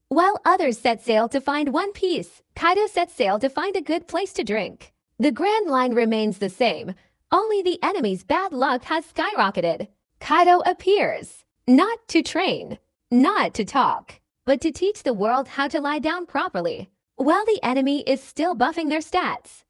While others set sail to find One Piece, Kaido set sail to find a good place to drink. The grand line remains the same, only the enemy's bad luck has skyrocketed. Kaido appears, not to train, not to talk, but to teach the world how to lie down properly, while the enemy is still buffing their stats.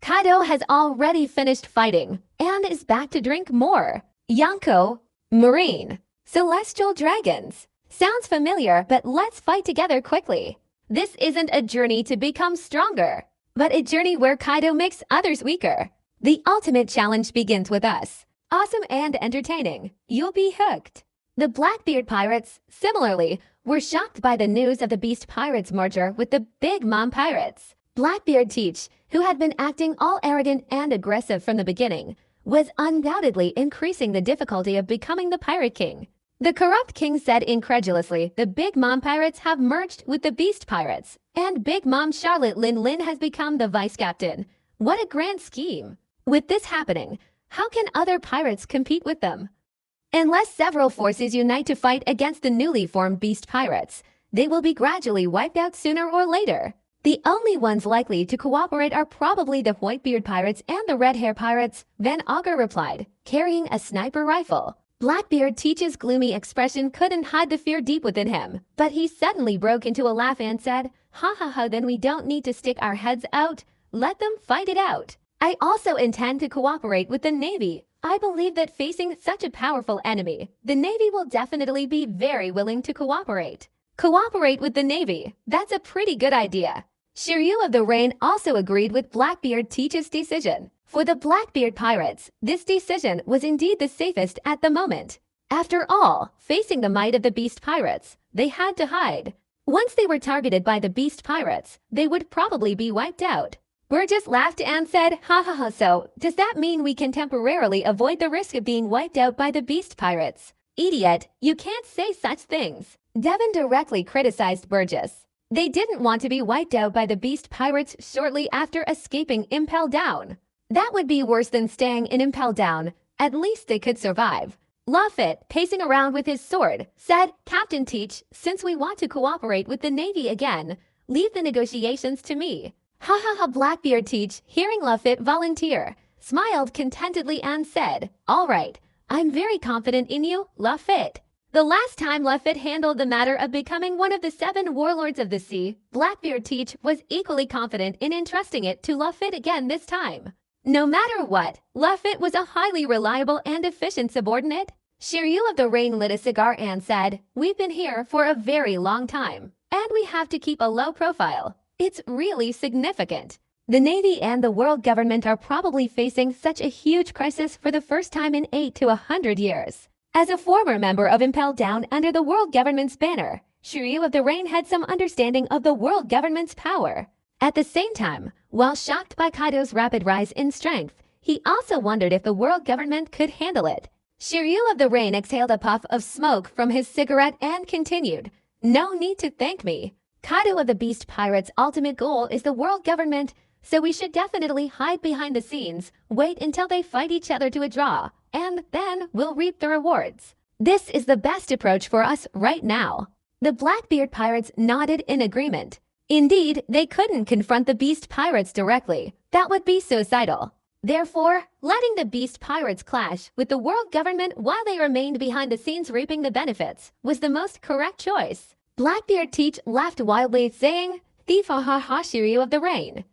Kaido has already finished fighting and is back to drink more. Yonko, Marine, Celestial Dragons. Sounds familiar, but let's fight together quickly. This isn't a journey to become stronger, but a journey where Kaido makes others weaker. The ultimate challenge begins with us. Awesome and entertaining. You'll be hooked. The Blackbeard Pirates, similarly, were shocked by the news of the Beast Pirates merger with the Big Mom Pirates. Blackbeard Teach, who had been acting all arrogant and aggressive from the beginning, was undoubtedly increasing the difficulty of becoming the Pirate King. The corrupt king said incredulously the Big Mom Pirates have merged with the Beast Pirates, and Big Mom Charlotte Lin Lin has become the vice captain. What a grand scheme! With this happening, how can other pirates compete with them? Unless several forces unite to fight against the newly formed Beast Pirates, they will be gradually wiped out sooner or later. The only ones likely to cooperate are probably the Whitebeard Pirates and the Red Hair Pirates, Van Augur replied, carrying a sniper rifle. Blackbeard Teach's gloomy expression couldn't hide the fear deep within him, but he suddenly broke into a laugh and said, "Ha ha ha, then we don't need to stick our heads out. Let them fight it out. I also intend to cooperate with the Navy. I believe that facing such a powerful enemy, the Navy will definitely be very willing to cooperate." Cooperate with the Navy, that's a pretty good idea. Shiryu of the Rain also agreed with Blackbeard Teach's decision. For the Blackbeard Pirates, this decision was indeed the safest at the moment. After all, facing the might of the Beast Pirates, they had to hide. Once they were targeted by the Beast Pirates, they would probably be wiped out. Burgess laughed and said, "Ha ha ha, so does that mean we can temporarily avoid the risk of being wiped out by the Beast Pirates?" "Idiot, you can't say such things." Devon directly criticized Burgess. They didn't want to be wiped out by the Beast Pirates shortly after escaping Impel Down. That would be worse than staying in Impel Down. At least they could survive. Lafitte, pacing around with his sword, said, "Captain Teach, since we want to cooperate with the Navy again, leave the negotiations to me." Ha ha ha. Blackbeard Teach, hearing Lafitte volunteer, smiled contentedly and said, "All right, I'm very confident in you, Lafitte." The last time Lafitte handled the matter of becoming one of the 7 warlords of the sea, Blackbeard Teach was equally confident in entrusting it to Lafitte again this time. No matter what, Lafitte was a highly reliable and efficient subordinate. Shiryu of the Rain lit a cigar and said, "We've been here for a very long time, and we have to keep a low profile. It's really significant. The Navy and the world government are probably facing such a huge crisis for the first time in 8 to 100 years. As a former member of Impel Down under the world government's banner, Shiryu of the Rain had some understanding of the world government's power. At the same time, while shocked by Kaido's rapid rise in strength, he also wondered if the world government could handle it. Shiryu of the Rain exhaled a puff of smoke from his cigarette and continued, "No need to thank me. Kaido of the Beast Pirates' ultimate goal is the world government, so we should definitely hide behind the scenes, wait until they fight each other to a draw, and then we'll reap the rewards. This is the best approach for us right now." The Blackbeard Pirates nodded in agreement. Indeed, they couldn't confront the Beast Pirates directly. That would be suicidal. Therefore, letting the Beast Pirates clash with the world government while they remained behind the scenes reaping the benefits was the most correct choice. Blackbeard Teach laughed wildly, saying, "Thief ha ha ha, Shiryu of the Rain.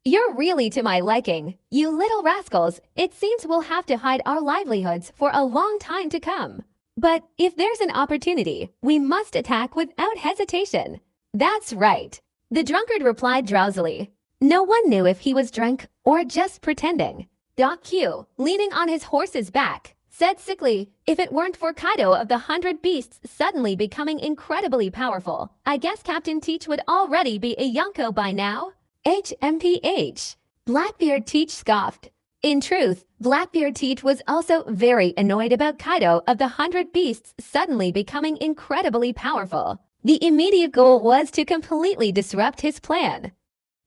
You're really to my liking, you little rascals. It seems we'll have to hide our livelihoods for a long time to come. But if there's an opportunity, we must attack without hesitation." "That's right," the drunkard replied drowsily. No one knew if he was drunk or just pretending. Doc Q, leaning on his horse's back, said sickly, "If it weren't for Kaido of the 100 Beasts suddenly becoming incredibly powerful, I guess Captain Teach would already be a Yonko by now." HMPH. Blackbeard Teach scoffed. In truth, Blackbeard Teach was also very annoyed about Kaido of the 100 Beasts suddenly becoming incredibly powerful. The immediate goal was to completely disrupt his plan.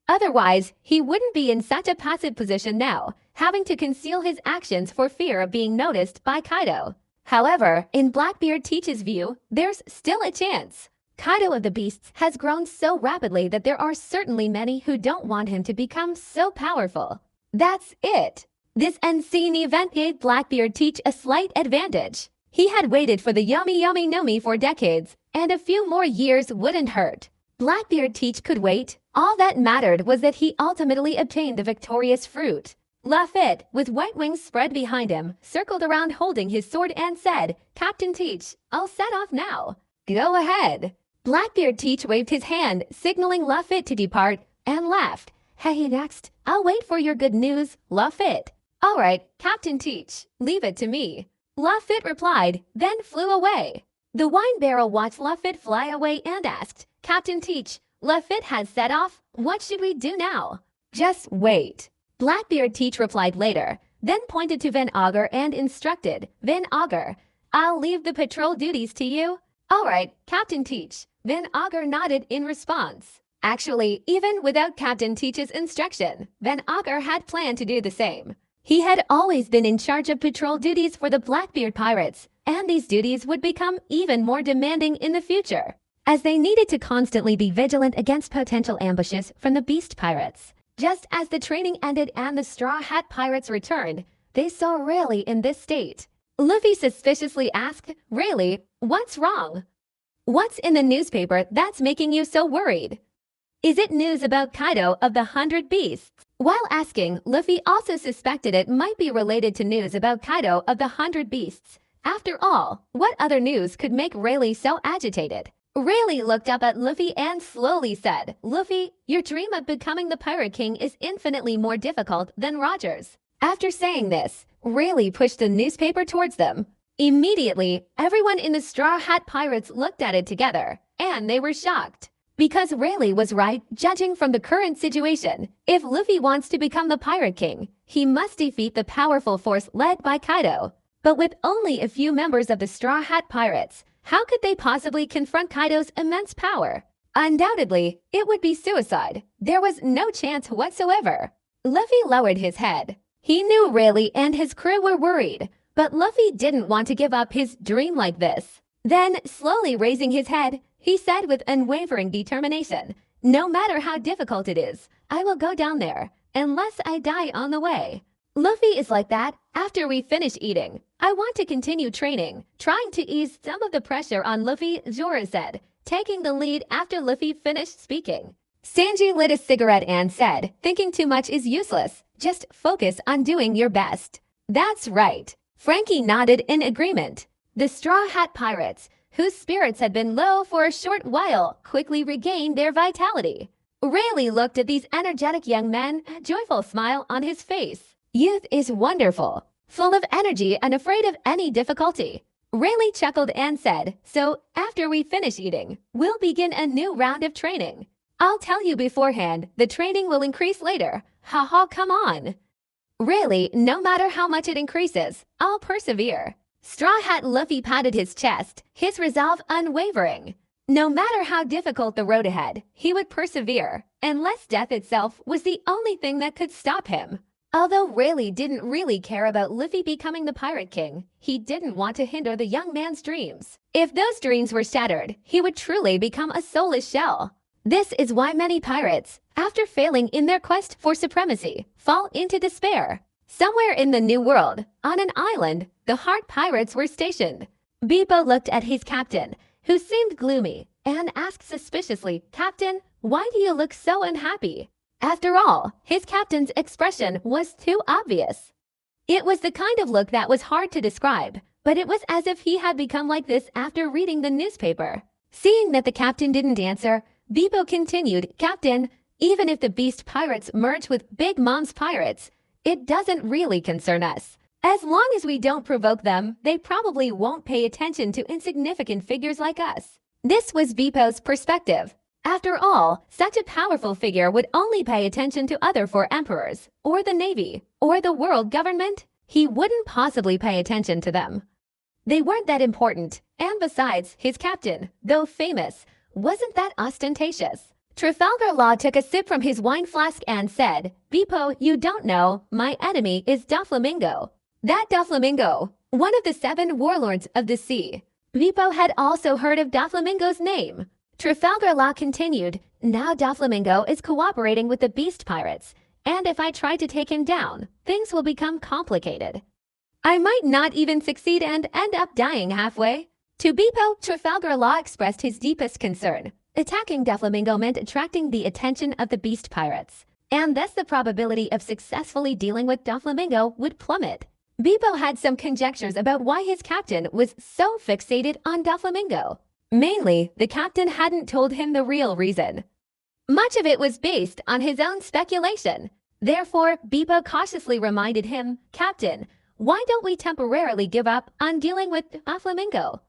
Otherwise, he wouldn't be in such a passive position now, having to conceal his actions for fear of being noticed by Kaido. However, in Blackbeard Teach's view, there's still a chance. Kaido of the Beasts has grown so rapidly that there are certainly many who don't want him to become so powerful. That's it. This unseen event gave Blackbeard Teach a slight advantage. He had waited for the Yomi Yomi Nomi for decades, and a few more years wouldn't hurt. Blackbeard Teach could wait. All that mattered was that he ultimately obtained the victorious fruit. Lafitte, with white wings spread behind him, circled around holding his sword and said, "Captain Teach, I'll set off now." "Go ahead." Blackbeard Teach waved his hand, signaling Lafitte to depart, and laughed. "Hey, next, I'll wait for your good news, Lafitte." "All right, Captain Teach, leave it to me." Lafitte replied, then flew away. The wine barrel watched Lafitte fly away and asked, "Captain Teach, Lafitte has set off. What should we do now?" "Just wait." Blackbeard Teach replied later, then pointed to Van Augur and instructed, "Van Augur, I'll leave the patrol duties to you." "All right, Captain Teach." Van Augur nodded in response. Actually, even without Captain Teach's instruction, Van Augur had planned to do the same. He had always been in charge of patrol duties for the Blackbeard pirates, and these duties would become even more demanding in the future, as they needed to constantly be vigilant against potential ambushes from the Beast Pirates. Just as the training ended and the Straw Hat Pirates returned, they saw Rayleigh in this state. Luffy suspiciously asked, "Rayleigh, what's wrong? What's in the newspaper that's making you so worried?" "Is it news about Kaido of the 100 Beasts?" While asking, Luffy also suspected it might be related to news about Kaido of the 100 Beasts. After all, what other news could make Rayleigh so agitated? Rayleigh looked up at Luffy and slowly said, "Luffy, your dream of becoming the Pirate King is infinitely more difficult than Roger's." After saying this, Rayleigh pushed the newspaper towards them. Immediately, everyone in the Straw Hat Pirates looked at it together, and they were shocked. Because Rayleigh was right, judging from the current situation. If Luffy wants to become the Pirate King, he must defeat the powerful force led by Kaido. But with only a few members of the Straw Hat Pirates, how could they possibly confront Kaido's immense power? Undoubtedly, it would be suicide. There was no chance whatsoever. Luffy lowered his head. He knew Rayleigh and his crew were worried, but Luffy didn't want to give up his dream like this. Then, slowly raising his head, he said with unwavering determination, "No matter how difficult it is, I will go down there, unless I die on the way." Luffy is like that. After we finish eating, I want to continue training, trying to ease some of the pressure on Luffy, Zoro said, taking the lead after Luffy finished speaking. Sanji lit a cigarette and said, "Thinking too much is useless. Just focus on doing your best." "That's right." Frankie nodded in agreement. The Straw Hat Pirates, whose spirits had been low for a short while, quickly regained their vitality. Rayleigh looked at these energetic young men, a joyful smile on his face. Youth is wonderful, full of energy and afraid of any difficulty. Rayleigh chuckled and said, "So, after we finish eating, we'll begin a new round of training. I'll tell you beforehand, the training will increase later. Haha, come on." "Really, no matter how much it increases, I'll persevere." Straw Hat Luffy patted his chest, his resolve unwavering. No matter how difficult the road ahead, he would persevere, unless death itself was the only thing that could stop him. Although Rayleigh didn't really care about Luffy becoming the Pirate King, he didn't want to hinder the young man's dreams. If those dreams were shattered, he would truly become a soulless shell. This is why many pirates, after failing in their quest for supremacy, fall into despair. Somewhere in the New World, on an island, the Heart Pirates were stationed. Beppo looked at his captain, who seemed gloomy, and asked suspiciously, "Captain, why do you look so unhappy?" After all, his captain's expression was too obvious. It was the kind of look that was hard to describe, but it was as if he had become like this after reading the newspaper. Seeing that the captain didn't answer, Beppo continued, "Captain, even if the Beast Pirates merge with Big Mom's Pirates, it doesn't really concern us. As long as we don't provoke them, they probably won't pay attention to insignificant figures like us." This was Beppo's perspective. After all, such a powerful figure would only pay attention to other four emperors, or the navy, or the world government. He wouldn't possibly pay attention to them. They weren't that important, and besides, his captain, though famous, wasn't that ostentatious. Trafalgar Law took a sip from his wine flask and said, "Beppo, you don't know, my enemy is Doflamingo." That Doflamingo, one of the 7 warlords of the sea. Beppo had also heard of Doflamingo's name. Trafalgar Law continued, now Doflamingo is cooperating with the beast pirates, and if I try to take him down, things will become complicated. I might not even succeed and end up dying halfway. To Beepo, Trafalgar Law expressed his deepest concern. Attacking Doflamingo meant attracting the attention of the beast pirates, and thus the probability of successfully dealing with Doflamingo would plummet. Beepo had some conjectures about why his captain was so fixated on Doflamingo. Mainly, the captain hadn't told him the real reason. Much of it was based on his own speculation. Therefore, Beepo cautiously reminded him, Captain, why don't we temporarily give up on dealing with Doflamingo?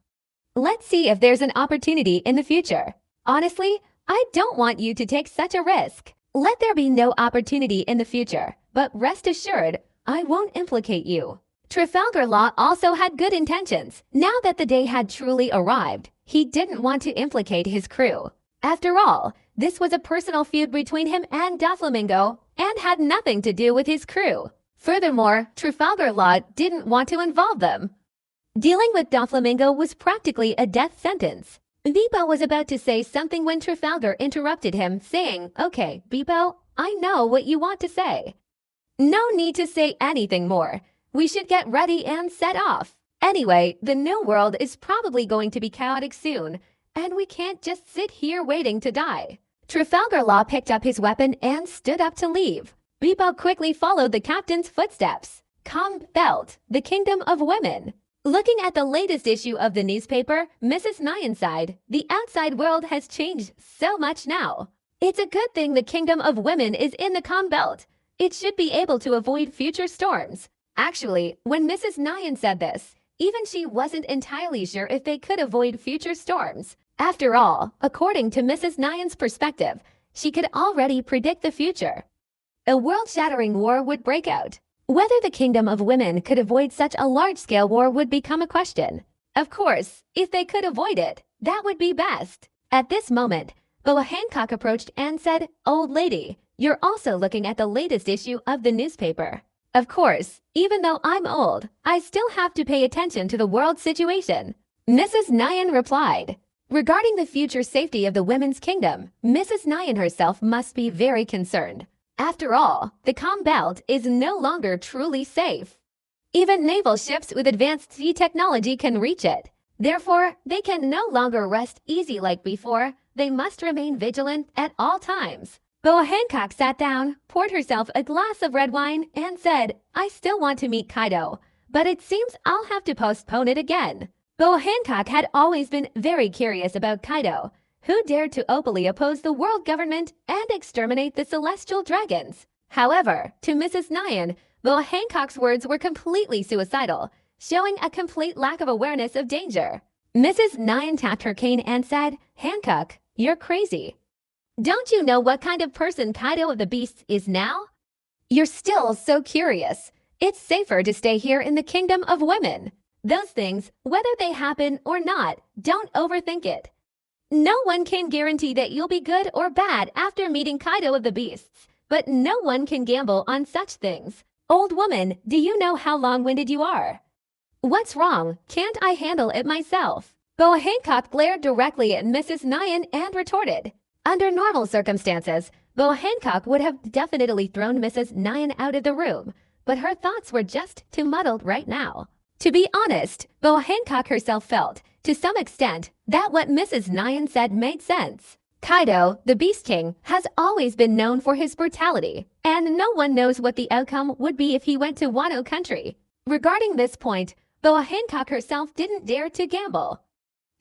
Let's see if there's an opportunity in the future. Honestly, I don't want you to take such a risk. Let there be no opportunity in the future, but rest assured, I won't implicate you. Trafalgar Law also had good intentions. Now that the day had truly arrived, he didn't want to implicate his crew. After all, this was a personal feud between him and Doflamingo and had nothing to do with his crew. Furthermore, Trafalgar Law didn't want to involve them. Dealing with Doflamingo was practically a death sentence. Beepo was about to say something when Trafalgar interrupted him, saying, Okay, Beepo, I know what you want to say. No need to say anything more. We should get ready and set off. Anyway, the new world is probably going to be chaotic soon, and we can't just sit here waiting to die. Trafalgar Law picked up his weapon and stood up to leave. Beepo quickly followed the captain's footsteps. Calm Belt, the Kingdom of Women. Looking at the latest issue of the newspaper, Mrs. Nyan sighed, the outside world has changed so much now. It's a good thing the Kingdom of Women is in the Calm Belt. It should be able to avoid future storms. Actually, when Mrs. Nyan said this, even she wasn't entirely sure if they could avoid future storms. After all, according to Mrs. Nyan's perspective, she could already predict the future. A world-shattering war would break out. Whether the Kingdom of Women could avoid such a large-scale war would become a question. Of course, if they could avoid it, that would be best. At this moment, Boa Hancock approached and said, Old lady, you're also looking at the latest issue of the newspaper. Of course, even though I'm old, I still have to pay attention to the world situation. Mrs. Nyan replied. Regarding the future safety of the women's kingdom, Mrs. Nyan herself must be very concerned. After all, the Calm Belt is no longer truly safe. Even naval ships with advanced sea technology can reach it. Therefore, they can no longer rest easy like before. They must remain vigilant at all times. Boa Hancock sat down, poured herself a glass of red wine, and said, I still want to meet Kaido, but it seems I'll have to postpone it again. Boa Hancock had always been very curious about Kaido, who dared to openly oppose the world government and exterminate the celestial dragons. However, to Mrs. Nyan, Boa Hancock's words were completely suicidal, showing a complete lack of awareness of danger. Mrs. Nyan tapped her cane and said, Hancock, you're crazy. Don't you know what kind of person Kaido of the Beasts is now? You're still so curious. It's safer to stay here in the Kingdom of Women. Those things, whether they happen or not, don't overthink it. No one can guarantee that you'll be good or bad after meeting Kaido of the Beasts, but no one can gamble on such things. Old woman, do you know how long-winded you are? What's wrong? Can't I handle it myself? Boa Hancock glared directly at Mrs. Nyan and retorted. Under normal circumstances, Boa Hancock would have definitely thrown Mrs. Nyan out of the room, but her thoughts were just too muddled right now. To be honest, Boa Hancock herself felt, to some extent, that what Mrs. Nyan said made sense. Kaido, the Beast King, has always been known for his brutality, and no one knows what the outcome would be if he went to Wano country. Regarding this point, Boa Hancock herself didn't dare to gamble.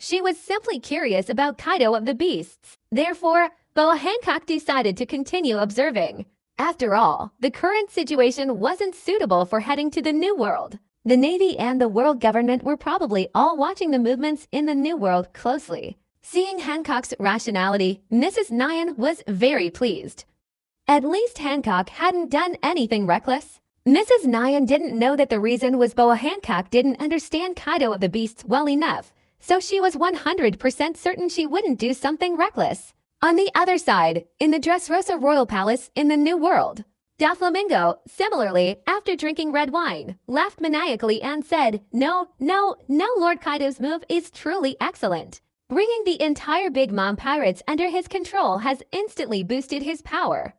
She was simply curious about Kaido of the Beasts. Therefore, Boa Hancock decided to continue observing. After all, the current situation wasn't suitable for heading to the New World. The Navy and the world government were probably all watching the movements in the New World closely. Seeing Hancock's rationality, Mrs. Nyan was very pleased. At least Hancock hadn't done anything reckless. Mrs. Nyan didn't know that the reason was Boa Hancock didn't understand Kaido of the Beasts well enough, so she was 100% certain she wouldn't do something reckless. On the other side, in the Dressrosa Royal Palace in the New World, Doflamingo, similarly, after drinking red wine, laughed maniacally and said, No, Lord Kaido's move is truly excellent. Bringing the entire Big Mom pirates under his control has instantly boosted his power.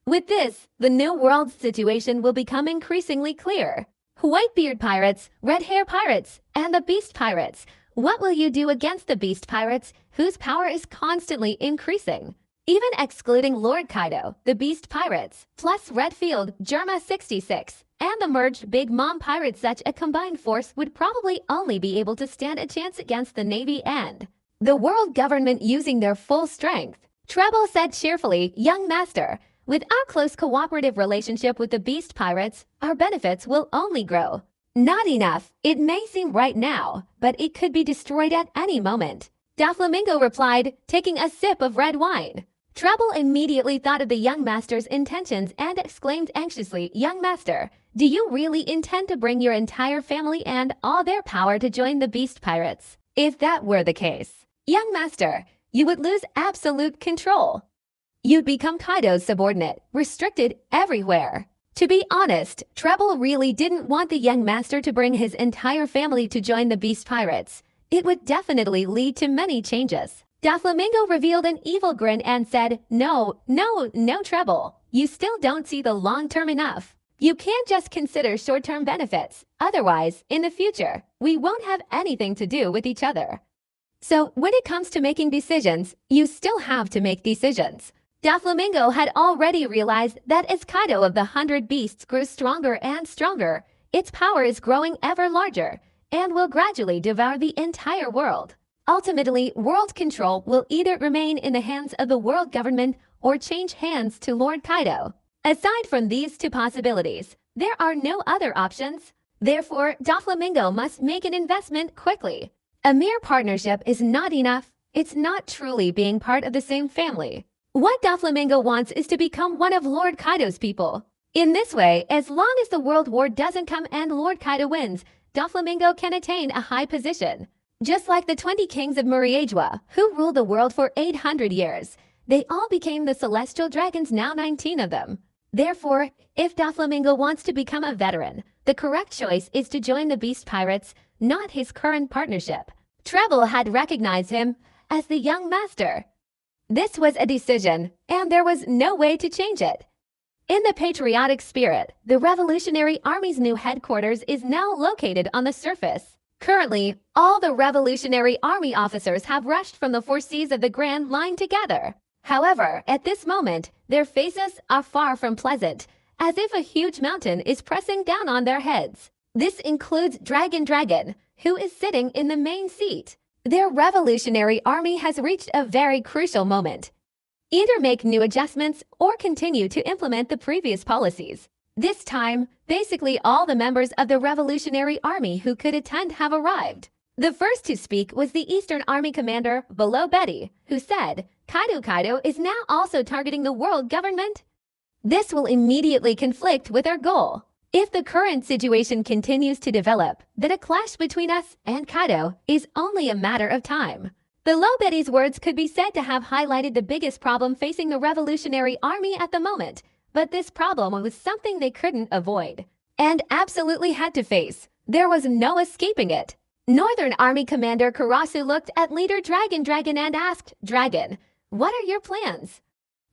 With this, the New World's situation will become increasingly clear. Whitebeard pirates, red hair pirates, and the beast pirates. What will you do against the beast pirates, whose power is constantly increasing? Even excluding Lord Kaido, the beast pirates, plus Redfield, Germa 66, and the merged Big Mom pirates, such a combined force would probably only be able to stand a chance against the Navy and the world government using their full strength. Treble said cheerfully, "Young master, with our close cooperative relationship with the beast pirates, our benefits will only grow." Not enough. It may seem right now, but it could be destroyed at any moment. Doflamingo replied, taking a sip of red wine. Treble immediately thought of the young master's intentions and exclaimed anxiously, "Young master, do you really intend to bring your entire family and all their power to join the beast pirates? If that were the case, young master, you would lose absolute control. You'd become Kaido's subordinate, restricted everywhere." To be honest, Treble really didn't want the young master to bring his entire family to join the beast pirates. It would definitely lead to many changes. Doflamingo revealed an evil grin and said, No, Treble. You still don't see the long-term enough. You can't just consider short-term benefits. Otherwise, in the future, we won't have anything to do with each other. So, when it comes to making decisions, you still have to make decisions. Doflamingo had already realized that as Kaido of the 100 Beasts grew stronger and stronger, its power is growing ever larger and will gradually devour the entire world. Ultimately, world control will either remain in the hands of the world government or change hands to Lord Kaido. Aside from these two possibilities, there are no other options. Therefore, Doflamingo must make an investment quickly. A mere partnership is not enough. It's not truly being part of the same family. What Doflamingo wants is to become one of Lord Kaido's people. In this way, as long as the World War doesn't come and Lord Kaido wins, Doflamingo can attain a high position. Just like the 20 kings of Muriajwa, who ruled the world for 800 years, they all became the celestial dragons, now 19 of them. Therefore, if Doflamingo wants to become a veteran, the correct choice is to join the beast pirates, not his current partnership. Treble had recognized him as the young master. This was a decision, and there was no way to change it. In the patriotic spirit, the Revolutionary Army's new headquarters is now located on the surface. Currently, all the Revolutionary Army officers have rushed from the four seas of the Grand Line together. However, at this moment, their faces are far from pleasant, as if a huge mountain is pressing down on their heads. This includes Dragon, who is sitting in the main seat. Their Revolutionary Army has reached a very crucial moment. Either make new adjustments or continue to implement the previous policies. This time, basically all the members of the Revolutionary Army who could attend have arrived. The first to speak was the Eastern Army commander, Below Betty, who said, Kaido is now also targeting the world government. This will immediately conflict with our goal. If the current situation continues to develop, then a clash between us and Kaido is only a matter of time. Below Betty's words could be said to have highlighted the biggest problem facing the Revolutionary Army at the moment, but this problem was something they couldn't avoid and absolutely had to face. There was no escaping it. Northern Army Commander Karasu looked at leader Dragon and asked, Dragon, what are your plans?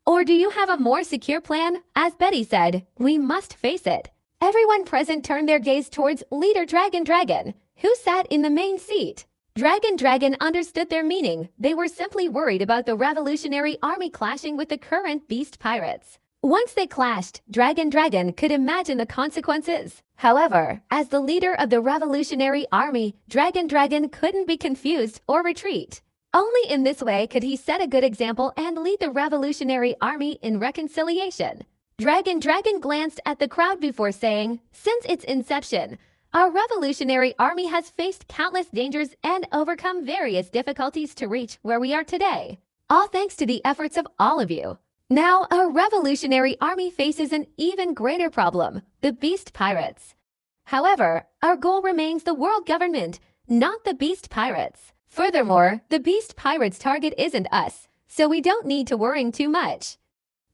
Or do you have a more secure plan? As Betty said, we must face it. Everyone present turned their gaze towards leader Dragon, who sat in the main seat. Dragon understood their meaning. They were simply worried about the Revolutionary Army clashing with the current beast pirates. Once they clashed, Dragon could imagine the consequences. However, as the leader of the Revolutionary Army, Dragon couldn't be confused or retreat. Only in this way could he set a good example and lead the Revolutionary Army in reconciliation. Dragon glanced at the crowd before saying, since its inception, our Revolutionary Army has faced countless dangers and overcome various difficulties to reach where we are today. All thanks to the efforts of all of you. Now, our Revolutionary Army faces an even greater problem, the beast pirates. However, our goal remains the world government, not the beast pirates. Furthermore, the beast pirates' target isn't us, so we don't need to worry too much.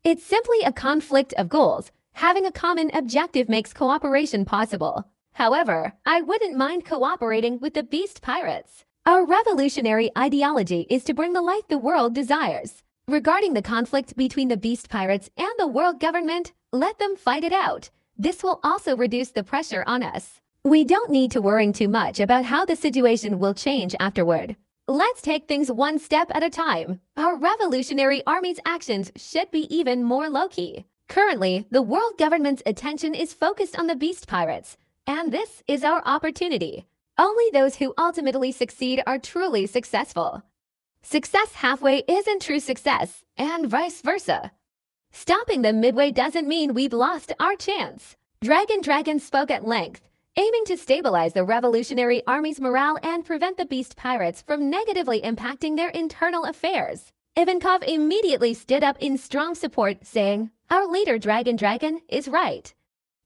It's simply a conflict of goals. Having a common objective makes cooperation possible. However, I wouldn't mind cooperating with the beast pirates. Our revolutionary ideology is to bring the life the world desires. Regarding the conflict between the beast pirates and the world government, let them fight it out. This will also reduce the pressure on us. We don't need to worry too much about how the situation will change afterward. Let's take things one step at a time. Our revolutionary army's actions should be even more low-key. Currently, the world government's attention is focused on the beast pirates, and this is our opportunity. Only those who ultimately succeed are truly successful. Success halfway isn't true success, and vice versa. Stopping them midway doesn't mean we've lost our chance. Dragon spoke at length, aiming to stabilize the revolutionary army's morale and prevent the beast pirates from negatively impacting their internal affairs. Ivankov immediately stood up in strong support, saying, "Our leader Dragon is right.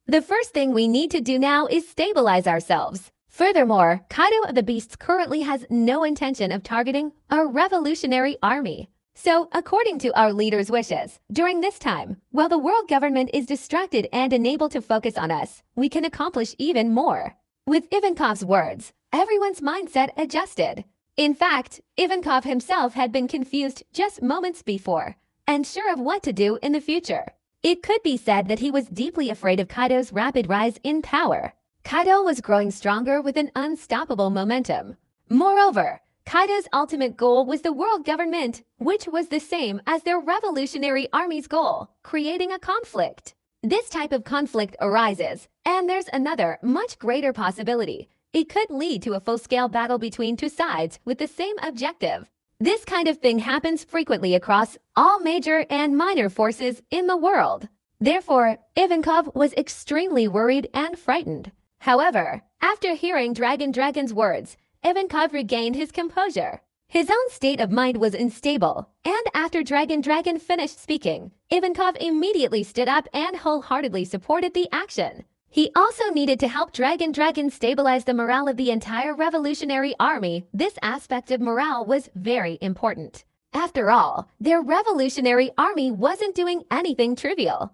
The first thing we need to do now is stabilize ourselves." Furthermore, Kaido of the Beasts currently has no intention of targeting our revolutionary army. So, according to our leader's wishes, during this time, while the world government is distracted and unable to focus on us, we can accomplish even more. With Ivankov's words, everyone's mindset adjusted. In fact, Ivankov himself had been confused just moments before, unsure of what to do in the future. It could be said that he was deeply afraid of Kaido's rapid rise in power. Kaido was growing stronger with an unstoppable momentum. Moreover, Kaido's ultimate goal was the world government, which was the same as their revolutionary army's goal, creating a conflict. This type of conflict arises, and there's another, much greater possibility. It could lead to a full-scale battle between two sides with the same objective. This kind of thing happens frequently across all major and minor forces in the world. Therefore, Ivankov was extremely worried and frightened. However, after hearing Dragon's words, Ivankov regained his composure. His own state of mind was unstable, and after Dragon finished speaking, Ivankov immediately stood up and wholeheartedly supported the action. He also needed to help Dragon stabilize the morale of the entire revolutionary army. This aspect of morale was very important. After all, their revolutionary army wasn't doing anything trivial.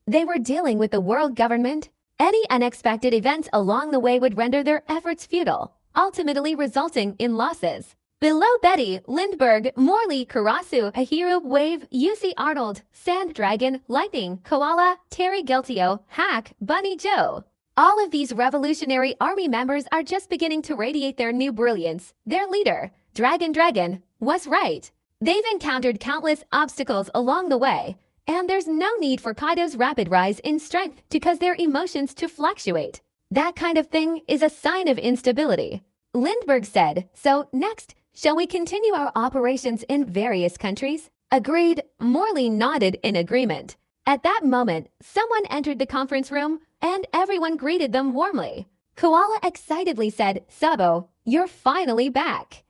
They were dealing with the world government. Any unexpected events along the way would render their efforts futile, ultimately resulting in losses. Below Betty, Lindbergh, Morley, Karasu, Ahiru, Wave, UC Arnold, Sand Dragon, Lightning, Koala, Terry Giltio, Hack, Bunny Joe. All of these revolutionary army members are just beginning to radiate their new brilliance. Their leader, Dragon, was right. They've encountered countless obstacles along the way, and there's no need for Kaido's rapid rise in strength to cause their emotions to fluctuate. That kind of thing is a sign of instability. Lindbergh said, "So next, shall we continue our operations in various countries?" Agreed. Morley nodded in agreement. At that moment, someone entered the conference room, and everyone greeted them warmly. Koala excitedly said, "Sabo, you're finally back.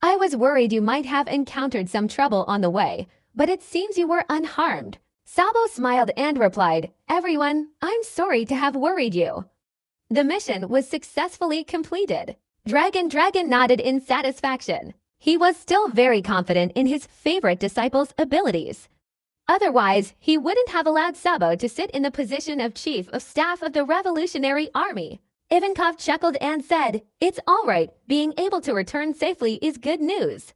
I was worried you might have encountered some trouble on the way, but it seems you were unharmed." Sabo smiled and replied, "Everyone, I'm sorry to have worried you." The mission was successfully completed. Dragon nodded in satisfaction. He was still very confident in his favorite disciple's abilities. Otherwise, he wouldn't have allowed Sabo to sit in the position of Chief of Staff of the Revolutionary Army. Ivankov chuckled and said, "It's all right. Being able to return safely is good news.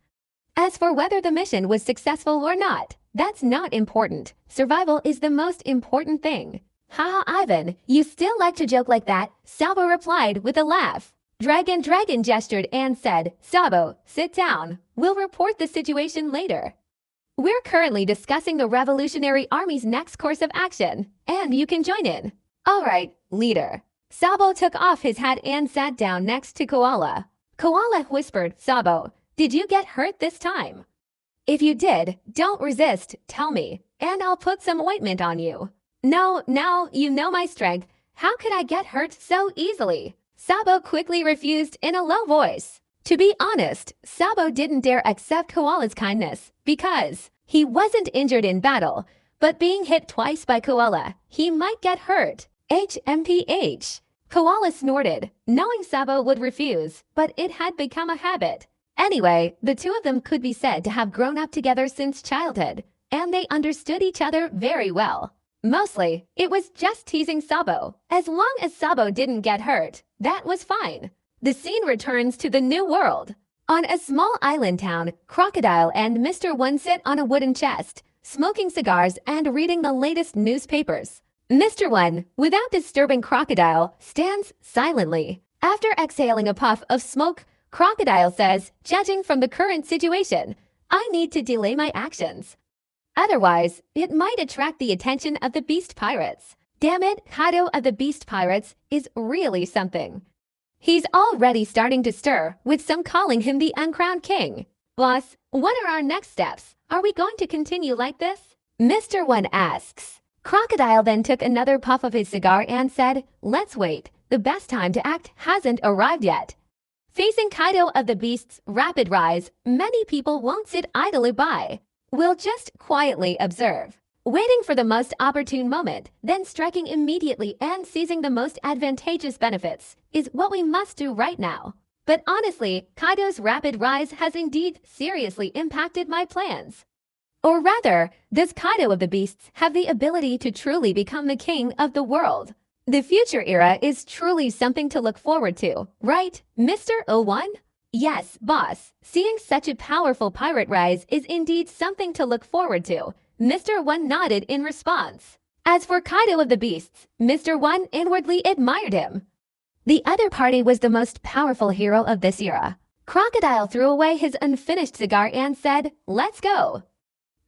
As for whether the mission was successful or not, that's not important. Survival is the most important thing." "Haha, Ivan, you still like to joke like that," Sabo replied with a laugh. Dragon gestured and said, "Sabo, sit down. We'll report the situation later. We're currently discussing the Revolutionary Army's next course of action, and you can join in." "All right, leader." Sabo took off his hat and sat down next to Koala. Koala whispered, "Sabo, did you get hurt this time? If you did, don't resist, tell me, and I'll put some ointment on you." "No, now you know my strength. How could I get hurt so easily?" Sabo quickly refused in a low voice. To be honest, Sabo didn't dare accept Koala's kindness because he wasn't injured in battle, but being hit twice by Koala, he might get hurt. HMPH. Koala snorted, knowing Sabo would refuse, but it had become a habit. Anyway, the two of them could be said to have grown up together since childhood, and they understood each other very well. Mostly, it was just teasing Sabo. As long as Sabo didn't get hurt, that was fine. The scene returns to the new world. On a small island town, Crocodile and Mr. One sit on a wooden chest, smoking cigars and reading the latest newspapers. Mr. One, without disturbing Crocodile, stands silently. After exhaling a puff of smoke, Crocodile says, judging from the current situation, I need to delay my actions. Otherwise, it might attract the attention of the Beast Pirates. Damn it, Kaido of the Beast Pirates is really something. He's already starting to stir, with some calling him the uncrowned king. Boss, what are our next steps? Are we going to continue like this? Mr. One asks. Crocodile then took another puff of his cigar and said, let's wait. The best time to act hasn't arrived yet. Facing Kaido of the Beast's rapid rise, many people won't sit idly by. We'll just quietly observe. Waiting for the most opportune moment, then striking immediately and seizing the most advantageous benefits is what we must do right now. But honestly, Kaido's rapid rise has indeed seriously impacted my plans. Or rather, does Kaido of the Beasts have the ability to truly become the king of the world? The future era is truly something to look forward to, right, Mr. O1? Yes, boss, seeing such a powerful pirate rise is indeed something to look forward to. Mr. One nodded in response. As for Kaido of the Beasts, Mr. One inwardly admired him. The other party was the most powerful hero of this era. Crocodile threw away his unfinished cigar and said, let's go.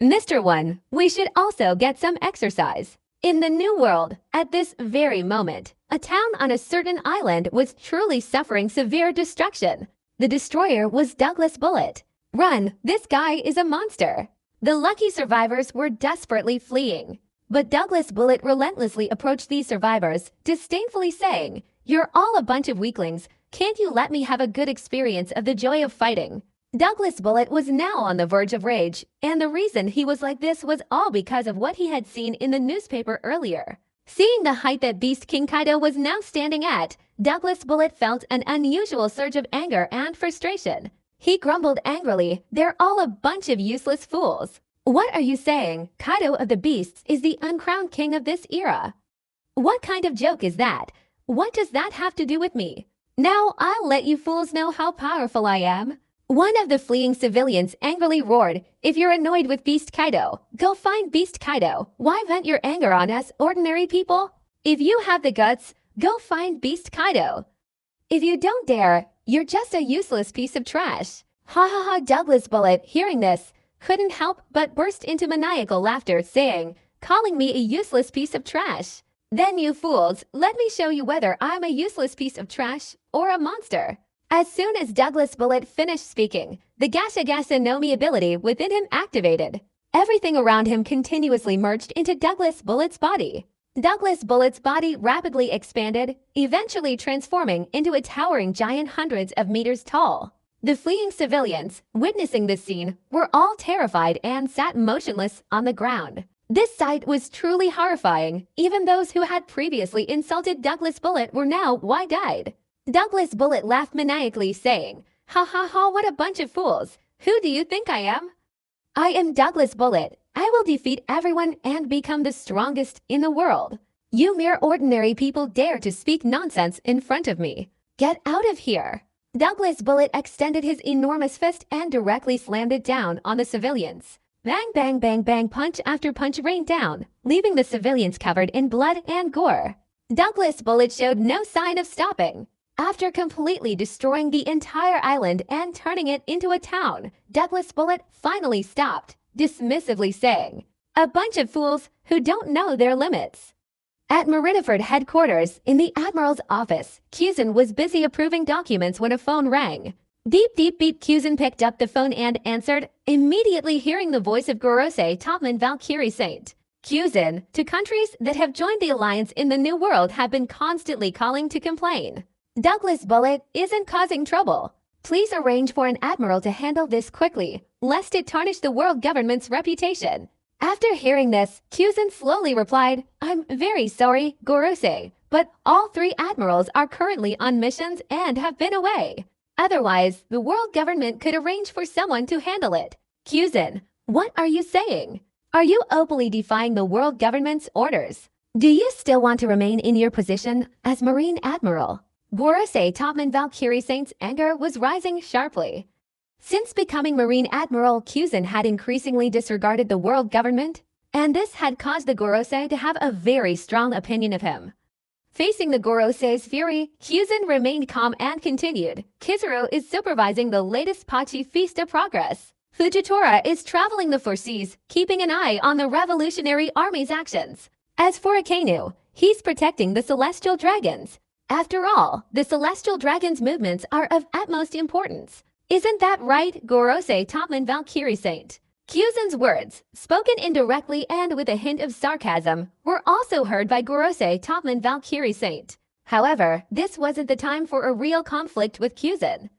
Mr. One, we should also get some exercise. In the New World, at this very moment, a town on a certain island was truly suffering severe destruction. The destroyer was Douglas Bullet. Run, this guy is a monster. The lucky survivors were desperately fleeing. But Douglas Bullet relentlessly approached these survivors, disdainfully saying, you're all a bunch of weaklings, can't you let me have a good experience of the joy of fighting? Douglas Bullet was now on the verge of rage, and the reason he was like this was all because of what he had seen in the newspaper earlier. Seeing the height that Beast King Kaido was now standing at, Douglas Bullet felt an unusual surge of anger and frustration. He grumbled angrily, they're all a bunch of useless fools. What are you saying? Kaido of the Beasts is the uncrowned king of this era. What kind of joke is that? What does that have to do with me? Now I'll let you fools know how powerful I am. One of the fleeing civilians angrily roared, if you're annoyed with Beast Kaido, go find Beast Kaido. Why vent your anger on us, ordinary people? If you have the guts, go find Beast Kaido. If you don't dare, you're just a useless piece of trash. Ha ha ha. Douglas Bullet, hearing this, couldn't help but burst into maniacal laughter, saying, calling me a useless piece of trash. Then you fools, let me show you whether I'm a useless piece of trash or a monster. As soon as Douglas Bullet finished speaking, the Gashagasa no Mi ability within him activated. Everything around him continuously merged into Douglas Bullet's body. Douglas Bullet's body rapidly expanded, eventually transforming into a towering giant hundreds of meters tall. The fleeing civilians, witnessing this scene, were all terrified and sat motionless on the ground. This sight was truly horrifying. Even those who had previously insulted Douglas Bullet were now wide-eyed. Douglas Bullet laughed maniacally, saying, ha ha ha, what a bunch of fools. Who do you think I am? I am Douglas Bullet. I will defeat everyone and become the strongest in the world. You mere ordinary people dare to speak nonsense in front of me. Get out of here. Douglas Bullet extended his enormous fist and directly slammed it down on the civilians. Bang bang bang bang, punch after punch rained down, leaving the civilians covered in blood and gore. Douglas Bullet showed no sign of stopping. After completely destroying the entire island and turning it into a town, Douglas Bullet finally stopped, dismissively saying, a bunch of fools who don't know their limits. At Marineford headquarters, in the Admiral's office, Kuzan was busy approving documents when a phone rang. Beep beep beep. Kuzan picked up the phone and answered, immediately hearing the voice of Gorosei Topman Valkyrie Saint. Kuzan, to countries that have joined the alliance in the New World have been constantly calling to complain. Douglas Bullet isn't causing trouble. Please arrange for an admiral to handle this quickly, lest it tarnish the world government's reputation. After hearing this, Kuzan slowly replied, I'm very sorry, Gorosei, but all 3 admirals are currently on missions and have been away. Otherwise, the world government could arrange for someone to handle it. Kuzan, what are you saying? Are you openly defying the world government's orders? Do you still want to remain in your position as Marine Admiral? Gorosei Topman Valkyrie Saint's anger was rising sharply. Since becoming Marine Admiral, Kyuzen had increasingly disregarded the world government, and this had caused the Gorosei to have a very strong opinion of him. Facing the Gorosei's fury, Kyuzen remained calm and continued. Kizaru is supervising the latest Pachi Fiesta progress. Fujitora is traveling the four seas, keeping an eye on the Revolutionary Army's actions. As for Akainu, he's protecting the Celestial Dragons. After all, the Celestial Dragons' movements are of utmost importance. Isn't that right, Gorosei Topman Valkyrie Saint? Kyuzen's words, spoken indirectly and with a hint of sarcasm, were also heard by Gorosei Topman Valkyrie Saint. However, this wasn't the time for a real conflict with Kyuzen.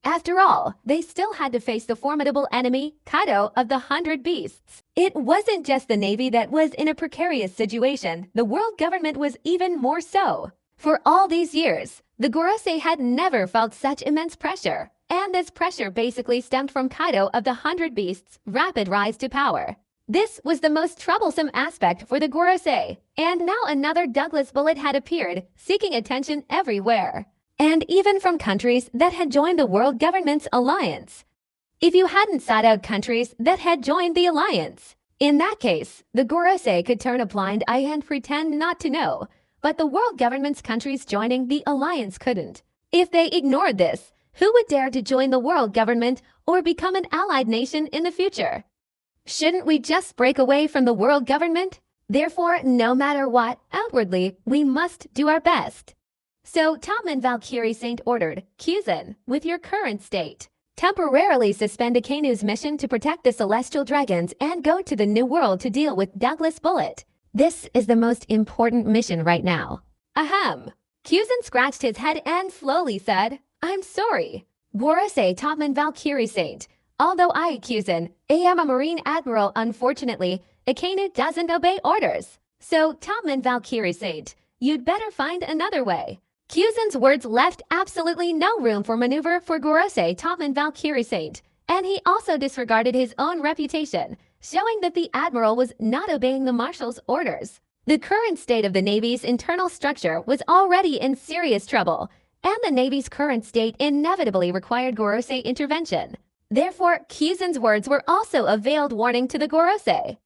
After all, they still had to face the formidable enemy, Kaido of the 100 Beasts. It wasn't just the Navy that was in a precarious situation, the world government was even more so. For all these years, the Gorosei had never felt such immense pressure. And this pressure basically stemmed from Kaido of the 100 Beasts' rapid rise to power. This was the most troublesome aspect for the Gorosei, and now another Douglas bullet had appeared, seeking attention everywhere. And even from countries that had joined the world government's alliance. If you hadn't sought out countries that had joined the alliance, in that case, the Gorosei could turn a blind eye and pretend not to know, but the world government's countries joining the alliance couldn't. If they ignored this, who would dare to join the world government or become an allied nation in the future? Shouldn't we just break away from the world government? Therefore, no matter what, outwardly, we must do our best. So Topman Valkyrie Saint ordered, Kyuzen, with your current state, temporarily suspend Akainu's mission to protect the Celestial Dragons and go to the New World to deal with Douglas Bullet. This is the most important mission right now. Ahem. Kyuzen scratched his head and slowly said, I'm sorry. Gorosei Topman Valkyrie Saint. Although I, Kyuzen, am a Marine Admiral, unfortunately, Akainu doesn't obey orders. So, Topman Valkyrie Saint, you'd better find another way. Kyuzen's words left absolutely no room for maneuver for Gorosei Topman Valkyrie Saint, and he also disregarded his own reputation, showing that the Admiral was not obeying the Marshal's orders. The current state of the Navy's internal structure was already in serious trouble, and the Navy's current state inevitably required Gorosei intervention. Therefore, Kyuzen's words were also a veiled warning to the Gorosei.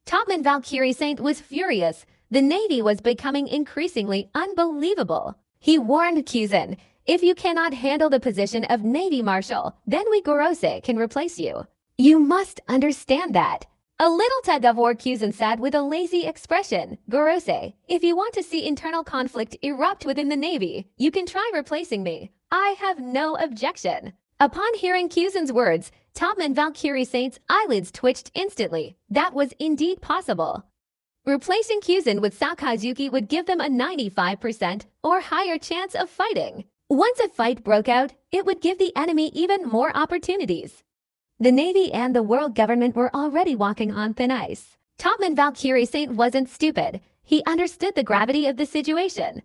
Topman Valkyrie Saint was furious. The Navy was becoming increasingly unbelievable. He warned Kyuzen, if you cannot handle the position of Navy Marshal, then we Gorosei can replace you. You must understand that. A little tug of war, Kyuzen said with a lazy expression. Gorosei, if you want to see internal conflict erupt within the Navy, you can try replacing me. I have no objection. Upon hearing Kyuzen's words, Topman Valkyrie Saint's eyelids twitched instantly. That was indeed possible. Replacing Kyuzen with Sakazuki would give them a 95% or higher chance of fighting. Once a fight broke out, it would give the enemy even more opportunities. The Navy and the world government were already walking on thin ice. Topman Valkyrie Saint wasn't stupid. He understood the gravity of the situation.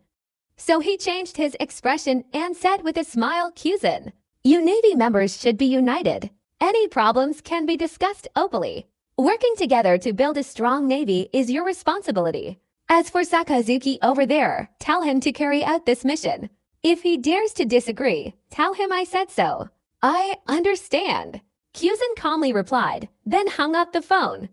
So he changed his expression and said with a smile, Kyuzen, you Navy members should be united. Any problems can be discussed openly. Working together to build a strong Navy is your responsibility. As for Sakazuki over there, tell him to carry out this mission. If he dares to disagree, tell him I said so. I understand. Kyuzen calmly replied, then hung up the phone.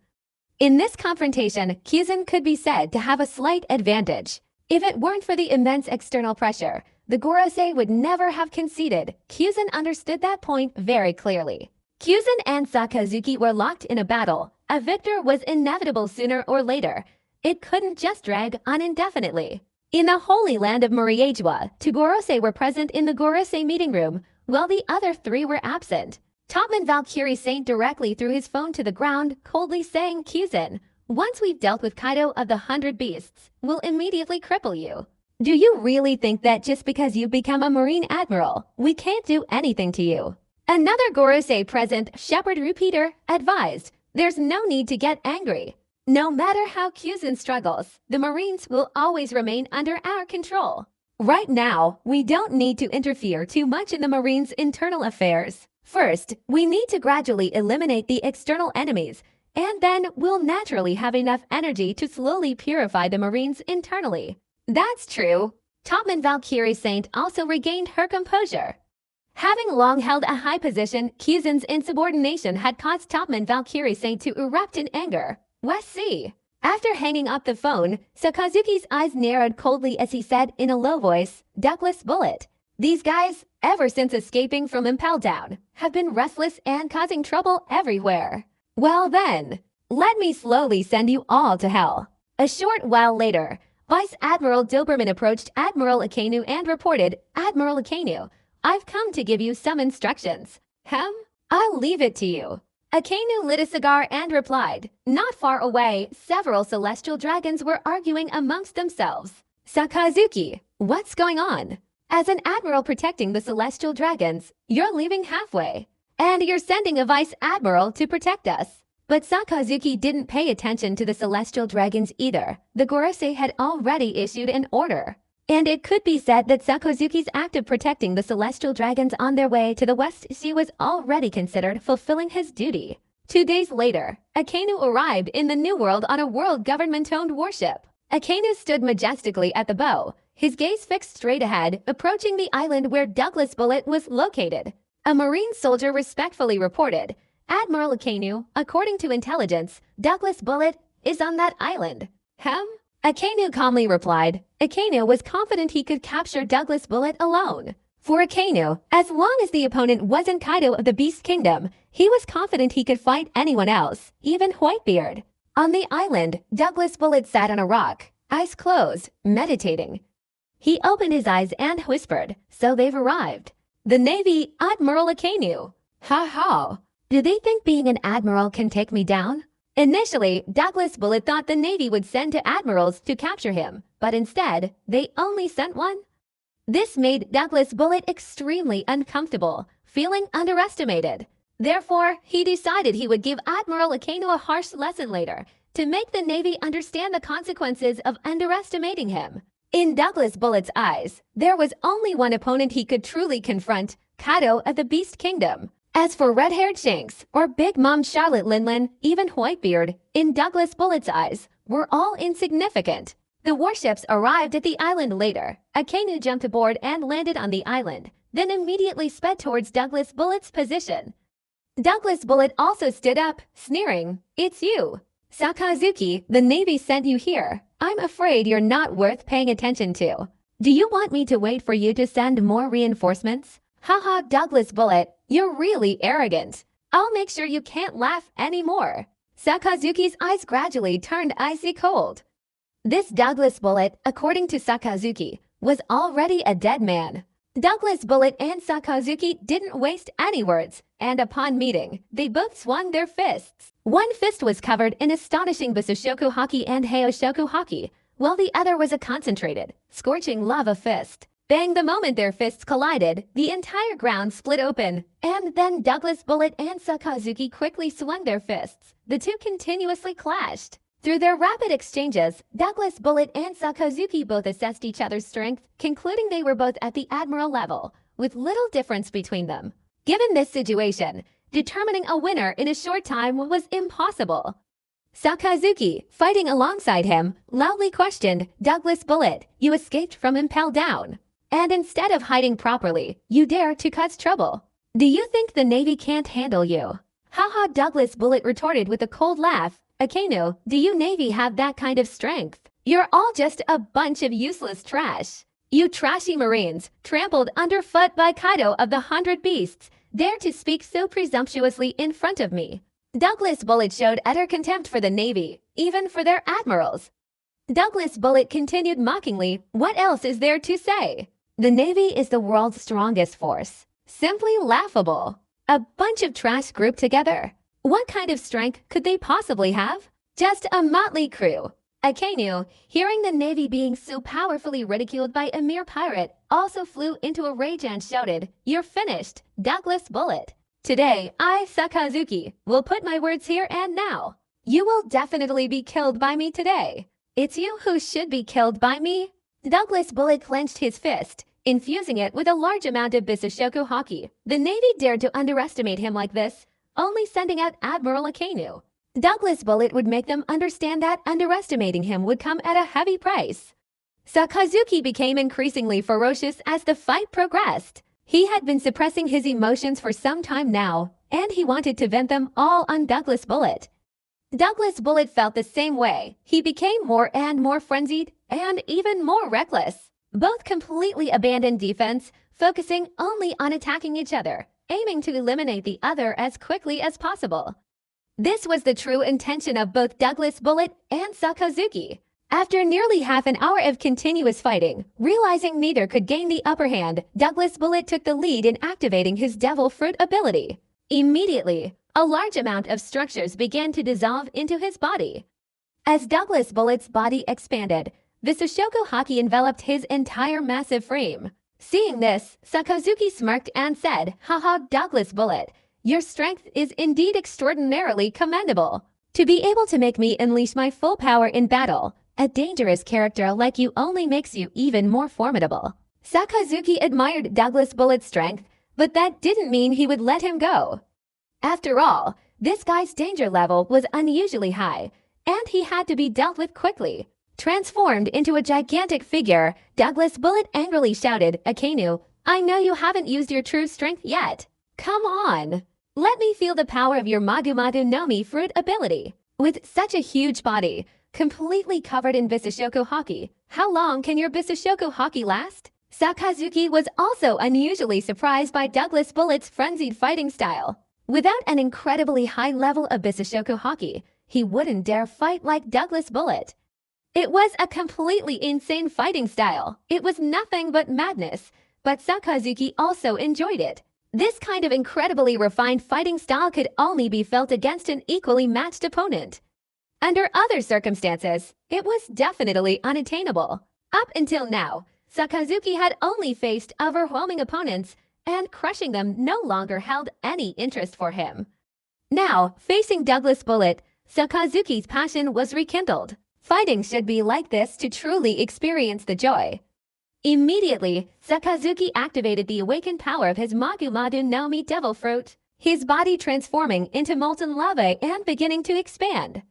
In this confrontation, Kyuzen could be said to have a slight advantage. If it weren't for the immense external pressure, the Gorosei would never have conceded. Kyuzen understood that point very clearly. Kyuzen and Sakazuki were locked in a battle. A victor was inevitable sooner or later. It couldn't just drag on indefinitely. In the Holy Land of Murieijwa, two Gorosei were present in the Gorosei meeting room, while the other three were absent. Topman Valkyrie Saint directly threw his phone to the ground, coldly saying, Kyuzen, once we've dealt with Kaido of the 100 Beasts, we'll immediately cripple you. Do you really think that just because you've become a Marine Admiral, we can't do anything to you? Another Gorosei present, Shepherd Repeater, advised, there's no need to get angry. No matter how Kyuzen struggles, the Marines will always remain under our control. Right now, we don't need to interfere too much in the Marines' internal affairs. First, we need to gradually eliminate the external enemies, and then we'll naturally have enough energy to slowly purify the Marines internally. That's true. Topman Valkyrie Saint also regained her composure. Having long held a high position, Kizun's insubordination had caused Topman Valkyrie Saint to erupt in anger. West C. After hanging up the phone, Sakazuki's eyes narrowed coldly as he said in a low voice, "Douglas Bullet. These guys, ever since escaping from Impel Down, have been restless and causing trouble everywhere. Well then, let me slowly send you all to hell." A short while later, Vice Admiral Doberman approached Admiral Akainu and reported, "Admiral Akainu, I've come to give you some instructions." I'll leave it to you." Akainu lit a cigar and replied. Not far away, several celestial dragons were arguing amongst themselves. "Sakazuki, what's going on? As an admiral protecting the celestial dragons, you're leaving halfway. And you're sending a vice admiral to protect us." But Sakazuki didn't pay attention to the celestial dragons either. The Gorosei had already issued an order. And it could be said that Sakazuki's act of protecting the celestial dragons on their way to the West Sea was already considered fulfilling his duty. 2 days later, Akainu arrived in the New World on a world government-owned warship. Akainu stood majestically at the bow, his gaze fixed straight ahead, approaching the island where Douglas Bullet was located. A Marine soldier respectfully reported, "Admiral Akainu, according to intelligence, Douglas Bullet is on that island." Akainu calmly replied. Akainu was confident he could capture Douglas Bullet alone. For Akainu, as long as the opponent wasn't Kaido of the Beast Kingdom, he was confident he could fight anyone else, even Whitebeard. On the island, Douglas Bullet sat on a rock, eyes closed, meditating. He opened his eyes and whispered, "So they've arrived. The Navy, Admiral Akainu. Ha ha. Do they think being an admiral can take me down?" Initially, Douglas Bullet thought the Navy would send 2 admirals to capture him, but instead, they only sent 1. This made Douglas Bullet extremely uncomfortable, feeling underestimated. Therefore, he decided he would give Admiral Akainu a harsh lesson later to make the Navy understand the consequences of underestimating him. In Douglas Bullet's eyes, there was only one opponent he could truly confront, Kaido of the Beast Kingdom. As for red-haired Shanks, or Big Mom Charlotte Linlin, even Whitebeard, in Douglas Bullet's eyes, were all insignificant. The warships arrived at the island later. Akainu jumped aboard and landed on the island, then immediately sped towards Douglas Bullet's position. Douglas Bullet also stood up, sneering, "It's you. Sakazuki, the Navy sent you here. I'm afraid you're not worth paying attention to. Do you want me to wait for you to send more reinforcements? Haha, Douglas Bullet, you're really arrogant. I'll make sure you can't laugh anymore." Sakazuki's eyes gradually turned icy cold. This Douglas Bullet, according to Sakazuki, was already a dead man. Douglas Bullet and Sakazuki didn't waste any words, and upon meeting, they both swung their fists. One fist was covered in astonishing Busoshoku Haki and Heishoku Haki, while the other was a concentrated, scorching lava fist. Bang! The moment their fists collided, the entire ground split open, and then Douglas Bullet and Sakazuki quickly swung their fists. The two continuously clashed. Through their rapid exchanges, Douglas Bullet and Sakazuki both assessed each other's strength, concluding they were both at the admiral level, with little difference between them. Given this situation, determining a winner in a short time was impossible. Sakazuki, fighting alongside him, loudly questioned, "Douglas Bullet, you escaped from Impel Down. And instead of hiding properly, you dare to cause trouble. Do you think the Navy can't handle you?" Haha, Douglas Bullet retorted with a cold laugh. "Akainu, do you Navy have that kind of strength? You're all just a bunch of useless trash. You trashy Marines, trampled underfoot by Kaido of the 100 Beasts, dare to speak so presumptuously in front of me." Douglas Bullet showed utter contempt for the Navy, even for their admirals. Douglas Bullet continued mockingly, "What else is there to say? The Navy is the world's strongest force. Simply laughable. A bunch of trash grouped together. What kind of strength could they possibly have? Just a motley crew." Akainu, hearing the Navy being so powerfully ridiculed by a mere pirate, also flew into a rage and shouted, "You're finished, Douglas Bullet. Today, I, Sakazuki, will put my words here and now. You will definitely be killed by me today. It's you who should be killed by me." Douglas Bullet clenched his fist, infusing it with a large amount of Busoshoku Haki. The Navy dared to underestimate him like this, only sending out Admiral Akainu. Douglas Bullet would make them understand that underestimating him would come at a heavy price. Sakazuki became increasingly ferocious as the fight progressed. He had been suppressing his emotions for some time now, and he wanted to vent them all on Douglas Bullet. Douglas Bullet felt the same way. He became more and more frenzied and even more reckless. Both completely abandoned defense, focusing only on attacking each other, aiming to eliminate the other as quickly as possible. This was the true intention of both Douglas Bullet and Sakazuki. After nearly half an hour of continuous fighting, realizing neither could gain the upper hand, Douglas Bullet took the lead in activating his Devil Fruit ability. Immediately, a large amount of structures began to dissolve into his body. As Douglas Bullet's body expanded, the Soshoku Haki enveloped his entire massive frame. Seeing this, Sakazuki smirked and said, "Haha, Douglas Bullet, your strength is indeed extraordinarily commendable. To be able to make me unleash my full power in battle, a dangerous character like you only makes you even more formidable." Sakazuki admired Douglas Bullet's strength, but that didn't mean he would let him go. After all, this guy's danger level was unusually high, and he had to be dealt with quickly. Transformed into a gigantic figure, Douglas Bullet angrily shouted, "Akainu, I know you haven't used your true strength yet. Come on! Let me feel the power of your Magumadu no Mi fruit ability." With such a huge body, completely covered in Bisashoku Haki, how long can your Bisashoku Haki last? Sakazuki was also unusually surprised by Douglas Bullet's frenzied fighting style. Without an incredibly high level of Bisashoku Haki, he wouldn't dare fight like Douglas Bullet. It was a completely insane fighting style. It was nothing but madness, but Sakazuki also enjoyed it. This kind of incredibly refined fighting style could only be felt against an equally matched opponent. Under other circumstances, it was definitely unattainable. Up until now, Sakazuki had only faced overwhelming opponents, and crushing them no longer held any interest for him. Now, facing Douglas Bullet, Sakazuki's passion was rekindled. Fighting should be like this to truly experience the joy. Immediately, Sakazuki activated the awakened power of his Magumadu no Mi Devil Fruit, his body transforming into molten lava and beginning to expand.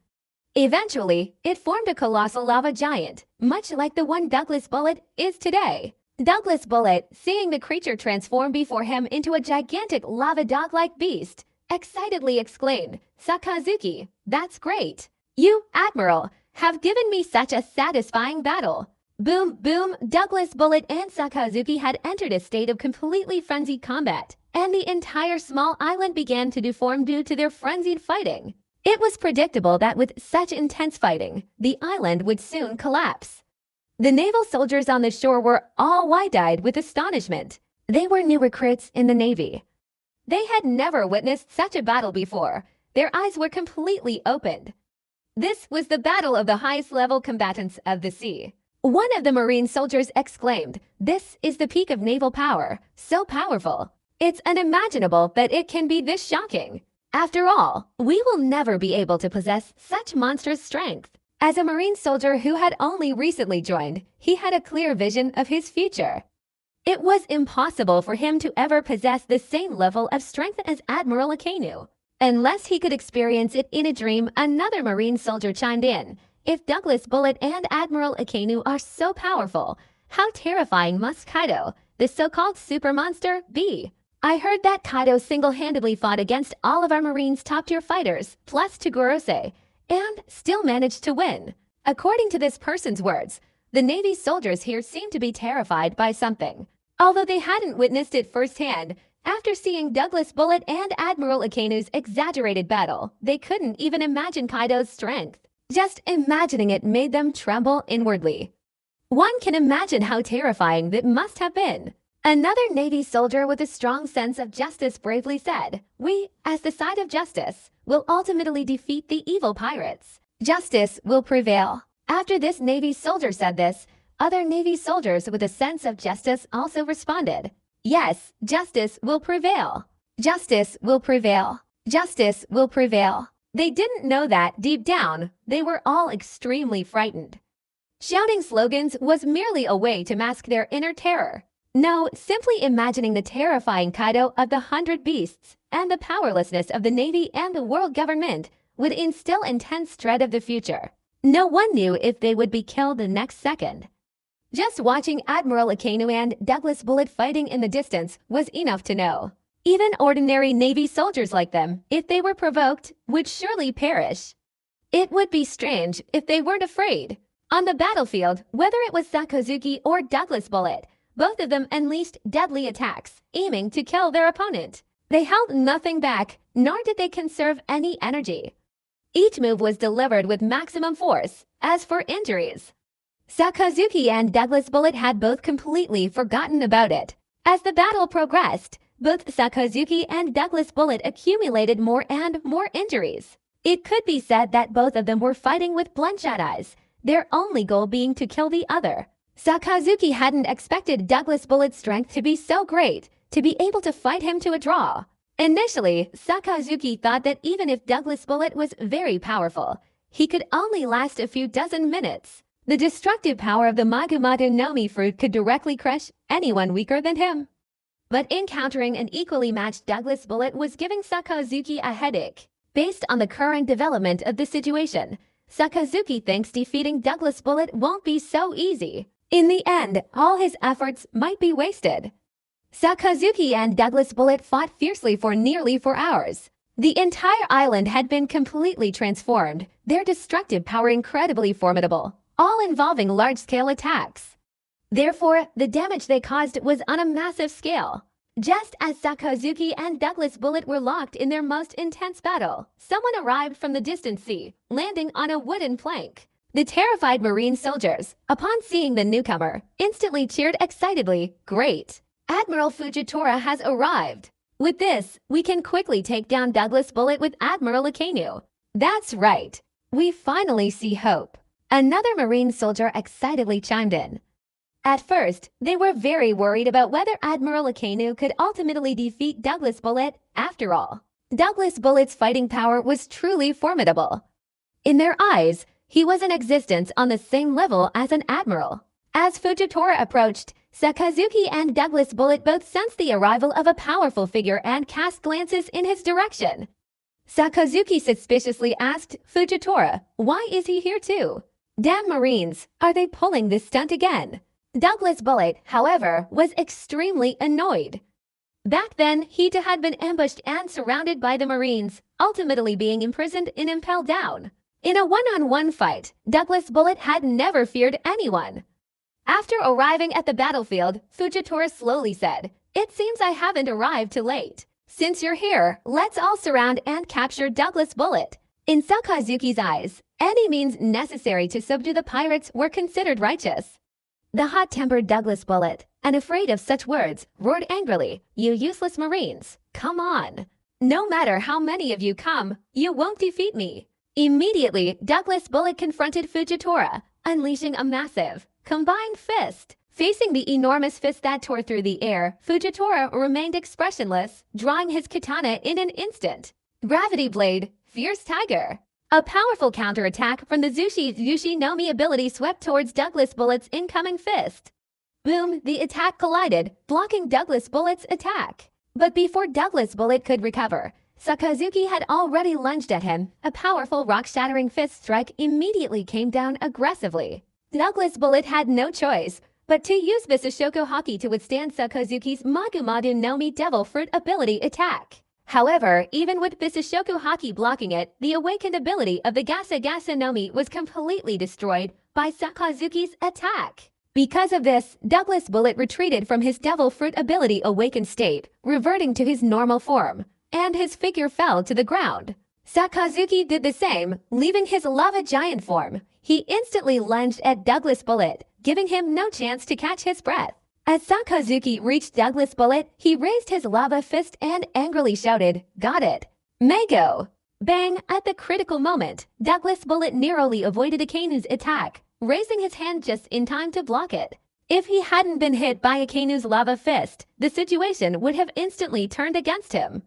Eventually, it formed a colossal lava giant, much like the one Douglas Bullet is today. Douglas Bullet, seeing the creature transform before him into a gigantic lava dog-like beast, excitedly exclaimed, "Sakazuki, that's great! You, Admiral, have given me such a satisfying battle." Boom, boom, Douglas Bullet and Sakazuki had entered a state of completely frenzied combat, and the entire small island began to deform due to their frenzied fighting. It was predictable that with such intense fighting, the island would soon collapse. The naval soldiers on the shore were all wide-eyed with astonishment. They were new recruits in the Navy. They had never witnessed such a battle before. Their eyes were completely opened. This was the battle of the highest-level combatants of the sea. One of the Marine soldiers exclaimed, "This is the peak of naval power, so powerful. It's unimaginable that it can be this shocking. After all, we will never be able to possess such monstrous strength." As a Marine soldier who had only recently joined, he had a clear vision of his future. It was impossible for him to ever possess the same level of strength as Admiral Akainu. Unless he could experience it in a dream, another Marine soldier chimed in. "If Douglas Bullet and Admiral Akainu are so powerful, how terrifying must Kaido, the so-called super monster, be? I heard that Kaido single-handedly fought against all of our Marines' top-tier fighters, plus Togurose, and still managed to win." According to this person's words, the Navy soldiers here seemed to be terrified by something. Although they hadn't witnessed it firsthand, after seeing Douglas Bullet and Admiral Akainu's exaggerated battle, they couldn't even imagine Kaido's strength. Just imagining it made them tremble inwardly. One can imagine how terrifying that must have been. Another Navy soldier with a strong sense of justice bravely said, "We, as the side of justice, will ultimately defeat the evil pirates. Justice will prevail." After this Navy soldier said this, other Navy soldiers with a sense of justice also responded, "Yes, justice will prevail. Justice will prevail. Justice will prevail." They didn't know that, deep down, they were all extremely frightened. Shouting slogans was merely a way to mask their inner terror. No, simply imagining the terrifying Kaido of the 100 Beasts and the powerlessness of the Navy and the world government would instill intense dread of the future. No one knew if they would be killed the next second. Just watching Admiral Akainu and Douglas Bullet fighting in the distance was enough to know. Even ordinary Navy soldiers like them, if they were provoked, would surely perish. It would be strange if they weren't afraid. On the battlefield, whether it was Sakazuki or Douglas Bullet, both of them unleashed deadly attacks, aiming to kill their opponent. They held nothing back, nor did they conserve any energy. Each move was delivered with maximum force. As for injuries, Sakazuki and Douglas Bullet had both completely forgotten about it. As the battle progressed, both Sakazuki and Douglas Bullet accumulated more and more injuries. It could be said that both of them were fighting with bloodshot eyes, their only goal being to kill the other. Sakazuki hadn't expected Douglas Bullet's strength to be so great, to be able to fight him to a draw. Initially, Sakazuki thought that even if Douglas Bullet was very powerful, he could only last a few dozen minutes. The destructive power of the Magumatu no Mi fruit could directly crush anyone weaker than him. But encountering an equally matched Douglas Bullet was giving Sakazuki a headache. Based on the current development of the situation, Sakazuki thinks defeating Douglas Bullet won't be so easy. In the end, all his efforts might be wasted. Sakazuki and Douglas Bullet fought fiercely for nearly 4 hours. The entire island had been completely transformed, their destructive power incredibly formidable, all involving large-scale attacks. Therefore, the damage they caused was on a massive scale. Just as Sakazuki and Douglas Bullet were locked in their most intense battle, someone arrived from the distant sea, landing on a wooden plank. The terrified Marine soldiers, upon seeing the newcomer, instantly cheered excitedly, "Great! Admiral Fujitora has arrived! With this, we can quickly take down Douglas Bullet with Admiral Akainu." "That's right! We finally see hope!" Another Marine soldier excitedly chimed in. At first, they were very worried about whether Admiral Akainu could ultimately defeat Douglas Bullet. After all, Douglas Bullet's fighting power was truly formidable. In their eyes, he was in existence on the same level as an admiral. As Fujitora approached, Sakazuki and Douglas Bullet both sensed the arrival of a powerful figure and cast glances in his direction. Sakazuki suspiciously asked Fujitora, "Why is he here too? Damn Marines, are they pulling this stunt again?" Douglas Bullet, however, was extremely annoyed. Back then, he too had been ambushed and surrounded by the Marines, ultimately being imprisoned and impaled down. In a one-on-one fight, Douglas Bullet had never feared anyone. After arriving at the battlefield, Fujitora slowly said, "It seems I haven't arrived too late. Since you're here, let's all surround and capture Douglas Bullet." In Sakazuki's eyes, any means necessary to subdue the pirates were considered righteous. The hot-tempered Douglas Bullet, unafraid of such words, roared angrily, "You useless Marines, come on. No matter how many of you come, you won't defeat me." Immediately, Douglas Bullet confronted Fujitora, unleashing a massive, combined fist. Facing the enormous fist that tore through the air, Fujitora remained expressionless, drawing his katana in an instant. Gravity Blade, Fierce Tiger. A powerful counterattack from the Zushi no Mi ability swept towards Douglas Bullet's incoming fist. Boom, the attack collided, blocking Douglas Bullet's attack. But before Douglas Bullet could recover, Sakazuki had already lunged at him. A powerful rock-shattering fist strike immediately came down aggressively. Douglas Bullet had no choice but to use Bisashoku Haki to withstand Sakazuki's Magumadu no Mi Devil Fruit ability attack. However, even with Bisashoku Haki blocking it, the awakened ability of the Gasa Gasa no Mi was completely destroyed by Sakazuki's attack. Because of this, Douglas Bullet retreated from his Devil Fruit ability awakened state, reverting to his normal form, and his figure fell to the ground. Sakazuki did the same, leaving his lava giant form. He instantly lunged at Douglas Bullet, giving him no chance to catch his breath. As Sakazuki reached Douglas Bullet, he raised his lava fist and angrily shouted, "Got it! Mago!" Bang! At the critical moment, Douglas Bullet narrowly avoided Akainu's attack, raising his hand just in time to block it. If he hadn't been hit by Akainu's lava fist, the situation would have instantly turned against him.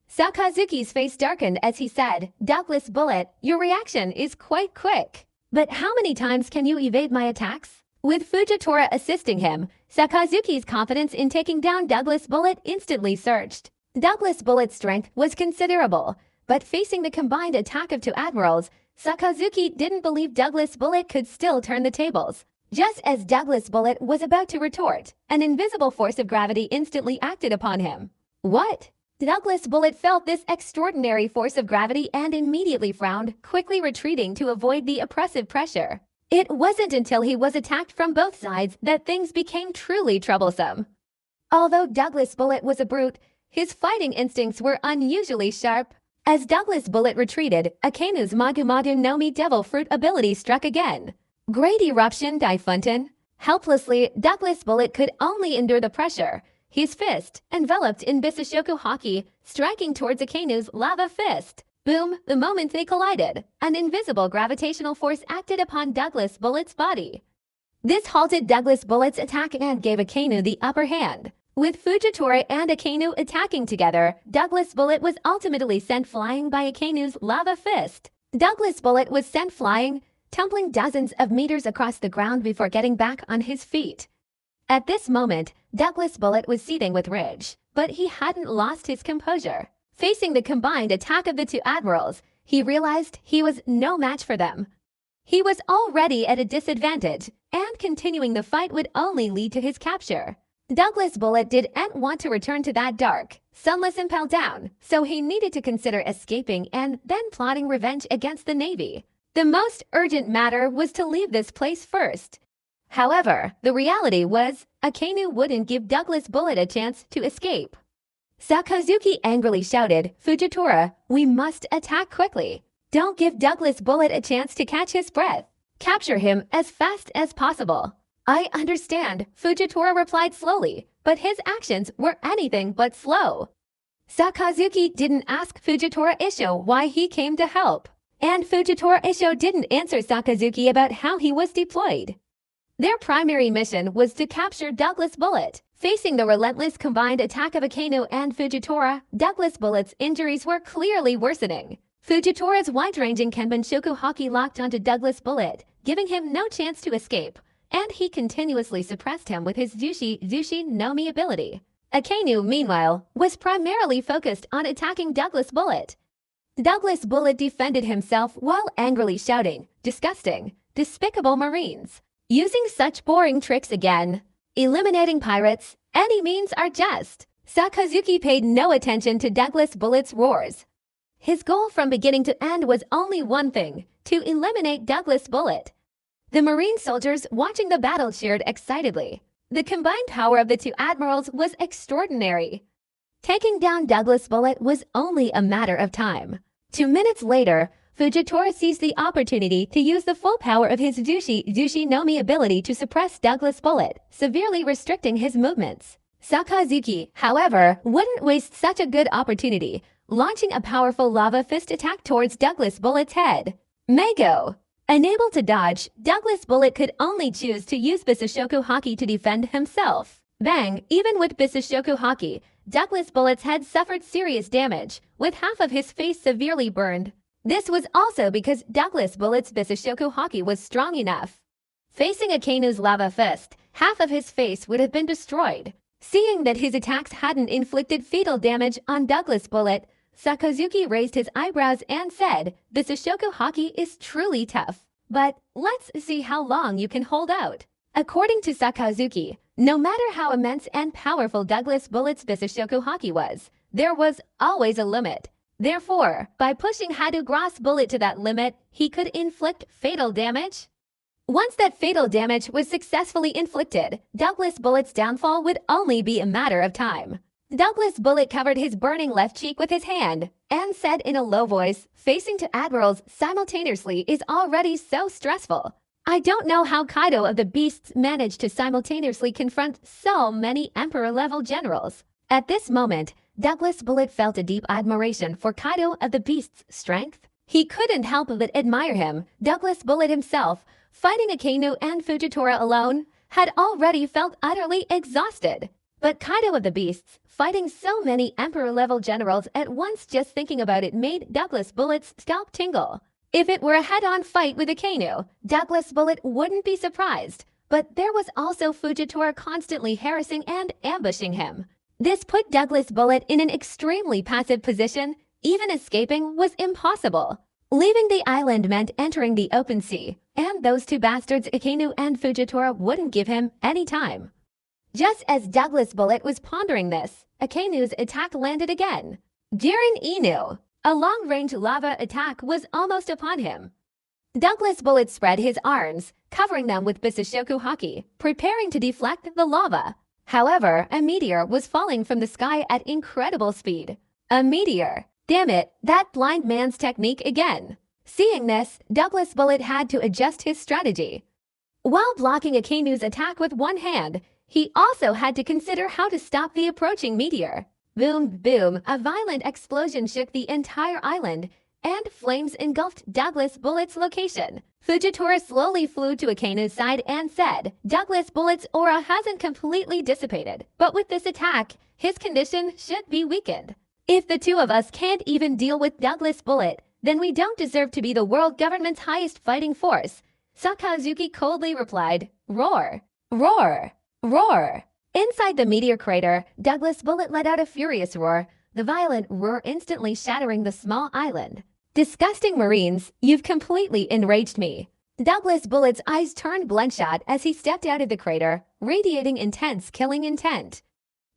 Sakazuki's face darkened as he said, "Douglas Bullet, your reaction is quite quick. But how many times can you evade my attacks?" With Fujitora assisting him, Sakazuki's confidence in taking down Douglas Bullet instantly surged. Douglas Bullet's strength was considerable, but facing the combined attack of two admirals, Sakazuki didn't believe Douglas Bullet could still turn the tables. Just as Douglas Bullet was about to retort, an invisible force of gravity instantly acted upon him. What? Douglas Bullet felt this extraordinary force of gravity and immediately frowned, quickly retreating to avoid the oppressive pressure. It wasn't until he was attacked from both sides that things became truly troublesome. Although Douglas Bullet was a brute, his fighting instincts were unusually sharp. As Douglas Bullet retreated, Akainu's Magu Magu no Mi Devil Fruit ability struck again. Great Eruption Daifunten. Helplessly, Douglas Bullet could only endure the pressure. His fist, enveloped in Bisashoku Haki, striking towards Akainu's lava fist. Boom! The moment they collided, an invisible gravitational force acted upon Douglas Bullet's body. This halted Douglas Bullet's attack and gave Akainu the upper hand. With Fujitora and Akainu attacking together, Douglas Bullet was ultimately sent flying by Akainu's lava fist. Douglas Bullet was sent flying, tumbling dozens of meters across the ground before getting back on his feet. At this moment, Douglas Bullet was seething with rage, but he hadn't lost his composure. Facing the combined attack of the two admirals, he realized he was no match for them. He was already at a disadvantage, and continuing the fight would only lead to his capture. Douglas Bullet didn't want to return to that dark, sunless Impel Down, so he needed to consider escaping and then plotting revenge against the Navy. The most urgent matter was to leave this place first. However, the reality was, Akainu wouldn't give Douglas Bullet a chance to escape. Sakazuki angrily shouted, "Fujitora, we must attack quickly. Don't give Douglas Bullet a chance to catch his breath. Capture him as fast as possible." "I understand," Fujitora replied slowly, but his actions were anything but slow. Sakazuki didn't ask Fujitora Isho why he came to help, and Fujitora Isho didn't answer Sakazuki about how he was deployed. Their primary mission was to capture Douglas Bullet. Facing the relentless combined attack of Akainu and Fujitora, Douglas Bullet's injuries were clearly worsening. Fujitora's wide-ranging Kenbun-shoku Haki locked onto Douglas Bullet, giving him no chance to escape, and he continuously suppressed him with his Zushi no Mi ability. Akainu, meanwhile, was primarily focused on attacking Douglas Bullet. Douglas Bullet defended himself while angrily shouting, "Disgusting, despicable Marines. Using such boring tricks again. Eliminating pirates, any means are just." Sakazuki paid no attention to Douglas Bullet's roars. His goal from beginning to end was only one thing, to eliminate Douglas Bullet. The Marine soldiers watching the battle cheered excitedly. The combined power of the two admirals was extraordinary. Taking down Douglas Bullet was only a matter of time. 2 minutes later, Fujitora seized the opportunity to use the full power of his Zushi no Mi ability to suppress Douglas Bullet, severely restricting his movements. Sakazuki, however, wouldn't waste such a good opportunity, launching a powerful lava fist attack towards Douglas Bullet's head. Mago! Unable to dodge, Douglas Bullet could only choose to use Bisashoku Haki to defend himself. Bang! Even with Bisashoku Haki, Douglas Bullet's head suffered serious damage, with half of his face severely burned. This was also because Douglas Bullet's Bisashoku Haki was strong enough. Facing Akainu's lava fist, half of his face would have been destroyed. Seeing that his attacks hadn't inflicted fatal damage on Douglas Bullet, Sakazuki raised his eyebrows and said, "Bisashoku Haki is truly tough, but let's see how long you can hold out." According to Sakazuki, no matter how immense and powerful Douglas Bullet's Bisashoku Haki was, there was always a limit. Therefore, by pushing Hadu Gross Bullet to that limit, he could inflict fatal damage. Once that fatal damage was successfully inflicted, Douglas Bullet's downfall would only be a matter of time. Douglas Bullet covered his burning left cheek with his hand and said in a low voice, "Facing two admirals simultaneously is already so stressful. I don't know how Kaido of the Beasts managed to simultaneously confront so many Emperor-level generals." At this moment, Douglas Bullet felt a deep admiration for Kaido of the Beast's strength. He couldn't help but admire him. Douglas Bullet himself, fighting Akainu and Fujitora alone, had already felt utterly exhausted. But Kaido of the Beasts, fighting so many Emperor-level generals at once, just thinking about it made Douglas Bullet's scalp tingle. If it were a head-on fight with Akainu, Douglas Bullet wouldn't be surprised. But there was also Fujitora constantly harassing and ambushing him. This put Douglas Bullet in an extremely passive position. Even escaping was impossible. Leaving the island meant entering the open sea, and those two bastards Akainu and Fujitora wouldn't give him any time. Just as Douglas Bullet was pondering this, Akainu's attack landed again. Jiren Inu, a long-range lava attack was almost upon him. Douglas Bullet spread his arms, covering them with Bisashoku Haki, preparing to deflect the lava. However, a meteor was falling from the sky at incredible speed. A meteor! Damn it, that blind man's technique again. Seeing this, Douglas Bullet had to adjust his strategy. While blocking Akainu's attack with one hand, he also had to consider how to stop the approaching meteor. Boom, boom, a violent explosion shook the entire island, and flames engulfed Douglas Bullet's location. Fujitora slowly flew to Akainu's side and said, Douglas Bullet's aura hasn't completely dissipated, but with this attack, his condition should be weakened. If the two of us can't even deal with Douglas Bullet, then we don't deserve to be the world government's highest fighting force. Sakazuki coldly replied, Roar! Roar! Roar! Inside the meteor crater, Douglas Bullet let out a furious roar, the violent roar instantly shattering the small island. Disgusting Marines, you've completely enraged me. Douglas Bullet's eyes turned bloodshot as he stepped out of the crater, radiating intense killing intent.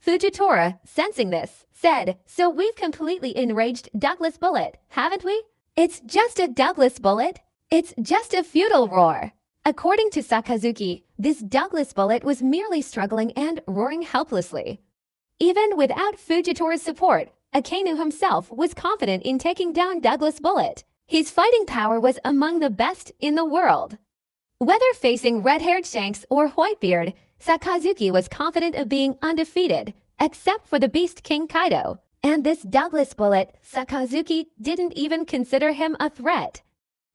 Fujitora, sensing this, said, So we've completely enraged Douglas Bullet, haven't we? It's just a Douglas Bullet. It's just a futile roar. According to Sakazuki, this Douglas Bullet was merely struggling and roaring helplessly. Even without Fujitora's support, Akainu himself was confident in taking down Douglas Bullet. His fighting power was among the best in the world. Whether facing red-haired Shanks or Whitebeard, Sakazuki was confident of being undefeated, except for the Beast King Kaido. And this Douglas Bullet, Sakazuki didn't even consider him a threat.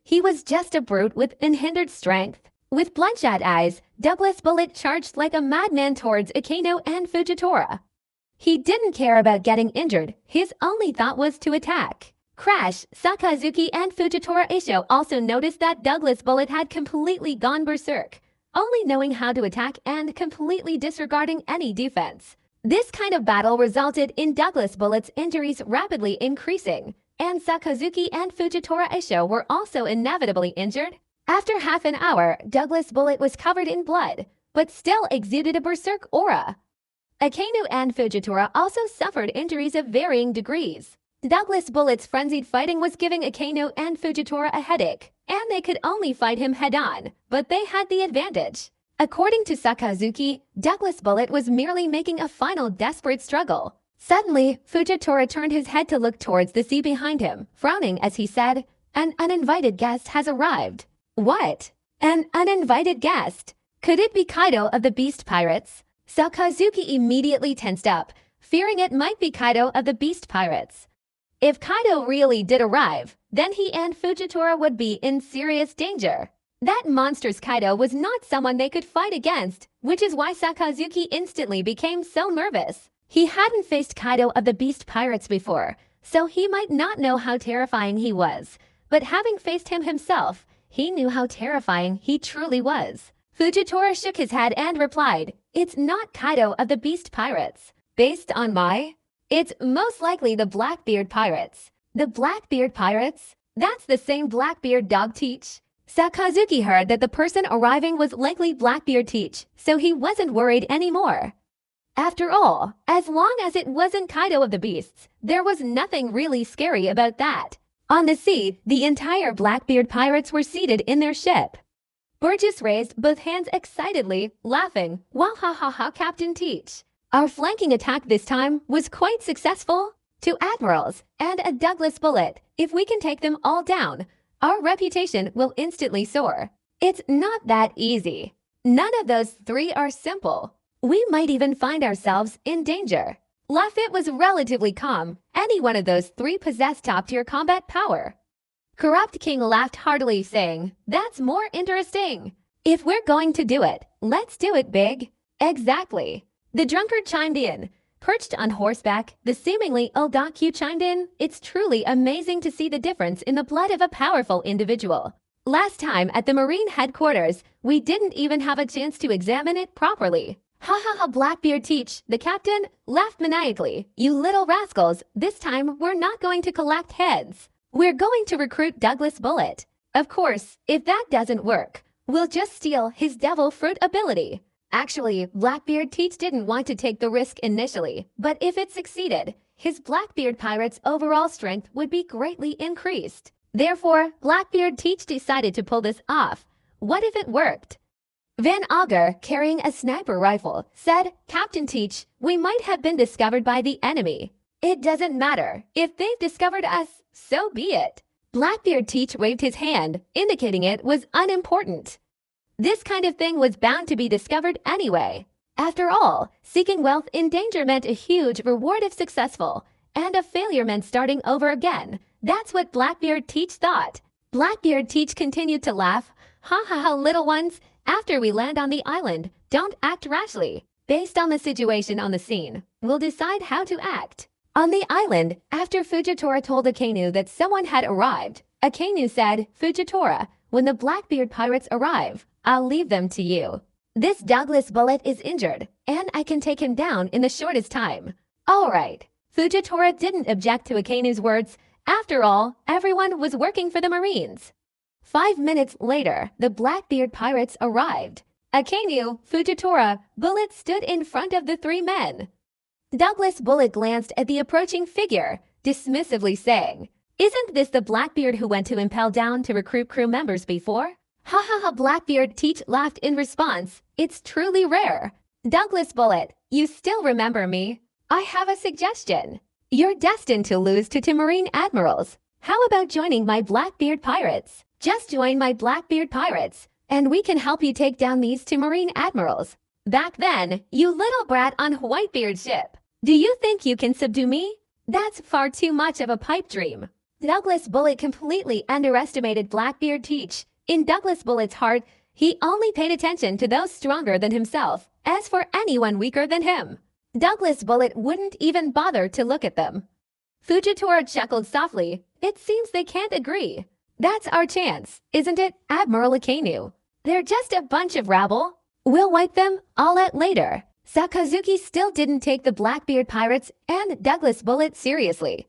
He was just a brute with unhindered strength. With bloodshot eyes, Douglas Bullet charged like a madman towards Akainu and Fujitora. He didn't care about getting injured, his only thought was to attack. Crash, Sakazuki and Fujitora Isho also noticed that Douglas Bullet had completely gone berserk, only knowing how to attack and completely disregarding any defense. This kind of battle resulted in Douglas Bullet's injuries rapidly increasing, and Sakazuki and Fujitora Isho were also inevitably injured. After half an hour, Douglas Bullet was covered in blood, but still exuded a berserk aura. Akainu and Fujitora also suffered injuries of varying degrees. Douglas Bullet's frenzied fighting was giving Akainu and Fujitora a headache, and they could only fight him head-on, but they had the advantage. According to Sakazuki, Douglas Bullet was merely making a final desperate struggle. Suddenly, Fujitora turned his head to look towards the sea behind him, frowning as he said, An uninvited guest has arrived. What? An uninvited guest? Could it be Kaido of the Beast Pirates? Sakazuki immediately tensed up, fearing it might be Kaido of the Beast Pirates. If Kaido really did arrive, then he and Fujitora would be in serious danger. That monstrous Kaido was not someone they could fight against, which is why Sakazuki instantly became so nervous. He hadn't faced Kaido of the Beast Pirates before, so he might not know how terrifying he was. But having faced him himself, he knew how terrifying he truly was. Fujitora shook his head and replied, It's not Kaido of the Beast Pirates. Based on my... It's most likely the Blackbeard Pirates. The Blackbeard Pirates? That's the same Blackbeard dog Teach. Sakazuki heard that the person arriving was likely Blackbeard Teach, so he wasn't worried anymore. After all, as long as it wasn't Kaido of the Beasts, there was nothing really scary about that. On the sea, the entire Blackbeard Pirates were seated in their ship. Burgess raised both hands excitedly, laughing, Wah ha ha ha, Captain Teach. Our flanking attack this time was quite successful. To admirals and a Douglas Bullet, if we can take them all down, our reputation will instantly soar. It's not that easy. None of those three are simple. We might even find ourselves in danger. Lafitte was relatively calm. Any one of those three possessed top-tier combat power. Corrupt King laughed heartily, saying, That's more interesting. If we're going to do it, let's do it big. Exactly. The drunkard chimed in. Perched on horseback, the seemingly Odaku chimed in, It's truly amazing to see the difference in the blood of a powerful individual. Last time at the Marine headquarters, we didn't even have a chance to examine it properly. Ha ha ha, Blackbeard Teach, the captain, laughed maniacally. You little rascals, this time we're not going to collect heads. We're going to recruit Douglas Bullet. Of course, if that doesn't work, we'll just steal his devil fruit ability. Actually, Blackbeard Teach didn't want to take the risk initially, but if it succeeded, his Blackbeard Pirate's overall strength would be greatly increased. Therefore, Blackbeard Teach decided to pull this off. What if it worked? Van Augur, carrying a sniper rifle, said, "Captain Teach, we might have been discovered by the enemy. It doesn't matter. If they've discovered us, so be it." Blackbeard Teach waved his hand, indicating it was unimportant. This kind of thing was bound to be discovered anyway. After all, seeking wealth in danger meant a huge reward if successful, and a failure meant starting over again. That's what Blackbeard Teach thought. Blackbeard Teach continued to laugh. "Ha ha ha, little ones. After we land on the island, don't act rashly. Based on the situation on the scene, we'll decide how to act." On the island, after Fujitora told Akainu that someone had arrived, Akainu said, "Fujitora, when the Blackbeard pirates arrive, I'll leave them to you. This Douglas Bullet is injured, and I can take him down in the shortest time." All right. Fujitora didn't object to Akainu's words. After all, everyone was working for the Marines. 5 minutes later, the Blackbeard pirates arrived. Akainu, Fujitora, Bullet stood in front of the three men. Douglas Bullet glanced at the approaching figure, dismissively saying, "Isn't this the Blackbeard who went to Impel Down to recruit crew members before?" "Ha ha ha," Blackbeard Teach laughed in response. "It's truly rare." "Douglas Bullet, you still remember me? I have a suggestion. You're destined to lose to Marine admirals. How about joining my Blackbeard pirates? Just join my Blackbeard pirates, and we can help you take down these two Marine admirals. Back then, you little brat on Whitebeard's ship. Do you think you can subdue me? That's far too much of a pipe dream." Douglas Bullet completely underestimated Blackbeard Teach. In Douglas Bullet's heart, he only paid attention to those stronger than himself. As for anyone weaker than him, Douglas Bullet wouldn't even bother to look at them. Fujitora chuckled softly. "It seems they can't agree. That's our chance, isn't it, Admiral Akainu? They're just a bunch of rabble. We'll wipe them all out later." Sakazuki still didn't take the Blackbeard pirates and Douglas Bullet seriously.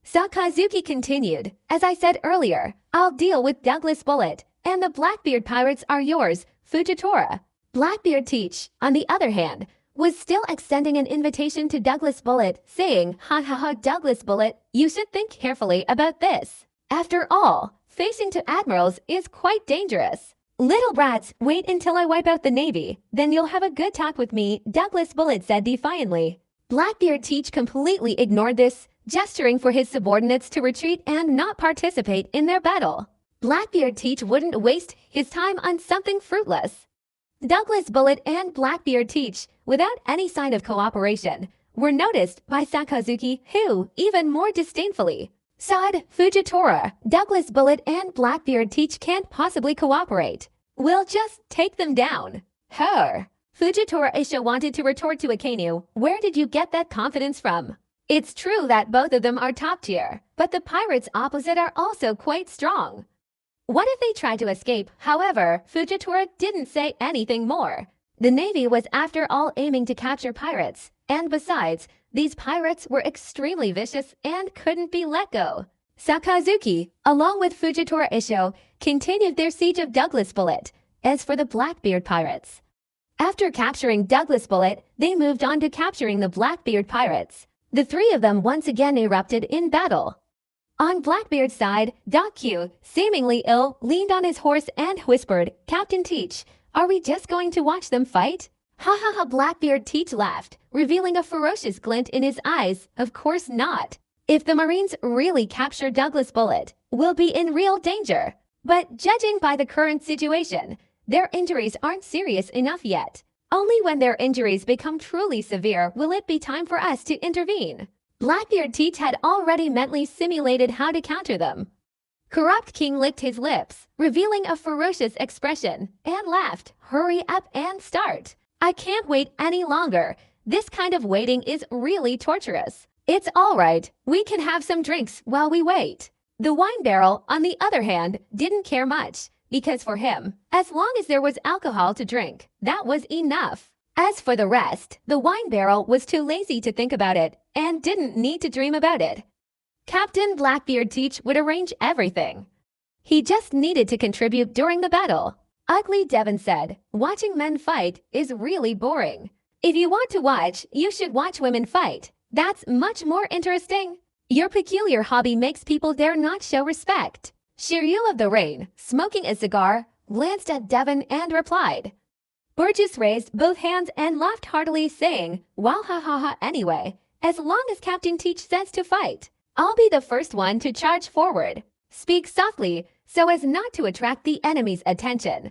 Sakazuki continued, "As I said earlier, I'll deal with Douglas Bullet, and the Blackbeard pirates are yours, Fujitora." Blackbeard Teach, on the other hand, was still extending an invitation to Douglas Bullet, saying, "Ha ha ha, Douglas Bullet, you should think carefully about this. After all, facing two admirals is quite dangerous. Little brats, wait until I wipe out the Navy, then you'll have a good talk with me," Douglas Bullet said defiantly. Blackbeard Teach completely ignored this, gesturing for his subordinates to retreat and not participate in their battle. Blackbeard Teach wouldn't waste his time on something fruitless. Douglas Bullet and Blackbeard Teach, without any sign of cooperation, were noticed by Sakazuki, who, even more disdainfully, said, "Fujitora, Douglas Bullet and Blackbeard Teach can't possibly cooperate. We'll just take them down." Her. Fujitora Isha wanted to retort to Akainu, "Where did you get that confidence from? It's true that both of them are top tier, but the pirates opposite are also quite strong. What if they try to escape?" However, Fujitora didn't say anything more. The Navy was after all aiming to capture pirates, and besides, these pirates were extremely vicious and couldn't be let go. Sakazuki, along with Fujitora Isho, continued their siege of Douglas Bullet. As for the Blackbeard pirates, after capturing Douglas Bullet, they moved on to capturing the Blackbeard pirates. The three of them once again erupted in battle. On Blackbeard's side, Doc Q, seemingly ill, leaned on his horse and whispered, "Captain Teach, are we just going to watch them fight?" "Ha ha ha," Blackbeard Teach laughed, revealing a ferocious glint in his eyes. "Of course not. If the Marines really capture Douglas Bullet, we'll be in real danger. But judging by the current situation, their injuries aren't serious enough yet. Only when their injuries become truly severe will it be time for us to intervene." Blackbeard Teach had already mentally simulated how to counter them. Corrupt King licked his lips, revealing a ferocious expression, and laughed. "Hurry up and start. I can't wait any longer. This kind of waiting is really torturous." "It's all right. We can have some drinks while we wait." The wine barrel, on the other hand, didn't care much, because for him, as long as there was alcohol to drink, that was enough. As for the rest, the wine barrel was too lazy to think about it and didn't need to dream about it. Captain Blackbeard Teach would arrange everything. He just needed to contribute during the battle. Ugly Devon said, watching men fight is really boring. If you want to watch, you should watch women fight. That's much more interesting. Your peculiar hobby makes people dare not show respect. Shiryu of the Rain, smoking a cigar, glanced at Devon and replied. Burgess raised both hands and laughed heartily, saying, "Well, ha ha ha, anyway, as long as Captain Teach says to fight, I'll be the first one to charge forward. Speak softly so as not to attract the enemy's attention.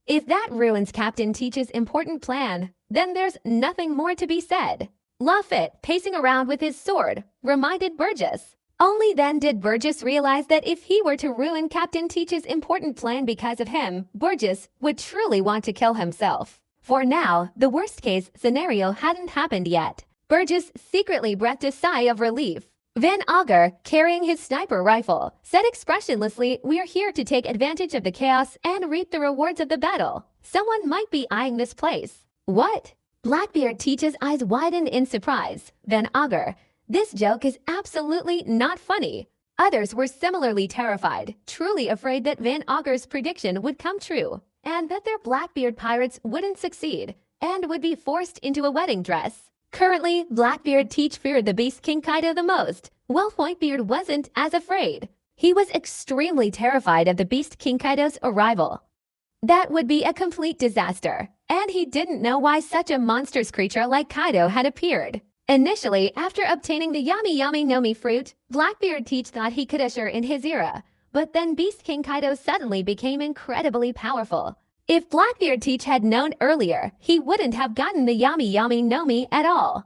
If that ruins Captain Teach's important plan, then there's nothing more to be said." Laffit, pacing around with his sword, reminded Burgess. Only then did Burgess realize that if he were to ruin Captain Teach's important plan because of him, Burgess would truly want to kill himself. For now, the worst-case scenario hadn't happened yet. Burgess secretly breathed a sigh of relief. Van Augur, carrying his sniper rifle, said expressionlessly, "We're here to take advantage of the chaos and reap the rewards of the battle. Someone might be eyeing this place." "What?" Blackbeard Teach's eyes widened in surprise. Van Augur, this joke is absolutely not funny. Others were similarly terrified, truly afraid that Van Augur's prediction would come true, and that their Blackbeard pirates wouldn't succeed, and would be forced into a wedding dress. Currently, Blackbeard Teach feared the Beast King Kaido the most, while Whitebeard wasn't as afraid. He was extremely terrified of the Beast King Kaido's arrival. That would be a complete disaster, and he didn't know why such a monstrous creature like Kaido had appeared. Initially, after obtaining the Yami Yami no Mi fruit, Blackbeard Teach thought he could usher in his era, but then Beast King Kaido suddenly became incredibly powerful. If Blackbeard Teach had known earlier, he wouldn't have gotten the Yami Yami no Mi at all.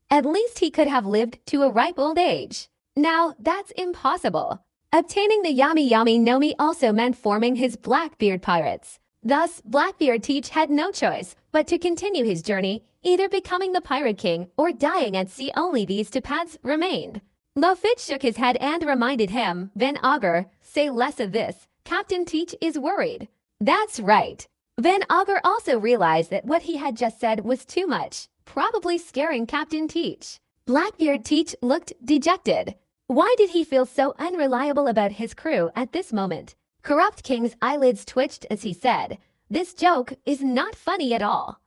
At least he could have lived to a ripe old age. Now, that's impossible. Obtaining the Yami Yami no Mi also meant forming his Blackbeard pirates. Thus, Blackbeard Teach had no choice but to continue his journey, either becoming the Pirate King or dying at sea. Only these two paths remained. Laffit shook his head and reminded him, "Van Augur, say less of this. Captain Teach is worried." That's right. Van Augur also realized that what he had just said was too much, probably scaring Captain Teach. Blackbeard Teach looked dejected. Why did he feel so unreliable about his crew at this moment? Corrupt King's eyelids twitched as he said, "This joke is not funny at all.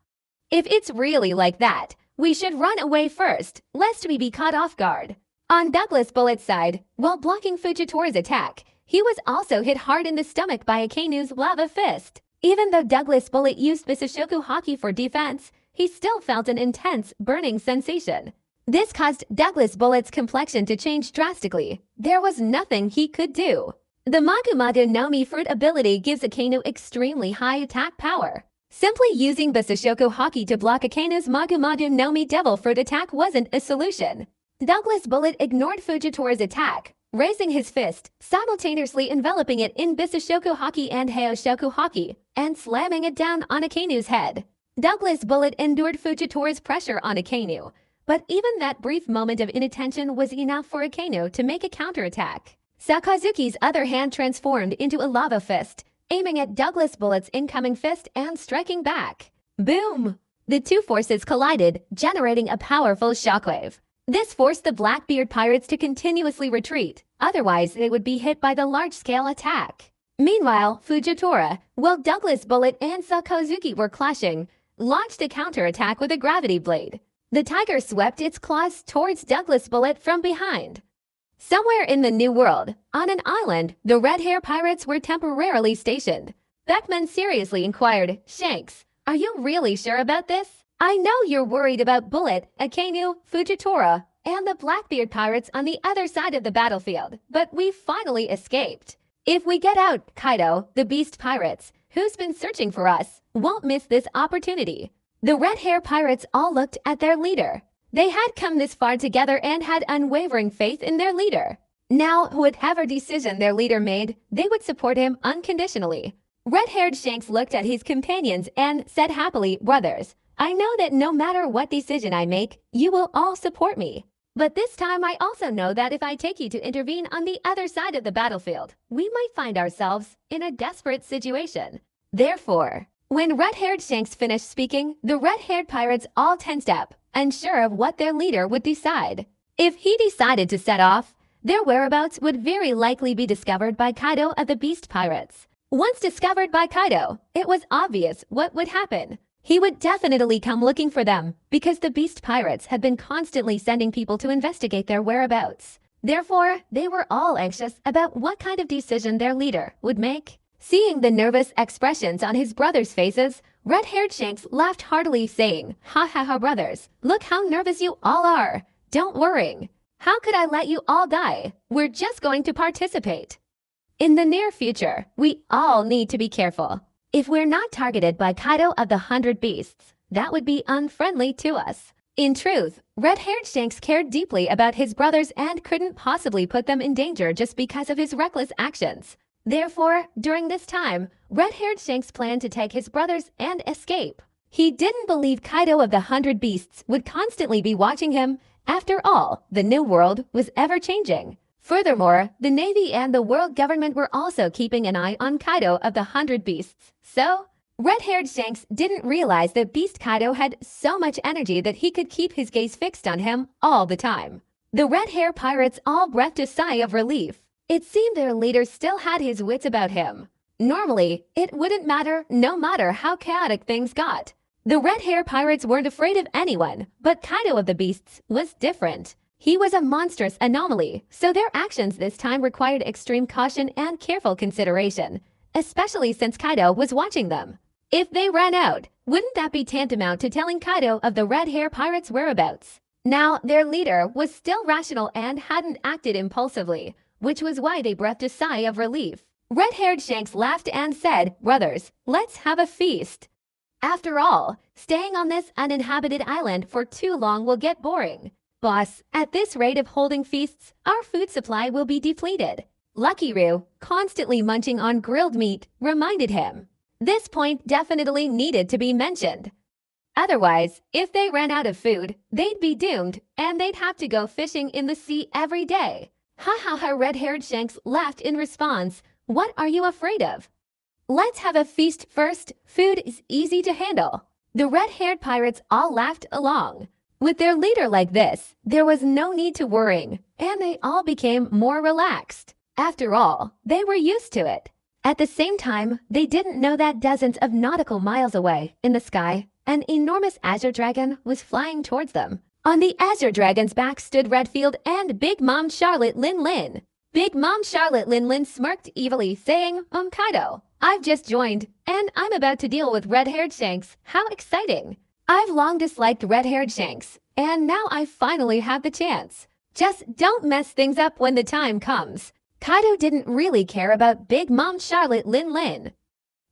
If it's really like that, we should run away first, lest we be caught off guard." On Douglas Bullet's side, while blocking Fujitora's attack, he was also hit hard in the stomach by Akainu's lava fist. Even though Douglas Bullet used Bisashoku Haki for defense, he still felt an intense, burning sensation. This caused Douglas Bullet's complexion to change drastically. There was nothing he could do. The Magumadu no Mi fruit ability gives Akainu extremely high attack power. Simply using Bisashoku Haki to block Akainu's Magumadu no Mi devil fruit attack wasn't a solution. Douglas Bullet ignored Fujitora's attack, raising his fist, simultaneously enveloping it in Bisashoku Haki and Heishoku Haki, and slamming it down on Akainu's head. Douglas Bullet endured Fujitora's pressure on Akainu, but even that brief moment of inattention was enough for Akainu to make a counterattack. Sakazuki's other hand transformed into a lava fist, aiming at Douglas Bullet's incoming fist and striking back. Boom! The two forces collided, generating a powerful shockwave. This forced the Blackbeard pirates to continuously retreat, otherwise they would be hit by the large-scale attack. Meanwhile, Fujitora, while Douglas Bullet and Sakazuki were clashing, launched a counterattack with a gravity blade. The tiger swept its claws towards Douglas Bullet from behind. Somewhere in the New World, on an island, the Red Hair Pirates were temporarily stationed. Beckman seriously inquired, "Shanks, are you really sure about this? I know you're worried about Bullet, Akainu, Fujitora, and the Blackbeard Pirates on the other side of the battlefield, but we finally escaped. If we get out, Kaido, the Beast Pirates, who's been searching for us, won't miss this opportunity." The Red Hair Pirates all looked at their leader. They had come this far together and had unwavering faith in their leader. Now, whatever decision their leader made, they would support him unconditionally. Red-haired Shanks looked at his companions and said happily, "Brothers, I know that no matter what decision I make, you will all support me. But this time I also know that if I take you to intervene on the other side of the battlefield, we might find ourselves in a desperate situation. Therefore," when Red-haired Shanks finished speaking, the red-haired pirates all tensed up, unsure of what their leader would decide. If he decided to set off, their whereabouts would very likely be discovered by Kaido of the Beast Pirates. Once discovered by Kaido, it was obvious what would happen. He would definitely come looking for them, because the Beast Pirates had been constantly sending people to investigate their whereabouts. Therefore, they were all anxious about what kind of decision their leader would make. Seeing the nervous expressions on his brothers' faces, red-haired Shanks laughed heartily, saying, "Ha ha ha, brothers, look how nervous you all are. Don't worry. How could I let you all die? We're just going to participate." In the near future, we all need to be careful. If we're not targeted by Kaido of the 100 Beasts, that would be unfriendly to us. In truth, red-haired Shanks cared deeply about his brothers and couldn't possibly put them in danger just because of his reckless actions. Therefore, during this time, red-haired Shanks planned to take his brothers and escape. He didn't believe Kaido of the 100 Beasts would constantly be watching him. After all, the New World was ever-changing. Furthermore, the Navy and the world government were also keeping an eye on Kaido of the 100 Beasts. So, red-haired Shanks didn't realize that Beast Kaido had so much energy that he could keep his gaze fixed on him all the time. The red-hair pirates all breathed a sigh of relief. It seemed their leader still had his wits about him. Normally, it wouldn't matter no matter how chaotic things got. The red-hair pirates weren't afraid of anyone, but Kaido of the Beasts was different. He was a monstrous anomaly, so their actions this time required extreme caution and careful consideration, especially since Kaido was watching them. If they ran out, wouldn't that be tantamount to telling Kaido of the red-hair pirates' whereabouts? Now, their leader was still rational and hadn't acted impulsively, which was why they breathed a sigh of relief. Red-haired Shanks laughed and said, "Brothers, let's have a feast. After all, staying on this uninhabited island for too long will get boring. Boss, at this rate of holding feasts, our food supply will be depleted." Lucky Roo, constantly munching on grilled meat, reminded him. This point definitely needed to be mentioned. Otherwise, if they ran out of food, they'd be doomed, and they'd have to go fishing in the sea every day. Ha ha ha, red-haired Shanks laughed in response. "What are you afraid of? Let's have a feast first. Food is easy to handle." The red-haired pirates all laughed along. With their leader like this, there was no need to worry, and they all became more relaxed. After all, they were used to it. At the same time, they didn't know that dozens of nautical miles away, in the sky, an enormous azure dragon was flying towards them. On the azure dragon's back stood Redfield and Big Mom Charlotte Lin Lin. Big Mom Charlotte Lin Lin smirked evilly, saying, Kaido, I've just joined, and I'm about to deal with red-haired Shanks. How exciting! I've long disliked red-haired Shanks, and now I finally have the chance. Just don't mess things up when the time comes. Kaido didn't really care about Big Mom Charlotte Lin Lin.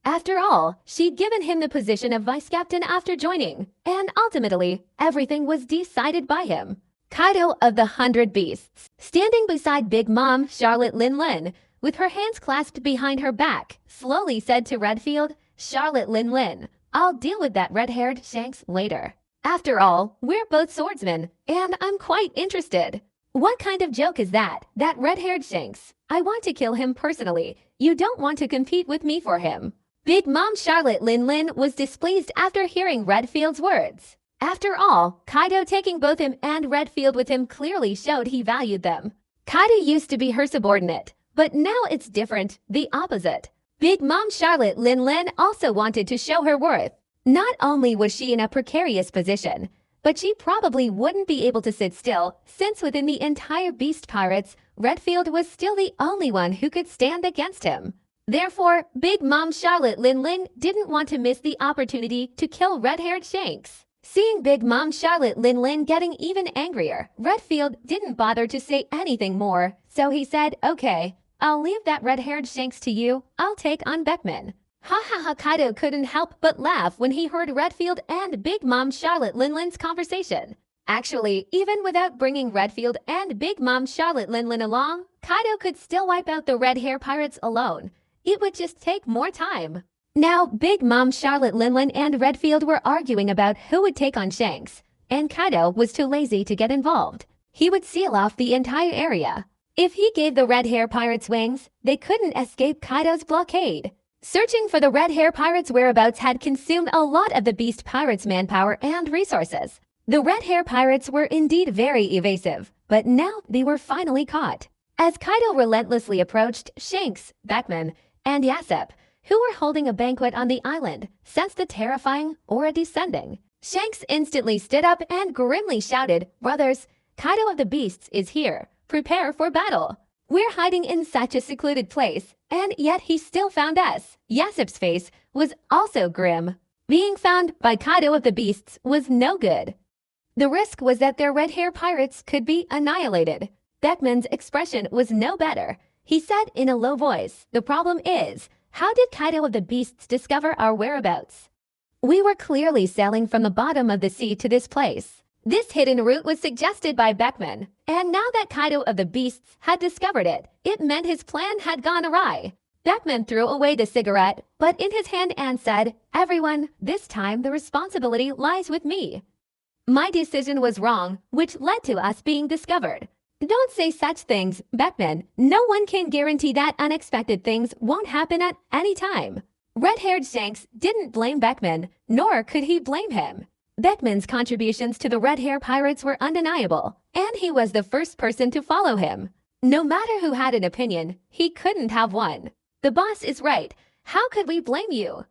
After all, she'd given him the position of vice captain after joining, and ultimately, everything was decided by him. Kaido of the 100 Beasts, standing beside Big Mom Charlotte Lin Lin, with her hands clasped behind her back, slowly said to Redfield, "Charlotte Lin Lin, I'll deal with that red-haired Shanks later. After all, we're both swordsmen, and I'm quite interested." "What kind of joke is that red-haired Shanks? I want to kill him personally. You don't want to compete with me for him." Big Mom Charlotte Lin Lin was displeased after hearing Redfield's words. After all, Kaido taking both him and Redfield with him clearly showed he valued them. Kaido used to be her subordinate, but now it's different, the opposite. Big Mom Charlotte Lin Lin also wanted to show her worth. Not only was she in a precarious position, but she probably wouldn't be able to sit still, since within the entire Beast Pirates, Redfield was still the only one who could stand against him. Therefore, Big Mom Charlotte Lin Lin didn't want to miss the opportunity to kill red-haired Shanks. Seeing Big Mom Charlotte Lin Lin getting even angrier, Redfield didn't bother to say anything more, so he said, "Okay, I'll leave that red-haired Shanks to you. I'll take on Beckman." Ha ha ha, Kaido couldn't help but laugh when he heard Redfield and Big Mom Charlotte Lin Lin's conversation. Actually, even without bringing Redfield and Big Mom Charlotte Lin Lin along, Kaido could still wipe out the red hair pirates alone. It would just take more time. Now, Big Mom Charlotte Lin Lin and Redfield were arguing about who would take on Shanks, and Kaido was too lazy to get involved. He would seal off the entire area. If he gave the red hair pirates wings, they couldn't escape Kaido's blockade. Searching for the red hair pirates' whereabouts had consumed a lot of the Beast Pirates' manpower and resources. The red hair pirates were indeed very evasive, but now they were finally caught. As Kaido relentlessly approached, Shanks, Beckman, and Yasep, who were holding a banquet on the island, sensed the terrifying aura descending. Shanks instantly stood up and grimly shouted, "Brothers, Kaido of the Beasts is here. Prepare for battle. We're hiding in such a secluded place, and yet he still found us." Yasep's face was also grim. Being found by Kaido of the Beasts was no good. The risk was that their red-hair pirates could be annihilated. Beckman's expression was no better. He said in a low voice, "The problem is, how did Kaido of the Beasts discover our whereabouts? We were clearly sailing from the bottom of the sea to this place. This hidden route was suggested by Beckman, and now that Kaido of the Beasts had discovered it, it meant his plan had gone awry." Beckman threw away the cigarette, but in his hand and said, "Everyone, this time the responsibility lies with me. My decision was wrong, which led to us being discovered." "Don't say such things, Beckman. No one can guarantee that unexpected things won't happen at any time." Red-haired Shanks didn't blame Beckman, nor could he blame him. Beckman's contributions to the red-hair pirates were undeniable, and he was the first person to follow him. No matter who had an opinion, he couldn't have one. "The boss is right. How could we blame you?"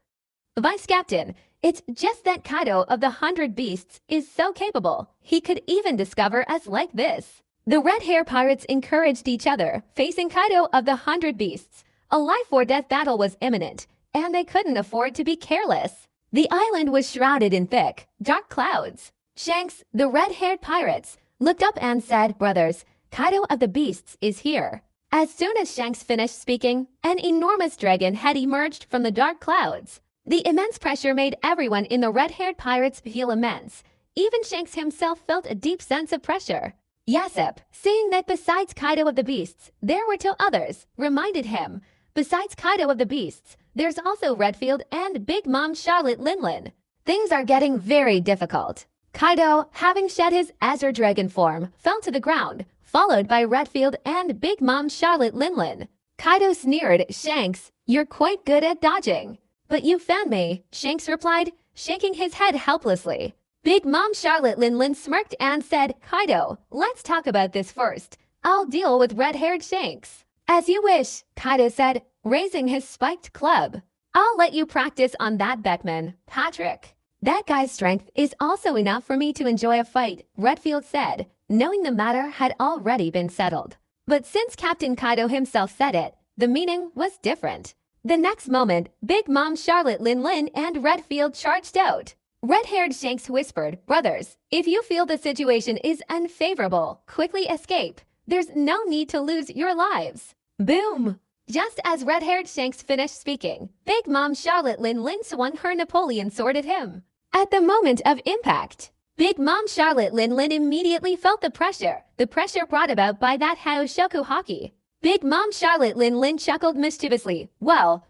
"Vice Captain, it's just that Kaido of the 100 Beasts is so capable. He could even discover us like this." The red-hair pirates encouraged each other, facing Kaido of the 100 Beasts. A life-or-death battle was imminent, and they couldn't afford to be careless. The island was shrouded in thick, dark clouds. Shanks, the red-haired pirates, looked up and said, "Brothers, Kaido of the Beasts is here." As soon as Shanks finished speaking, an enormous dragon had emerged from the dark clouds. The immense pressure made everyone in the red-haired pirates feel immense. Even Shanks himself felt a deep sense of pressure. Yasep, seeing that besides Kaido of the Beasts, there were two others, reminded him, "Besides Kaido of the Beasts, there's also Redfield and Big Mom Charlotte Linlin. Things are getting very difficult." Kaido, having shed his Azure Dragon form, fell to the ground, followed by Redfield and Big Mom Charlotte Linlin. Kaido sneered, "Shanks, you're quite good at dodging." "But you found me," Shanks replied, shaking his head helplessly. Big Mom Charlotte Linlin smirked and said, "Kaido, let's talk about this first. I'll deal with red-haired Shanks." "As you wish," Kaido said, raising his spiked club. "I'll let you practice on that, Beckman. Patrick." "That guy's strength is also enough for me to enjoy a fight," Redfield said, knowing the matter had already been settled. But since Captain Kaido himself said it, the meaning was different. The next moment, Big Mom Charlotte Linlin and Redfield charged out. Red-haired Shanks whispered, "Brothers, if you feel the situation is unfavorable, quickly escape. There's no need to lose your lives." Boom! Just as red-haired Shanks finished speaking, Big Mom Charlotte Linlin swung her Napoleon sword at him. At the moment of impact, Big Mom Charlotte Linlin immediately felt the pressure brought about by that Haoshoku haki. Big Mom Charlotte Linlin chuckled mischievously. Well,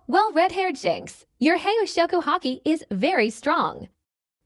red-haired Shanks, your Haoshoku haki is very strong.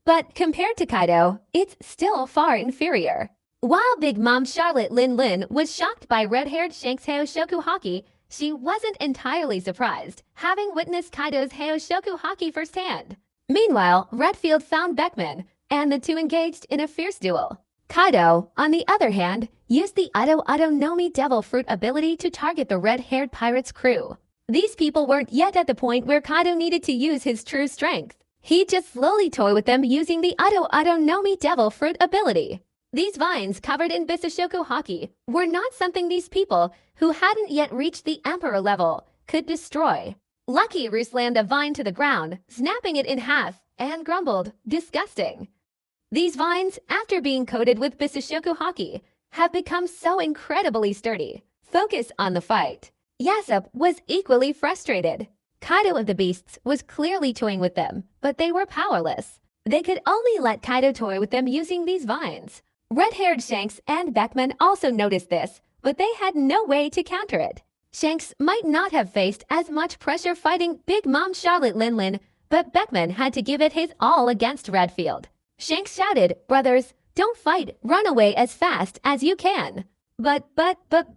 But compared to Kaido, it's still far inferior." While Big Mom Charlotte Linlin was shocked by red-haired Shanks' Haoshoku haki, she wasn't entirely surprised, having witnessed Kaido's Haoshoku haki firsthand. Meanwhile, Redfield found Beckman, and the two engaged in a fierce duel. Kaido, on the other hand, used the Ado no Mi Devil Fruit ability to target the red-haired pirates' crew. These people weren't yet at the point where Kaido needed to use his true strength. He'd just slowly toy with them using the Ado no Mi Devil Fruit ability. These vines covered in Bisashoku haki were not something these people, who hadn't yet reached the Emperor level, could destroy. Lucky slammed a vine to the ground, snapping it in half, and grumbled, "Disgusting." These vines, after being coated with Bisashoku haki, have become so incredibly sturdy. Focus on the fight. Yasep was equally frustrated. Kaido of the Beasts was clearly toying with them, but they were powerless. They could only let Kaido toy with them using these vines. Red-haired Shanks and Beckman also noticed this, but they had no way to counter it. Shanks might not have faced as much pressure fighting Big Mom Charlotte Linlin, but Beckman had to give it his all against Redfield. Shanks shouted, "Brothers, don't fight, run away as fast as you can." But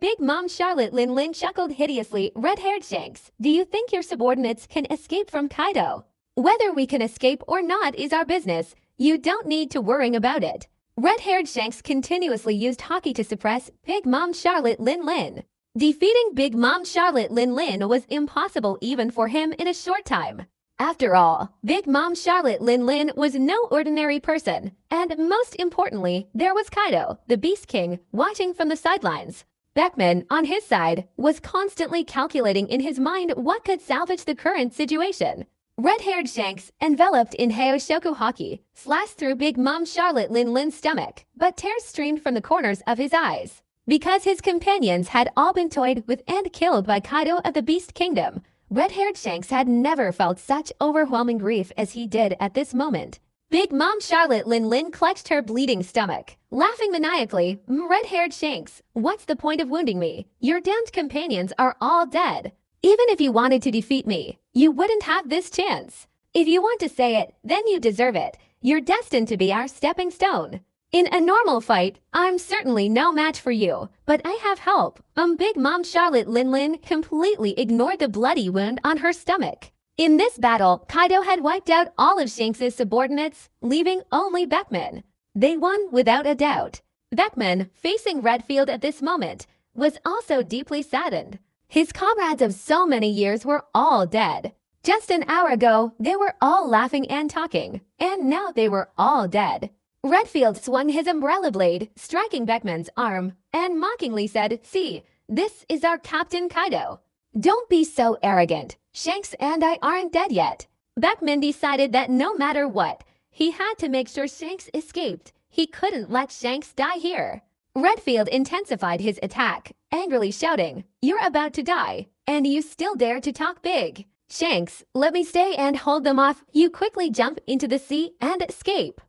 Big Mom Charlotte Linlin chuckled hideously. "Red-haired Shanks, do you think your subordinates can escape from Kaido? Whether we can escape or not is our business. You don't need to worry about it." Red-haired Shanks continuously used hockey to suppress Big Mom Charlotte Lin Lin. Defeating Big Mom Charlotte Lin Lin was impossible even for him in a short time. After all, Big Mom Charlotte Lin Lin was no ordinary person, and most importantly, there was Kaido, the Beast King, watching from the sidelines. Beckman, on his side, was constantly calculating in his mind what could salvage the current situation. Red-haired Shanks, enveloped in Hayoshoku hockey, slashed through Big Mom Charlotte Lin Lin's stomach, but tears streamed from the corners of his eyes. Because his companions had all been toyed with and killed by Kaido of the Beast Kingdom, Red-haired Shanks had never felt such overwhelming grief as he did at this moment. Big Mom Charlotte Lin Lin clutched her bleeding stomach, laughing maniacally. Red-haired Shanks, what's the point of wounding me? Your damned companions are all dead. Even if you wanted to defeat me, you wouldn't have this chance. If you want to say it, then you deserve it. You're destined to be our stepping stone. In a normal fight, I'm certainly no match for you, but I have help. Big Mom Charlotte Lin Lin completely ignored the bloody wound on her stomach. In this battle, Kaido had wiped out all of Shanks' subordinates, leaving only Beckman. They won without a doubt. Beckman, facing Redfield at this moment, was also deeply saddened. His comrades of so many years were all dead. Just an hour ago, they were all laughing and talking, and now they were all dead. Redfield swung his umbrella blade, striking Beckman's arm, and mockingly said, "See, this is our Captain Kaido. Don't be so arrogant. Shanks and I aren't dead yet." Beckman decided that no matter what, he had to make sure Shanks escaped. He couldn't let Shanks die here. Redfield intensified his attack, angrily shouting, "You're about to die, and you still dare to talk big. Shanks, let me stay and hold them off. You quickly jump into the sea and escape.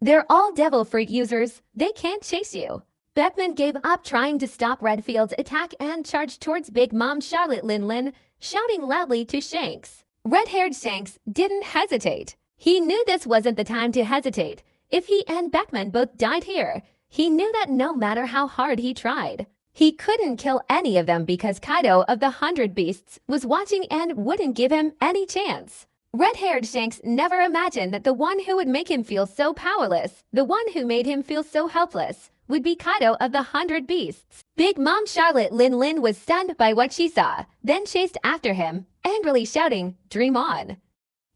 They're all devil fruit users. They can't chase you." Beckman gave up trying to stop Redfield's attack and charged towards Big Mom Charlotte Lin Lin, shouting loudly to Shanks. Red-haired Shanks didn't hesitate. He knew this wasn't the time to hesitate. If he and Beckman both died here, he knew that no matter how hard he tried, he couldn't kill any of them because Kaido of the 100 Beasts was watching and wouldn't give him any chance. Red-haired Shanks never imagined that the one who would make him feel so powerless, the one who made him feel so helpless, would be Kaido of the 100 Beasts. Big Mom Charlotte Lin Lin was stunned by what she saw, then chased after him, angrily shouting, "Dream on."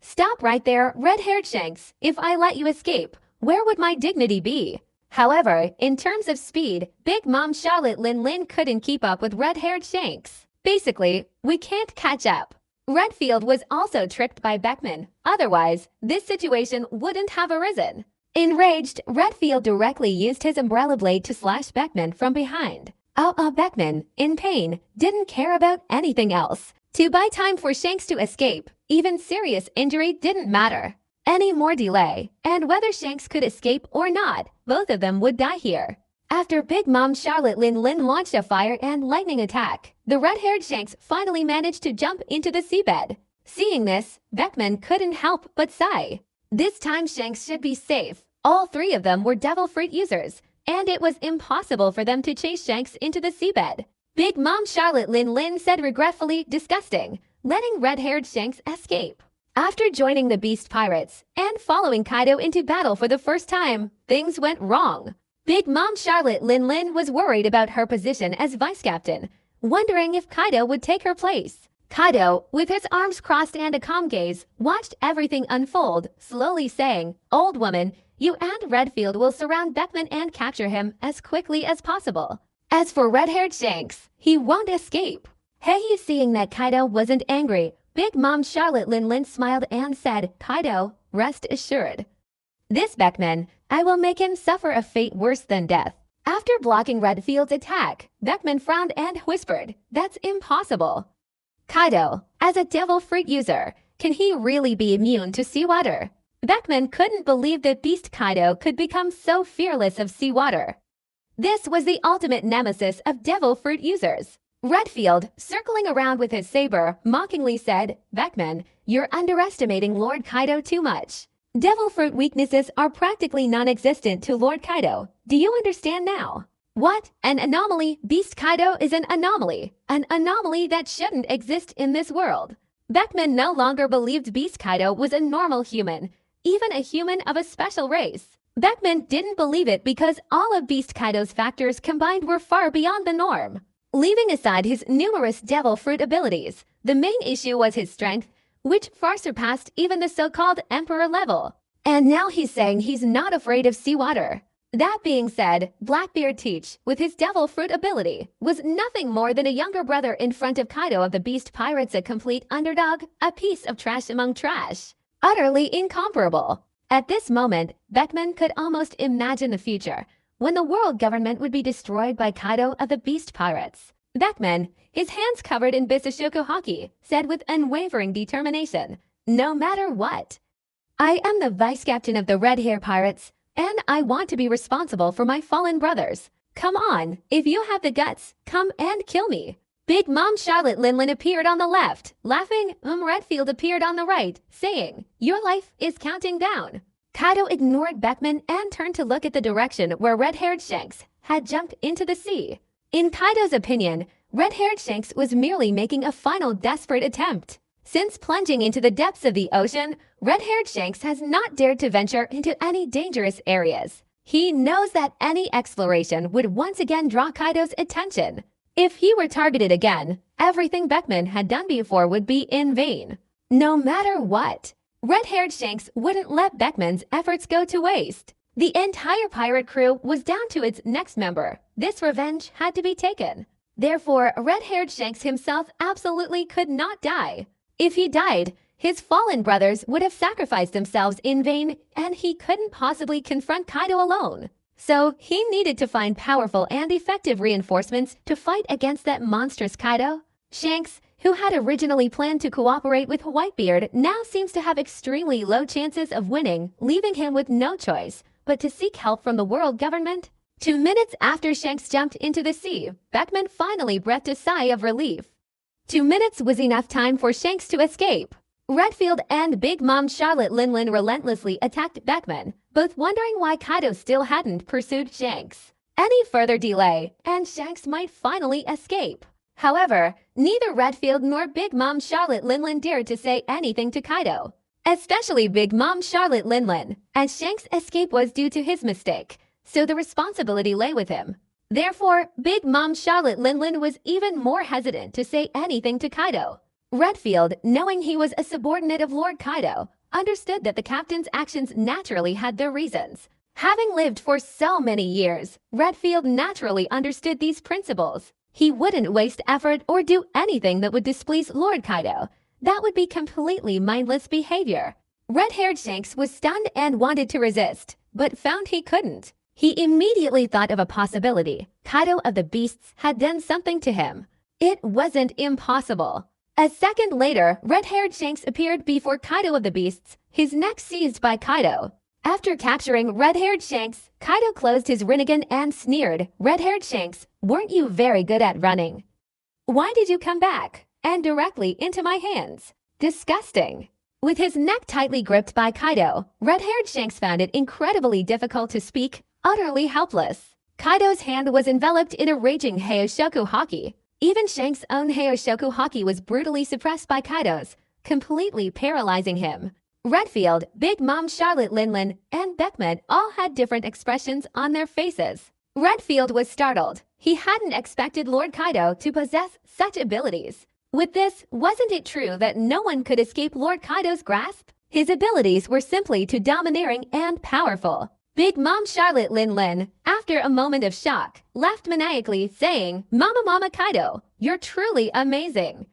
"Stop right there, red-haired Shanks. If I let you escape, where would my dignity be?" However, in terms of speed, Big Mom Charlotte Lin Lin couldn't keep up with red-haired Shanks. Basically, we can't catch up. Redfield was also tricked by Beckman. Otherwise, this situation wouldn't have arisen. Enraged, Redfield directly used his umbrella blade to slash Beckman from behind. Beckman, in pain, didn't care about anything else. To buy time for Shanks to escape, even serious injury didn't matter. Any more delay, and whether Shanks could escape or not, both of them would die here. After Big Mom Charlotte Lin Lin launched a fire and lightning attack, the red-haired Shanks finally managed to jump into the seabed. Seeing this, Beckman couldn't help but sigh. This time Shanks should be safe. All three of them were devil fruit users, and it was impossible for them to chase Shanks into the seabed. Big Mom Charlotte Lin Lin said regretfully, disgusting, letting red-haired Shanks escape. After joining the Beast Pirates and following Kaido into battle for the first time, things went wrong. Big Mom Charlotte Lin Lin was worried about her position as vice captain, wondering if Kaido would take her place. Kaido, with his arms crossed and a calm gaze, watched everything unfold, slowly saying, "Old woman, you and Redfield will surround Beckman and capture him as quickly as possible. As for red-haired Shanks, he won't escape." Hey, seeing that Kaido wasn't angry, Big Mom Charlotte Lin Lin smiled and said, "Kaido, rest assured. This Beckman, I will make him suffer a fate worse than death." After blocking Redfield's attack, Beckman frowned and whispered, "That's impossible. Kaido, as a devil fruit user, can he really be immune to seawater?" Beckman couldn't believe that Beast Kaido could become so fearless of seawater. This was the ultimate nemesis of devil fruit users. Redfield, circling around with his saber, mockingly said, "Beckman, you're underestimating Lord Kaido too much. Devil fruit weaknesses are practically non-existent to Lord Kaido. Do you understand now?" "What? An anomaly? Beast Kaido is an anomaly that shouldn't exist in this world." Beckman no longer believed Beast Kaido was a normal human, even a human of a special race. Beckman didn't believe it because all of Beast Kaido's factors combined were far beyond the norm. Leaving aside his numerous devil fruit abilities, the main issue was his strength, which far surpassed even the so-called emperor level. And now he's saying he's not afraid of seawater. That being said, Blackbeard Teach, with his devil fruit ability, was nothing more than a younger brother in front of Kaido of the Beast Pirates, a complete underdog, a piece of trash among trash. Utterly incomparable. At this moment, Beckman could almost imagine the future, when the world government would be destroyed by Kaido of the Beast Pirates. Beckman, his hands covered in Bisashoku Haki, said with unwavering determination, "No matter what. I am the vice captain of the Red Hair Pirates, and I want to be responsible for my fallen brothers. Come on, if you have the guts, come and kill me." Big Mom Charlotte Linlin appeared on the left, laughing. Redfield appeared on the right, saying, "Your life is counting down." Kaido ignored Beckman and turned to look at the direction where red-haired Shanks had jumped into the sea. In Kaido's opinion, red-haired Shanks was merely making a final desperate attempt. Since plunging into the depths of the ocean, red-haired Shanks has not dared to venture into any dangerous areas. He knows that any exploration would once again draw Kaido's attention. If he were targeted again, everything Beckman had done before would be in vain. No matter what, red-haired Shanks wouldn't let Beckman's efforts go to waste. The entire pirate crew was down to its next member. This revenge had to be taken. Therefore, red-haired Shanks himself absolutely could not die. If he died, his fallen brothers would have sacrificed themselves in vain, and he couldn't possibly confront Kaido alone. So he needed to find powerful and effective reinforcements to fight against that monstrous Kaido. Shanks, who had originally planned to cooperate with Whitebeard, now seems to have extremely low chances of winning, leaving him with no choice but to seek help from the world government. 2 minutes after Shanks jumped into the sea, Beckman finally breathed a sigh of relief. 2 minutes was enough time for Shanks to escape. Redfield and Big Mom Charlotte Linlin relentlessly attacked Beckman, both wondering why Kaido still hadn't pursued Shanks. Any further delay, and Shanks might finally escape. However, neither Redfield nor Big Mom Charlotte Linlin dared to say anything to Kaido. Especially Big Mom Charlotte Linlin, as Shanks' escape was due to his mistake, so the responsibility lay with him. Therefore, Big Mom Charlotte Linlin was even more hesitant to say anything to Kaido. Redfield, knowing he was a subordinate of Lord Kaido, understood that the captain's actions naturally had their reasons. Having lived for so many years, Redfield naturally understood these principles. He wouldn't waste effort or do anything that would displease Lord Kaido. That would be completely mindless behavior. Red-haired Shanks was stunned and wanted to resist, but found he couldn't. He immediately thought of a possibility. Kaido of the Beasts had done something to him. It wasn't impossible. A second later, red-haired Shanks appeared before Kaido of the Beasts, his neck seized by Kaido. After capturing red-haired Shanks, Kaido closed his Rinnegan and sneered, "Red-haired Shanks, weren't you very good at running? Why did you come back? And directly into my hands? Disgusting." With his neck tightly gripped by Kaido, red-haired Shanks found it incredibly difficult to speak, utterly helpless. Kaido's hand was enveloped in a raging Heishoku Haki. Even Shanks' own Heishoku Haki was brutally suppressed by Kaido's, completely paralyzing him. Redfield, Big Mom Charlotte Linlin, and Beckman all had different expressions on their faces. Redfield was startled. He hadn't expected Lord Kaido to possess such abilities. With this, wasn't it true that no one could escape Lord Kaido's grasp? His abilities were simply too domineering and powerful. Big Mom Charlotte Linlin, after a moment of shock, laughed maniacally, saying, Mama Kaido, you're truly amazing.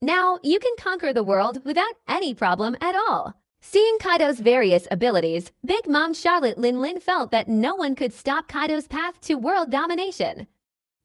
Now you can conquer the world without any problem at all." Seeing Kaido's various abilities, Big Mom Charlotte Linlin felt that no one could stop Kaido's path to world domination.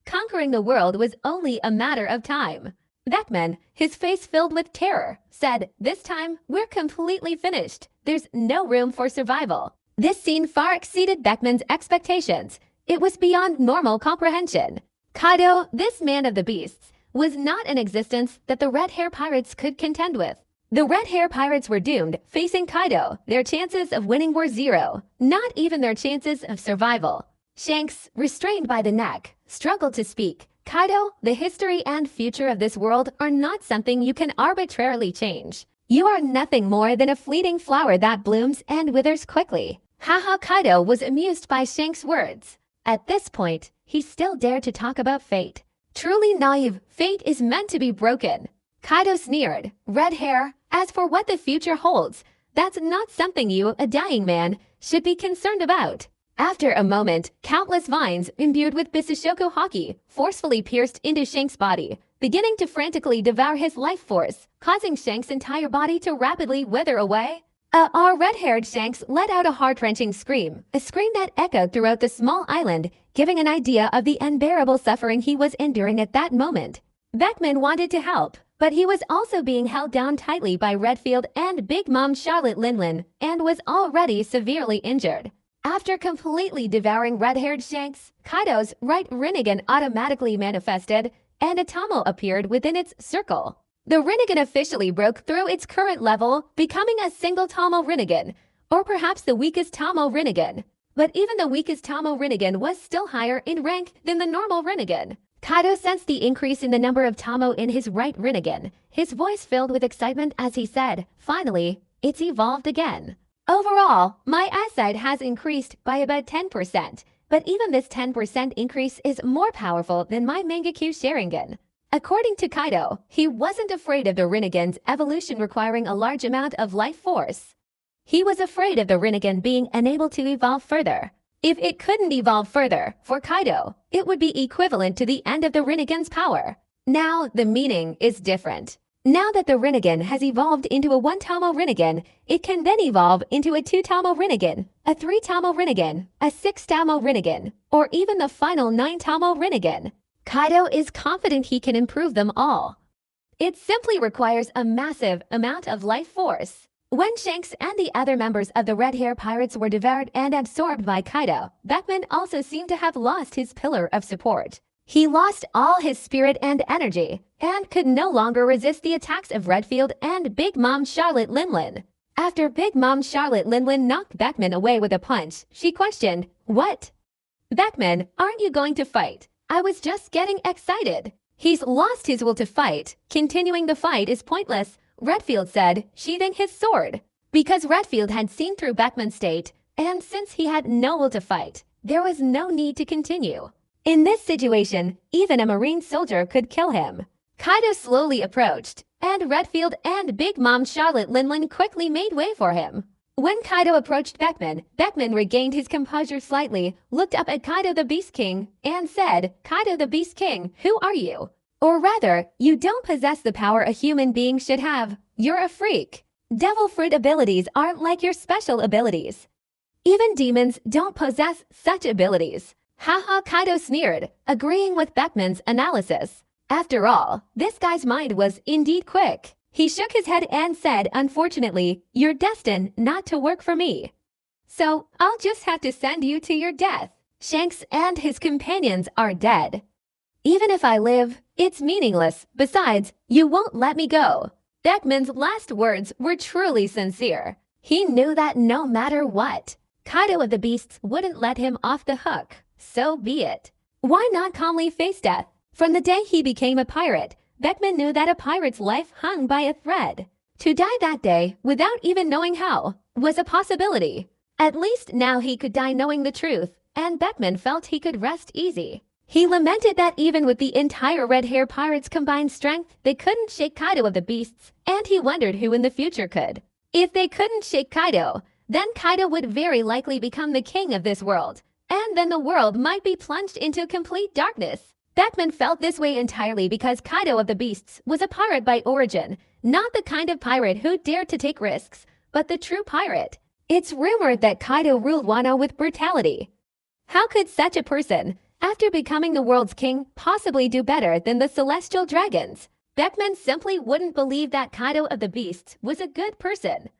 Conquering the world was only a matter of time. Beckman, his face filled with terror, said, "This time, we're completely finished. There's no room for survival." This scene far exceeded Beckman's expectations. It was beyond normal comprehension. Kaido, this man of the beasts, was not an existence that the Red Hair Pirates could contend with. The Red Hair Pirates were doomed. Facing Kaido, their chances of winning were zero, not even their chances of survival. Shanks, restrained by the neck, struggled to speak. "Kaido, the history and future of this world are not something you can arbitrarily change. You are nothing more than a fleeting flower that blooms and withers quickly. Haha, Kaido was amused by Shanks' words. At this point, he still dared to talk about fate. Truly naive, fate is meant to be broken. Kaido sneered. Red hair, as for what the future holds, that's not something you, a dying man, should be concerned about. After a moment, countless vines, imbued with Bisashoku Haki, forcefully pierced into Shanks' body, beginning to frantically devour his life force, causing Shanks' entire body to rapidly wither away. Our red-haired Shanks let out a heart-wrenching scream, a scream that echoed throughout the small island, giving an idea of the unbearable suffering he was enduring at that moment. Beckman wanted to help, but he was also being held down tightly by Redfield and Big Mom Charlotte Linlin, and was already severely injured. After completely devouring red-haired Shanks, Kaido's right Rinnegan automatically manifested, and a Tomo appeared within its circle. The Rinnegan officially broke through its current level, becoming a single Tomo Rinnegan, or perhaps the weakest Tomo Rinnegan. But even the weakest Tomo Rinnegan was still higher in rank than the normal Rinnegan. Kaido sensed the increase in the number of Tomo in his right Rinnegan, his voice filled with excitement as he said, "Finally, it's evolved again. Overall, my eyesight has increased by about 10%, but even this 10% increase is more powerful than my Mangekyo Sharingan." According to Kaido, he wasn't afraid of the Rinnegan's evolution requiring a large amount of life force. He was afraid of the Rinnegan being unable to evolve further. If it couldn't evolve further, for Kaido, it would be equivalent to the end of the Rinnegan's power. Now, the meaning is different. Now that the Rinnegan has evolved into a 1-Tomo Rinnegan, it can then evolve into a 2-Tomo Rinnegan, a 3-Tomo Rinnegan, a 6-Tomo Rinnegan, or even the final 9-Tomo Rinnegan. Kaido is confident he can improve them all. It simply requires a massive amount of life force. When Shanks and the other members of the Red Hair Pirates were devoured and absorbed by Kaido, Beckman also seemed to have lost his pillar of support. He lost all his spirit and energy, and could no longer resist the attacks of Redfield and Big Mom Charlotte Linlin. After Big Mom Charlotte Linlin knocked Beckman away with a punch, she questioned, "What? Beckman, aren't you going to fight? I was just getting excited." "He's lost his will to fight. Continuing the fight is pointless," Redfield said, sheathing his sword. Because Redfield had seen through Beckman's state, and since he had no will to fight, there was no need to continue. In this situation, even a marine soldier could kill him. Kaido slowly approached, and Redfield and Big Mom Charlotte Linlin quickly made way for him. When Kaido approached Beckman, Beckman regained his composure slightly, looked up at Kaido the Beast King, and said, "Kaido the Beast King, who are you? Or rather, you don't possess the power a human being should have. You're a freak. Devil fruit abilities aren't like your special abilities. Even demons don't possess such abilities." Haha, Kaido sneered, agreeing with Beckman's analysis. After all, this guy's mind was indeed quick. He shook his head and said, "Unfortunately, you're destined not to work for me. So, I'll just have to send you to your death. Shanks and his companions are dead. Even if I live, it's meaningless. Besides, you won't let me go." Beckman's last words were truly sincere. He knew that no matter what, Kaido of the Beasts wouldn't let him off the hook. So be it. Why not calmly face death? From the day he became a pirate, Beckman knew that a pirate's life hung by a thread. To die that day, without even knowing how, was a possibility. At least now he could die knowing the truth, and Beckman felt he could rest easy. He lamented that even with the entire Red Hair Pirates' combined strength, they couldn't shake Kaido of the Beasts, and he wondered who in the future could. If they couldn't shake Kaido, then Kaido would very likely become the king of this world, and then the world might be plunged into complete darkness. Beckman felt this way entirely because Kaido of the Beasts was a pirate by origin, not the kind of pirate who dared to take risks, but the true pirate. It's rumored that Kaido ruled Wano with brutality. How could such a person, after becoming the world's king, possibly do better than the celestial dragons? Beckman simply wouldn't believe that Kaido of the Beasts was a good person.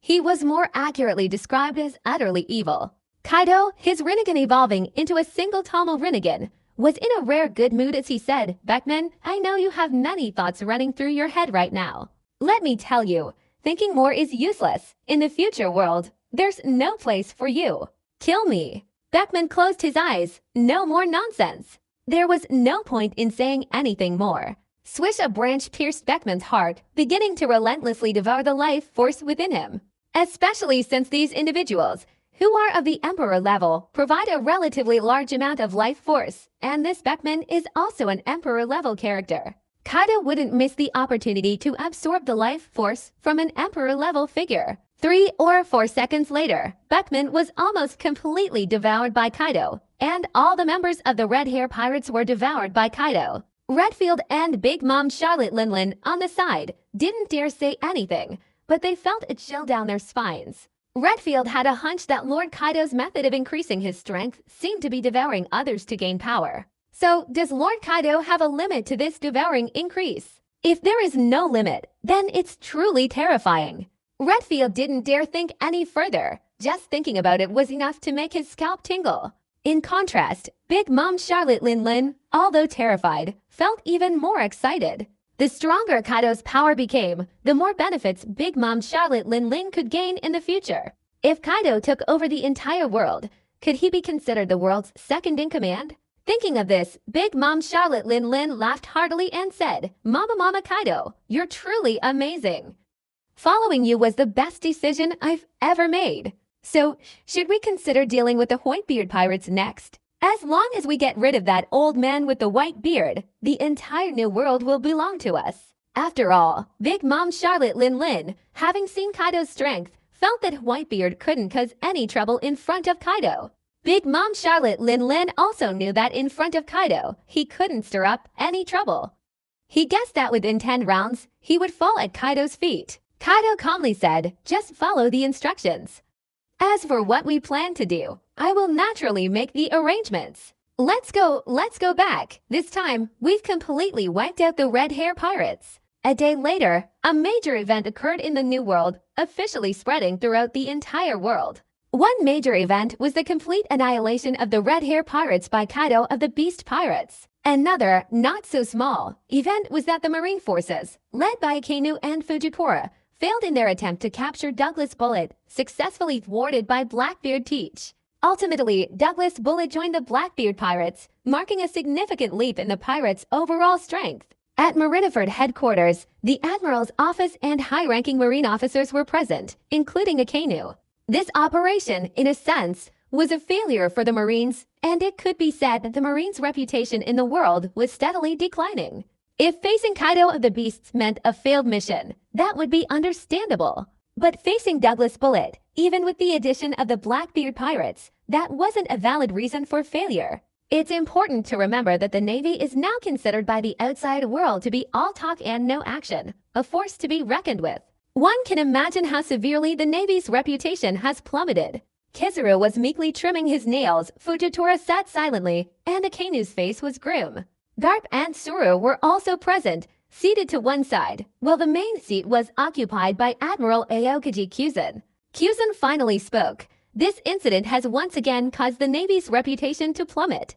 He was more accurately described as utterly evil. Kaido, his Rinnegan evolving into a single Tomo Rinnegan, was in a rare good mood as he said, "Beckman, I know you have many thoughts running through your head right now. Let me tell you, thinking more is useless. In the future world, there's no place for you. Kill me." Beckman closed his eyes. No more nonsense. There was no point in saying anything more. Swish, a branch pierced Beckman's heart, beginning to relentlessly devour the life force within him. Especially since these individuals, who are of the Emperor level, provide a relatively large amount of life force, and this Beckman is also an Emperor level character. Kaido wouldn't miss the opportunity to absorb the life force from an Emperor level figure. 3 or 4 seconds later, Beckman was almost completely devoured by Kaido, and all the members of the Red Hair Pirates were devoured by Kaido. Redfield and Big Mom Charlotte Linlin on the side didn't dare say anything, but they felt a chill down their spines. Redfield had a hunch that Lord Kaido's method of increasing his strength seemed to be devouring others to gain power. So, does Lord Kaido have a limit to this devouring increase? If there is no limit, then it's truly terrifying. Redfield didn't dare think any further. Just thinking about it was enough to make his scalp tingle. In contrast, Big Mom Charlotte Linlin, although terrified, felt even more excited. The stronger Kaido's power became, the more benefits Big Mom Charlotte Linlin could gain in the future. If Kaido took over the entire world, could he be considered the world's second-in-command? Thinking of this, Big Mom Charlotte Linlin laughed heartily and said, Mama Kaido, you're truly amazing. Following you was the best decision I've ever made. So, should we consider dealing with the Whitebeard pirates next? As long as we get rid of that old man with the white beard, the entire new world will belong to us. After all, Big Mom Charlotte Linlin, having seen Kaido's strength, felt that Whitebeard couldn't cause any trouble in front of Kaido. Big Mom Charlotte Linlin also knew that in front of Kaido, he couldn't stir up any trouble. He guessed that within 10 rounds, he would fall at Kaido's feet. Kaido calmly said, just follow the instructions. As for what we plan to do, I will naturally make the arrangements. Let's go back. This time, we've completely wiped out the Red Hair Pirates. A day later, a major event occurred in the New World, officially spreading throughout the entire world. One major event was the complete annihilation of the Red Hair Pirates by Kaido of the Beast Pirates. Another, not so small, event was that the Marine Forces, led by Akainu and Fujitora, failed in their attempt to capture Douglas Bullet, successfully thwarted by Blackbeard Teach. Ultimately, Douglas Bullet joined the Blackbeard Pirates, marking a significant leap in the pirates' overall strength. At Marineford headquarters, the Admiral's office and high-ranking Marine officers were present, including Akainu. This operation, in a sense, was a failure for the Marines, and it could be said that the Marines' reputation in the world was steadily declining. If facing Kaido of the Beasts meant a failed mission, that would be understandable. But facing Douglas Bullet, even with the addition of the Blackbeard Pirates, that wasn't a valid reason for failure. It's important to remember that the Navy is now considered by the outside world to be all talk and no action, a force to be reckoned with. One can imagine how severely the Navy's reputation has plummeted. Kizaru was meekly trimming his nails, Fujitora sat silently, and Akainu's face was grim. Garp and Suru were also present, seated to one side, while the main seat was occupied by Admiral Aokiji Kyuzan. Kyuzan finally spoke. This incident has once again caused the Navy's reputation to plummet.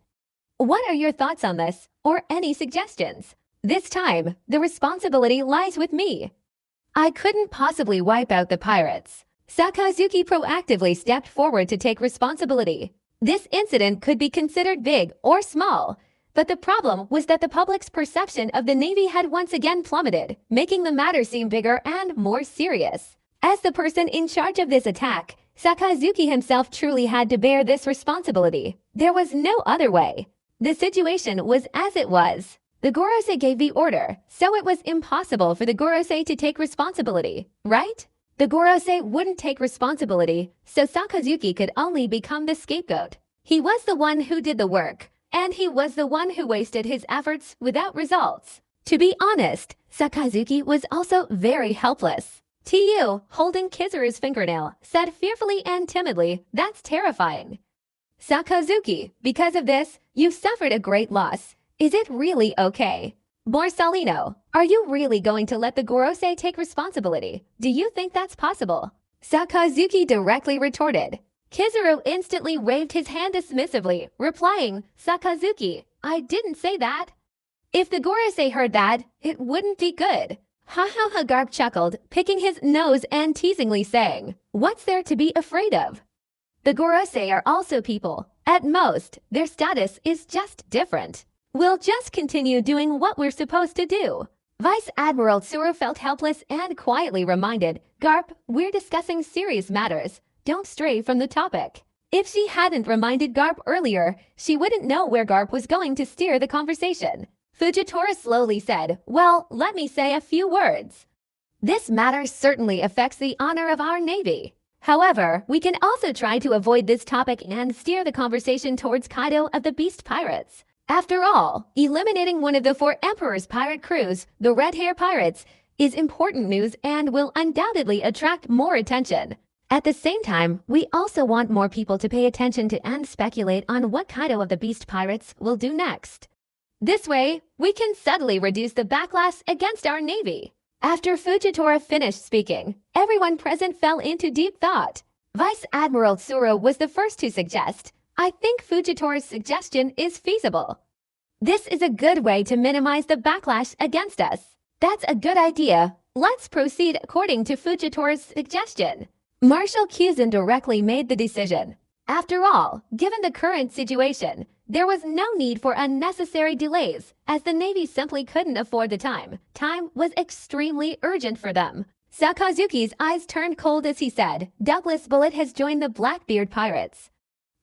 What are your thoughts on this, or any suggestions? This time, the responsibility lies with me. I couldn't possibly wipe out the pirates. Sakazuki proactively stepped forward to take responsibility. This incident could be considered big or small, but the problem was that the public's perception of the Navy had once again plummeted, making the matter seem bigger and more serious. As the person in charge of this attack, Sakazuki himself truly had to bear this responsibility. There was no other way. The situation was as it was. The Gorosei gave the order, so it was impossible for the Gorosei to take responsibility, right? The Gorosei wouldn't take responsibility, so Sakazuki could only become the scapegoat. He was the one who did the work, and he was the one who wasted his efforts without results. To be honest, Sakazuki was also very helpless. TU, holding Kizaru's fingernail, said fearfully and timidly, "That's terrifying." Sakazuki, because of this, you've suffered a great loss. Is it really okay? Borsalino, are you really going to let the Gorosei take responsibility? Do you think that's possible? Sakazuki directly retorted. Kizaru instantly waved his hand dismissively, replying, "Sakazuki, I didn't say that." If the Gorosei heard that, it wouldn't be good. Garp chuckled, picking his nose and teasingly saying, "What's there to be afraid of?" The Gorosei are also people. At most, their status is just different. We'll just continue doing what we're supposed to do. Vice Admiral Tsuru felt helpless and quietly reminded, "Garp, we're discussing serious matters. don't stray from the topic. If she hadn't reminded Garp earlier, she wouldn't know where Garp was going to steer the conversation. Fujitora slowly said, "Well, let me say a few words. This matter certainly affects the honor of our Navy. However, we can also try to avoid this topic and steer the conversation towards Kaido of the Beast Pirates. After all, eliminating one of the 4 Emperor's pirate crews, the Red Hair Pirates, is important news and will undoubtedly attract more attention. At the same time, we also want more people to pay attention to and speculate on what Kaido of the Beast Pirates will do next. This way, we can subtly reduce the backlash against our Navy." After Fujitora finished speaking, everyone present fell into deep thought. Vice Admiral Tsuru was the first to suggest, "I think Fujitora's suggestion is feasible. This is a good way to minimize the backlash against us." "That's a good idea. Let's proceed according to Fujitora's suggestion." Marshal Kuzan directly made the decision. After all, given the current situation, there was no need for unnecessary delays, as the Navy simply couldn't afford the time. Time was extremely urgent for them. Sakazuki's eyes turned cold as he said, "Douglas Bullet has joined the Blackbeard Pirates.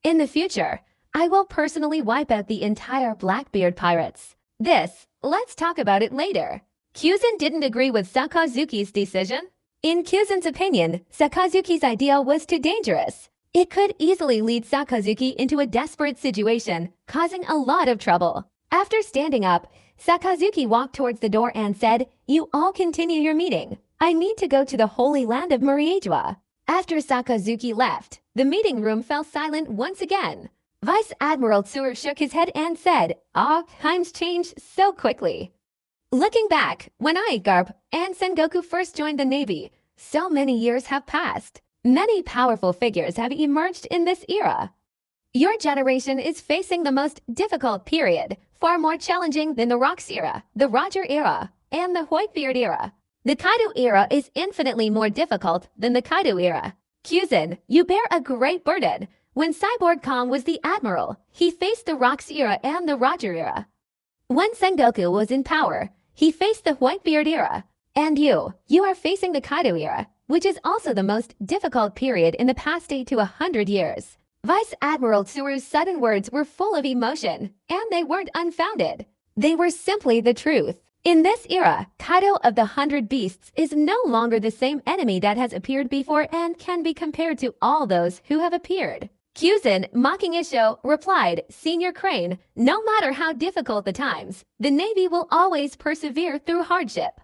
In the future, I will personally wipe out the entire Blackbeard Pirates. Let's talk about it later." Kuzan didn't agree with Sakazuki's decision. In Kuzan's opinion, Sakazuki's idea was too dangerous. It could easily lead Sakazuki into a desperate situation, causing a lot of trouble. After standing up, Sakazuki walked towards the door and said, "You all continue your meeting. I need to go to the Holy Land of Mariejwa." After Sakazuki left, the meeting room fell silent once again. Vice Admiral Tsuru shook his head and said, Times change so quickly. Looking back, when I, Garp, and Sengoku first joined the Navy, so many years have passed. Many powerful figures have emerged in this era. Your generation is facing the most difficult period, far more challenging than the Rocks era, the Roger era, and the Whitebeard era. The Kaido era is infinitely more difficult than the Kaido era. Kuzan, you bear a great burden. When Cyborg Kong was the admiral, he faced the Rocks era and the Roger era. When Sengoku was in power, he faced the Whitebeard era. And you are facing the Kaido era, which is also the most difficult period in the past 80 to 100 years. Vice Admiral Tsuru's sudden words were full of emotion, and they weren't unfounded. They were simply the truth. In this era, Kaido of the 100 Beasts is no longer the same enemy that has appeared before and can be compared to all those who have appeared. Kuzan, mocking Isho, replied, "Senior Crane, no matter how difficult the times, the Navy will always persevere through hardship."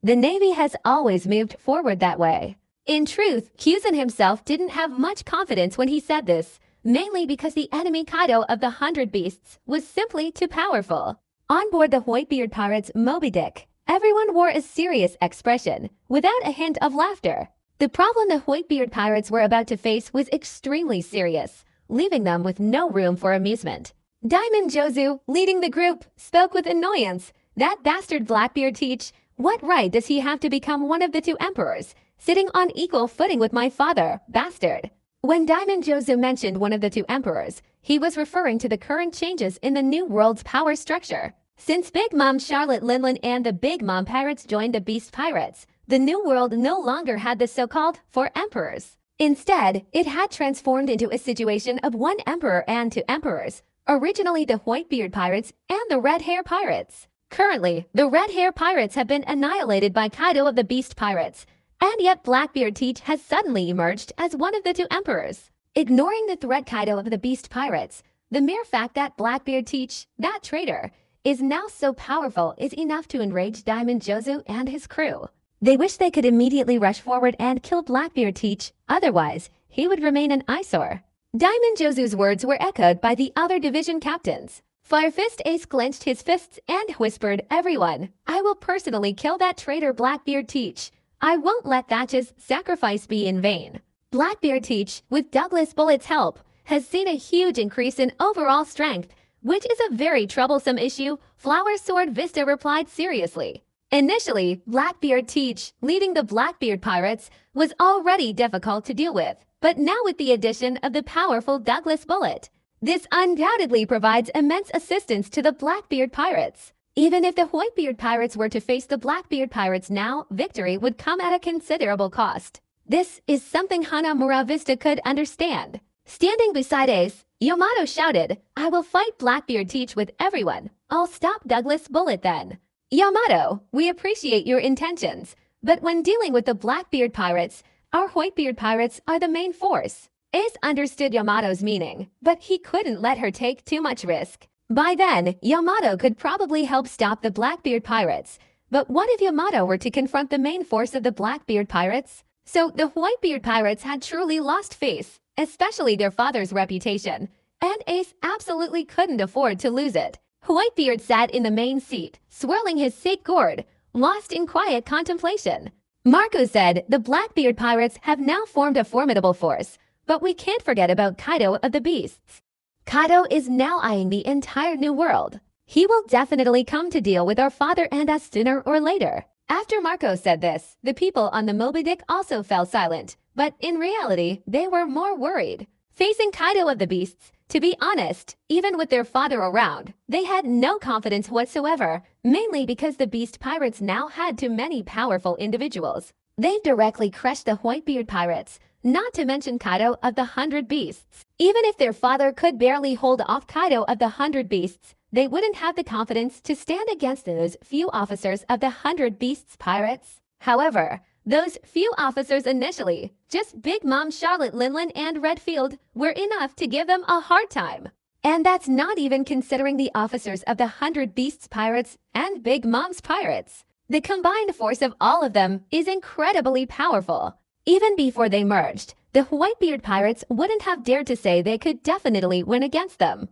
The Navy has always moved forward that way. In truth, Kuzan himself didn't have much confidence when he said this, mainly because the enemy Kaido of the 100 Beasts was simply too powerful. On board the Whitebeard Pirates Moby Dick, everyone wore a serious expression, without a hint of laughter. The problem the Whitebeard Pirates were about to face was extremely serious, leaving them with no room for amusement. Diamond Jozu, leading the group, spoke with annoyance. "That bastard Blackbeard Teach, what right does he have to become one of the 2 emperors, sitting on equal footing with my father, bastard?" When Diamond Jozu mentioned one of the 2 emperors, he was referring to the current changes in the New World's power structure. Since Big Mom Charlotte Linlin and the Big Mom Pirates joined the Beast Pirates, the New World no longer had the so-called 4 emperors. Instead, it had transformed into a situation of 1 emperor and 2 emperors, originally the Whitebeard Pirates and the Red Hair Pirates. Currently, the Red Hair Pirates have been annihilated by Kaido of the Beast Pirates, and yet Blackbeard Teach has suddenly emerged as one of the 2 emperors. Ignoring the threat Kaido of the Beast Pirates, the mere fact that Blackbeard Teach, that traitor, is now so powerful is enough to enrage Diamond Jozu and his crew. They wish they could immediately rush forward and kill Blackbeard Teach, otherwise he would remain an eyesore. Diamond Jozu's words were echoed by the other division captains. Firefist Ace clenched his fists and whispered, "Everyone, I will personally kill that traitor Blackbeard Teach. I won't let Thatch's sacrifice be in vain." Blackbeard Teach, with Douglas Bullet's help, has seen a huge increase in overall strength, which is a very troublesome issue, Flower Sword Vista replied seriously. Initially, Blackbeard Teach, leading the Blackbeard Pirates, was already difficult to deal with, but now with the addition of the powerful Douglas Bullet, this undoubtedly provides immense assistance to the Blackbeard Pirates. Even if the Whitebeard Pirates were to face the Blackbeard Pirates now, victory would come at a considerable cost. This is something Hanamura Vista could understand. Standing beside Ace, Yamato shouted, "I will fight Blackbeard Teach with everyone. I'll stop Douglas Bullet then." Yamato, we appreciate your intentions, but when dealing with the Blackbeard pirates, our Whitebeard pirates are the main force. Ace understood Yamato's meaning, but he couldn't let her take too much risk. By then, Yamato could probably help stop the Blackbeard pirates. But what if Yamato were to confront the main force of the Blackbeard pirates? So the Whitebeard pirates had truly lost face, especially their father's reputation, and Ace absolutely couldn't afford to lose it. Whitebeard sat in the main seat, swirling his thick gourd, lost in quiet contemplation. Marco said the Blackbeard pirates have now formed a formidable force, but we can't forget about Kaido of the Beasts. Kaido is now eyeing the entire new world. He will definitely come to deal with our father and us sooner or later. After Marco said this, the people on the Moby Dick also fell silent, but in reality, they were more worried. Facing Kaido of the Beasts, to be honest, even with their father around, they had no confidence whatsoever, mainly because the Beast Pirates now had too many powerful individuals. They directly crushed the Whitebeard pirates, not to mention Kaido of the 100 Beasts. Even if their father could barely hold off Kaido of the 100 Beasts, they wouldn't have the confidence to stand against those few officers of the 100 Beasts pirates. However, those few officers initially, just Big Mom Charlotte Linlin and Redfield, were enough to give them a hard time. And that's not even considering the officers of the 100 Beasts pirates and Big Mom's pirates. The combined force of all of them is incredibly powerful. Even before they merged, the Whitebeard pirates wouldn't have dared to say they could definitely win against them.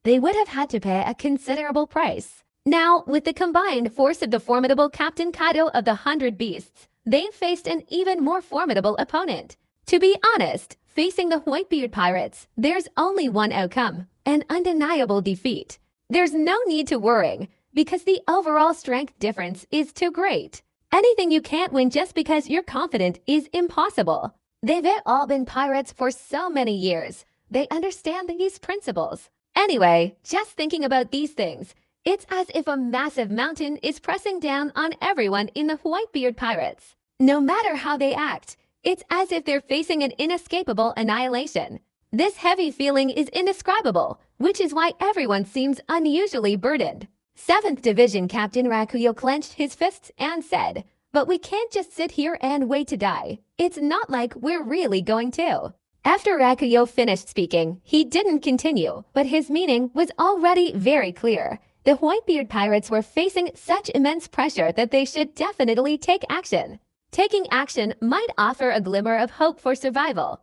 They would have had to pay a considerable price. Now, with the combined force of the formidable Captain Kaido of the 100 Beasts, they faced an even more formidable opponent. To be honest, facing the Whitebeard pirates, there's only one outcome, an undeniable defeat. There's no need to worry, because the overall strength difference is too great. Anything you can't win just because you're confident is impossible. They've all been pirates for so many years. They understand these principles. Anyway, just thinking about these things, it's as if a massive mountain is pressing down on everyone in the Whitebeard pirates. No matter how they act, it's as if they're facing an inescapable annihilation. This heavy feeling is indescribable, which is why everyone seems unusually burdened. 7th Division Captain Rakuyo clenched his fists and said, "But we can't just sit here and wait to die. It's not like we're really going to." After Rakuyo finished speaking, he didn't continue, but his meaning was already very clear. The Whitebeard pirates were facing such immense pressure that they should definitely take action. Taking action might offer a glimmer of hope for survival.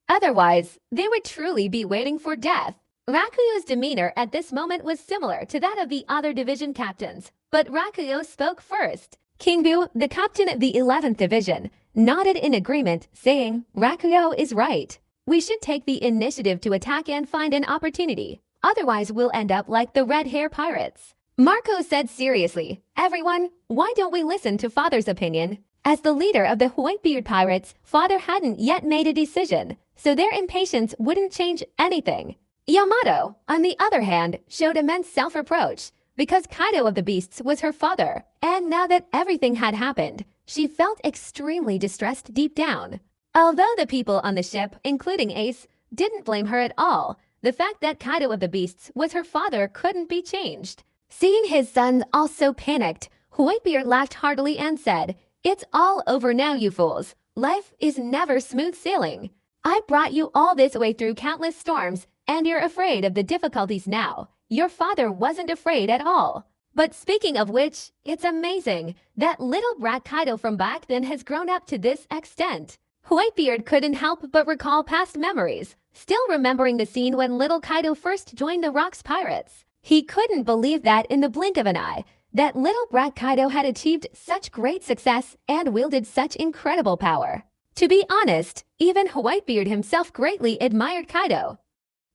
Otherwise, they would truly be waiting for death. Rakuyo's demeanor at this moment was similar to that of the other division captains, but Rakuyo spoke first. Kingbu, the captain of the 11th Division, nodded in agreement, saying, "Rakuyo is right. We should take the initiative to attack and find an opportunity. Otherwise, we'll end up like the Red Hair Pirates." Marco said seriously, "Everyone, why don't we listen to Father's opinion?" As the leader of the Whitebeard Pirates, Father hadn't yet made a decision, so their impatience wouldn't change anything. Yamato, on the other hand, showed immense self-reproach because Kaido of the Beasts was her father, and now that everything had happened, she felt extremely distressed deep down. Although the people on the ship, including Ace, didn't blame her at all, the fact that Kaido of the Beasts was her father couldn't be changed. Seeing his son also panicked, Whitebeard laughed heartily and said, "It's all over now, you fools. Life is never smooth sailing. I brought you all this way through countless storms, and you're afraid of the difficulties now. Your father wasn't afraid at all. But speaking of which, it's amazing that little brat Kaido from back then has grown up to this extent." Whitebeard couldn't help but recall past memories, still remembering the scene when little Kaido first joined the Rocks Pirates. He couldn't believe that in the blink of an eye, that little brat Kaido had achieved such great success and wielded such incredible power. To be honest, even Whitebeard himself greatly admired Kaido.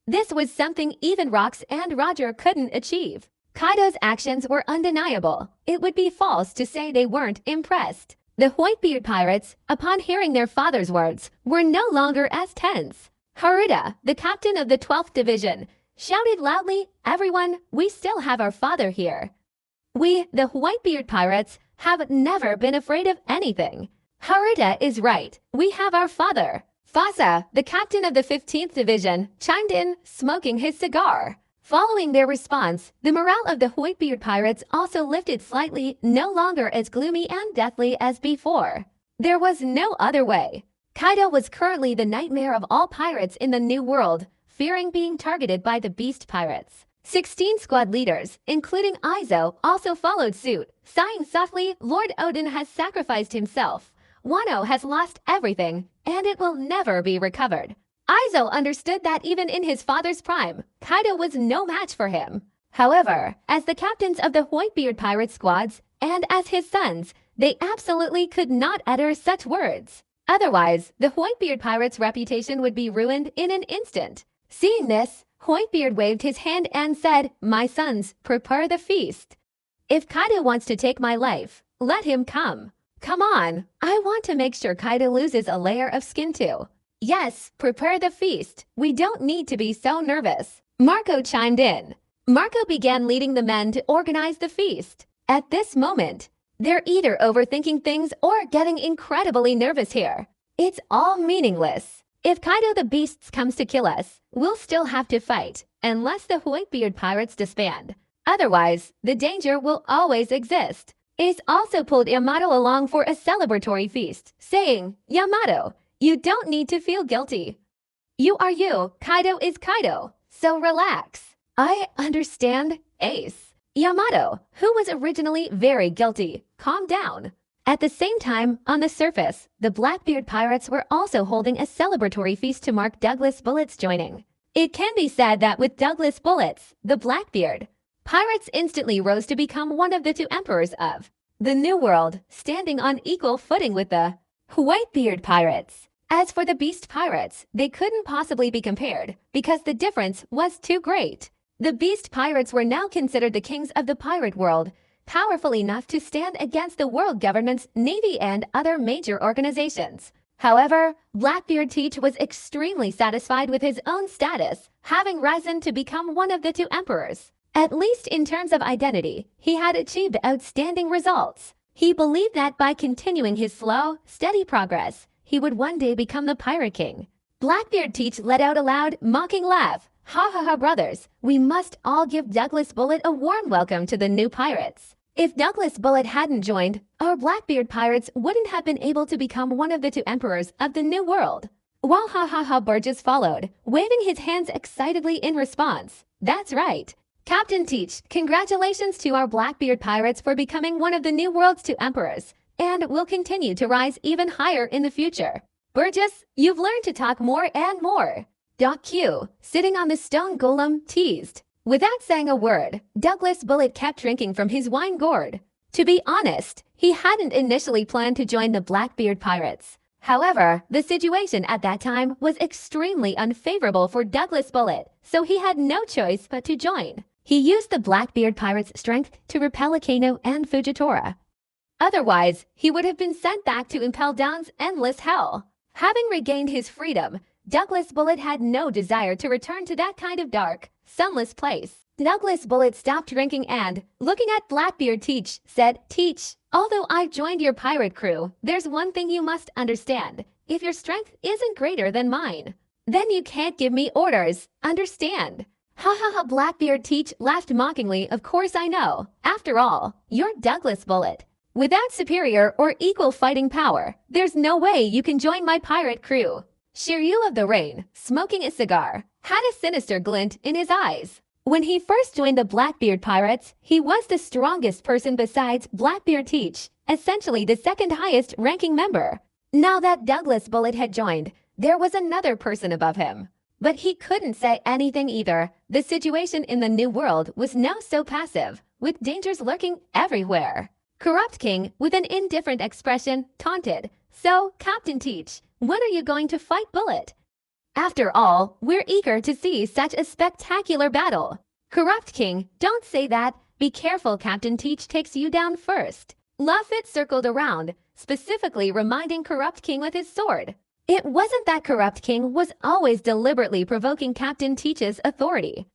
This was something even Rocks and Roger couldn't achieve. Kaido's actions were undeniable. It would be false to say they weren't impressed. The Whitebeard pirates, upon hearing their father's words, were no longer as tense. Haruta, the captain of the 12th Division, shouted loudly, "Everyone, we still have our father here. We, the Whitebeard pirates, have never been afraid of anything." Haruta is right. We have our father. Fasa, the captain of the 15th Division, chimed in, smoking his cigar. Following their response, the morale of the Whitebeard pirates also lifted slightly, no longer as gloomy and deathly as before. There was no other way. Kaido was currently the nightmare of all pirates in the New World, fearing being targeted by the Beast Pirates. 16 squad leaders, including Izo, also followed suit, sighing softly, Lord Odin has sacrificed himself. Wano has lost everything, and it will never be recovered. Izo understood that even in his father's prime, Kaido was no match for him. However, as the captains of the Whitebeard pirate squads, and as his sons, they absolutely could not utter such words. Otherwise, the Whitebeard pirate's reputation would be ruined in an instant. Seeing this, Whitebeard waved his hand and said, "My sons, prepare the feast. If Kaido wants to take my life, let him come. Come on, I want to make sure Kaido loses a layer of skin too." "Yes, prepare the feast. We don't need to be so nervous." Marco chimed in. Marco began leading the men to organize the feast. At this moment, they're either overthinking things or getting incredibly nervous here. It's all meaningless. If Kaido the Beasts comes to kill us, we'll still have to fight, unless the Whitebeard pirates disband. Otherwise, the danger will always exist. Ace also pulled Yamato along for a celebratory feast, saying, "Yamato, you don't need to feel guilty. You are you, Kaido is Kaido, so relax." "I understand, Ace." Yamato, who was originally very guilty, calmed down. At the same time, on the surface, the Blackbeard pirates were also holding a celebratory feast to mark Douglas Bullet's joining. It can be said that with Douglas Bullets, the Blackbeard pirates instantly rose to become one of the two emperors of the New World, standing on equal footing with the Whitebeard pirates. As for the Beast pirates, they couldn't possibly be compared, because the difference was too great. The Beast pirates were now considered the kings of the pirate world, powerful enough to stand against the world government's navy and other major organizations. However, Blackbeard Teach was extremely satisfied with his own status, having risen to become one of the two emperors. At least in terms of identity, he had achieved outstanding results. He believed that by continuing his slow, steady progress, he would one day become the Pirate King. Blackbeard Teach let out a loud, mocking laugh. "Ha ha ha, brothers, we must all give Douglas Bullet a warm welcome to the new pirates." If Douglas Bullet hadn't joined, our Blackbeard pirates wouldn't have been able to become one of the two emperors of the New World. While Ha Ha Ha Burgess followed, waving his hands excitedly in response. "That's right. Captain Teach, congratulations to our Blackbeard pirates for becoming one of the New World's two emperors, and will continue to rise even higher in the future. Burgess, you've learned to talk more and more." Doc Q, sitting on the stone golem, teased. Without saying a word, Douglas Bullet kept drinking from his wine gourd. To be honest, he hadn't initially planned to join the Blackbeard pirates. However, the situation at that time was extremely unfavorable for Douglas Bullet, so he had no choice but to join. He used the Blackbeard pirates' strength to repel Akeno and Fujitora. Otherwise, he would have been sent back to Impel Down's endless hell. Having regained his freedom, Douglas Bullet had no desire to return to that kind of dark, sunless place. Douglas Bullet stopped drinking and, looking at Blackbeard Teach, said, "Teach, although I've joined your pirate crew, there's one thing you must understand. If your strength isn't greater than mine, then you can't give me orders, understand?" Ha ha ha, Blackbeard Teach laughed mockingly. "Of course I know. After all, you're Douglas Bullet. Without superior or equal fighting power, there's no way you can join my pirate crew." Shiryu of the Rain, smoking a cigar, had a sinister glint in his eyes. When he first joined the Blackbeard pirates, he was the strongest person besides Blackbeard Teach, essentially the second highest ranking member. Now that Douglas Bullet had joined, there was another person above him. But he couldn't say anything either. The situation in the New World was now so passive, with dangers lurking everywhere. Corrupt King, with an indifferent expression, taunted, "So, Captain Teach, when are you going to fight Bullet? After all, we're eager to see such a spectacular battle." Corrupt King, "Don't say that. Be careful Captain Teach takes you down first." Lafitte circled around, specifically reminding Corrupt King with his sword. It wasn't that Corrupt King was always deliberately provoking Captain Teach's authority.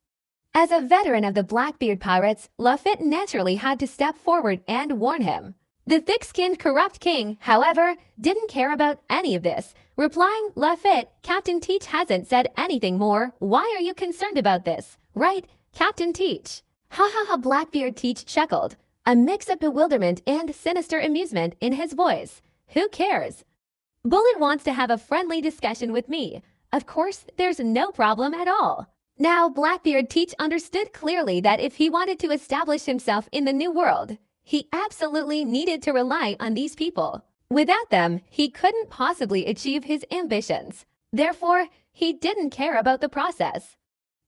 As a veteran of the Blackbeard pirates, Lafitte naturally had to step forward and warn him. The thick-skinned corrupt king, however, didn't care about any of this, replying, "Lafitte, Captain Teach hasn't said anything more. Why are you concerned about this? Right, Captain Teach?" Ha ha ha, Blackbeard Teach chuckled, a mix of bewilderment and sinister amusement in his voice. "Who cares? Bullet wants to have a friendly discussion with me. Of course, there's no problem at all." Now, Blackbeard Teach understood clearly that if he wanted to establish himself in the new world, he absolutely needed to rely on these people. Without them, he couldn't possibly achieve his ambitions. Therefore, he didn't care about the process.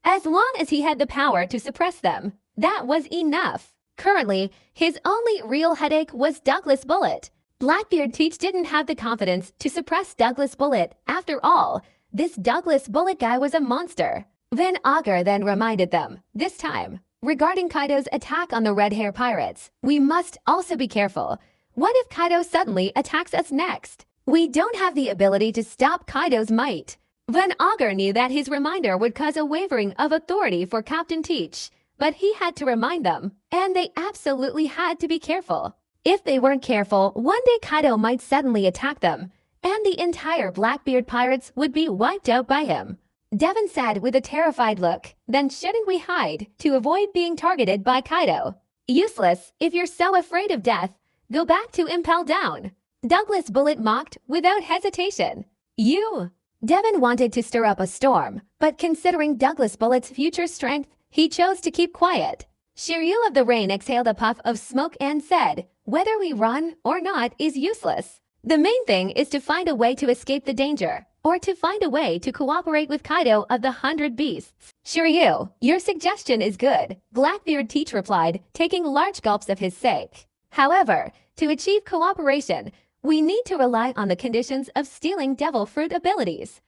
As long as he had the power to suppress them, that was enough. Currently, his only real headache was Douglas Bullet. Blackbeard Teach didn't have the confidence to suppress Douglas Bullet. After all, this Douglas Bullet guy was a monster. Van Augur then reminded them, this time, regarding Kaido's attack on the Red Hair Pirates, "We must also be careful. What if Kaido suddenly attacks us next? We don't have the ability to stop Kaido's might." Van Augur knew that his reminder would cause a wavering of authority for Captain Teach, but he had to remind them, and they absolutely had to be careful. If they weren't careful, one day Kaido might suddenly attack them, and the entire Blackbeard pirates would be wiped out by him. Devon said with a terrified look, "Then shouldn't we hide to avoid being targeted by Kaido?" "Useless. If you're so afraid of death, go back to Impel Down." Douglas Bullet mocked without hesitation. "You?" Devon wanted to stir up a storm, but considering Douglas Bullet's future strength, he chose to keep quiet. Shiryu of the Rain exhaled a puff of smoke and said, "Whether we run or not is useless. The main thing is to find a way to escape the danger, or to find a way to cooperate with Kaido of the 100 Beasts." "Shiryu, your suggestion is good," Blackbeard Teach replied, taking large gulps of his sake. "However, to achieve cooperation, we need to rely on the conditions of stealing Devil Fruit abilities.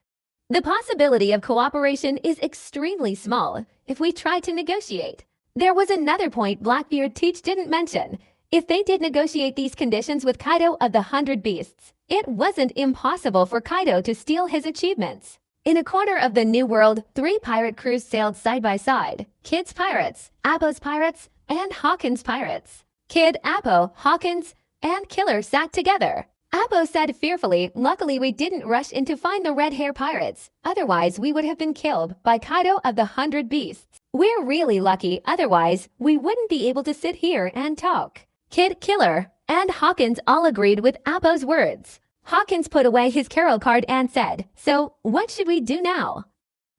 The possibility of cooperation is extremely small if we try to negotiate." There was another point Blackbeard Teach didn't mention. If they did negotiate these conditions with Kaido of the 100 Beasts, it wasn't impossible for Kaido to steal his achievements. In a corner of the New World, 3 pirate crews sailed side by side: Kid's Pirates, Appo's Pirates, and Hawkins' Pirates. Kid, Appo, Hawkins, and Killer sat together. Appo said fearfully, "Luckily we didn't rush in to find the Red Hair Pirates. Otherwise, we would have been killed by Kaido of the 100 Beasts. We're really lucky, otherwise, we wouldn't be able to sit here and talk." Kid, Killer, and Hawkins all agreed with Appo's words. Hawkins put away his carol card and said, "So, what should we do now?"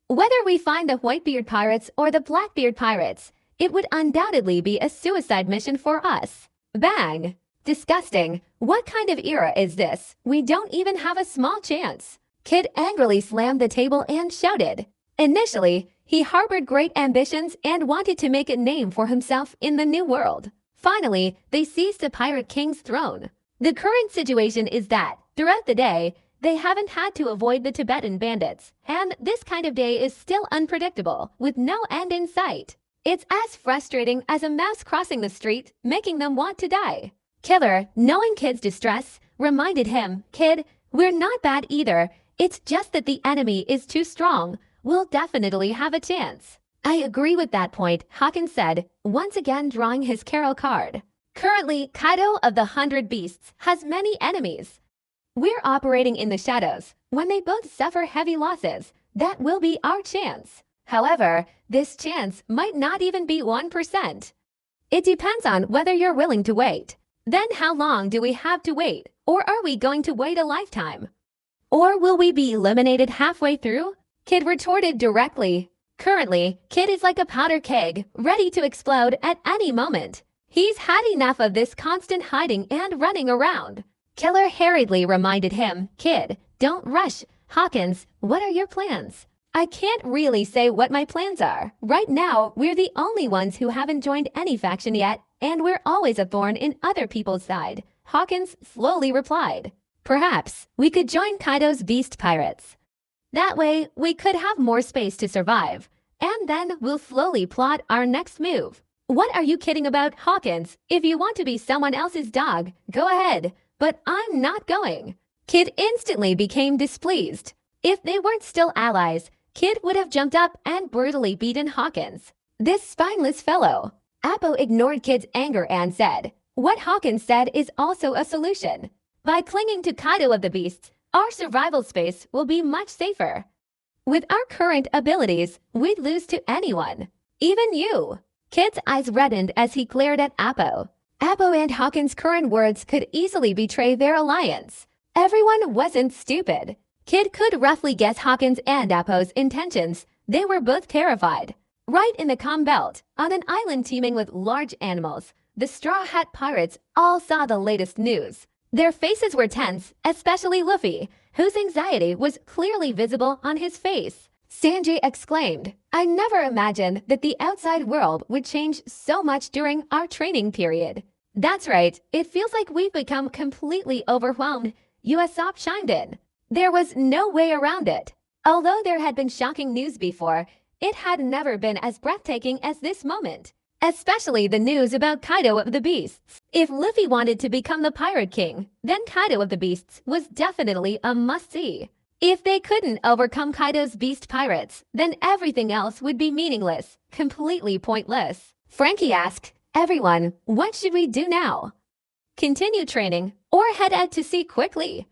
"Whether we find the Whitebeard Pirates or the Blackbeard Pirates, it would undoubtedly be a suicide mission for us." Bang! "Disgusting. What kind of era is this? We don't even have a small chance." Kid angrily slammed the table and shouted. Initially, he harbored great ambitions and wanted to make a name for himself in the New World. Finally, they seized the Pirate King's throne. The current situation is that, throughout the day, they haven't had to avoid the Tibetan bandits, and this kind of day is still unpredictable, with no end in sight. It's as frustrating as a mouse crossing the street, making them want to die. Killer, knowing Kid's distress, reminded him, "Kid, we're not bad either. It's just that the enemy is too strong. We'll definitely have a chance." "I agree with that point," Hawkins said, once again drawing his carol card. "Currently, Kaido of the 100 Beasts has many enemies. We're operating in the shadows. When they both suffer heavy losses, that will be our chance. However, this chance might not even be 1%. It depends on whether you're willing to wait. Then how long do we have to wait? Or are we going to wait a lifetime? Or will we be eliminated halfway through?" Kid retorted directly. Currently, Kid is like a powder keg, ready to explode at any moment. He's had enough of this constant hiding and running around. Killer hurriedly reminded him, "Kid, don't rush. Hawkins, what are your plans?" "I can't really say what my plans are. Right now, we're the only ones who haven't joined any faction yet, and we're always a thorn in other people's side," Hawkins slowly replied. "Perhaps we could join Kaido's Beast Pirates. That way, we could have more space to survive, and then we'll slowly plot our next move." "What are you kidding about, Hawkins? If you want to be someone else's dog, go ahead, but I'm not going." Kid instantly became displeased. If they weren't still allies, Kid would have jumped up and brutally beaten Hawkins. This spineless fellow. Appo ignored Kid's anger and said, What Hawkins said is also a solution. By clinging to Kaido of the Beasts, our survival space will be much safer. With our current abilities, we'd lose to anyone. Even you. Kid's eyes reddened as he glared at Appo. Appo and Hawkins' current words could easily betray their alliance. Everyone wasn't stupid. Kid could roughly guess Hawkins and Appo's intentions. They were both terrified. Right in the calm belt, on an island teeming with large animals, the Straw Hat Pirates all saw the latest news. Their faces were tense, especially Luffy, whose anxiety was clearly visible on his face. Sanji exclaimed, "I never imagined that the outside world would change so much during our training period." "That's right, it feels like we've become completely overwhelmed," Usopp chimed in. There was no way around it. Although there had been shocking news before, it had never been as breathtaking as this moment. Especially the news about Kaido of the Beasts. If Luffy wanted to become the Pirate King, then Kaido of the Beasts was definitely a must-see. If they couldn't overcome Kaido's Beast Pirates, then everything else would be meaningless, completely pointless. Frankie asked, "Everyone, what should we do now? Continue training or head out to sea quickly?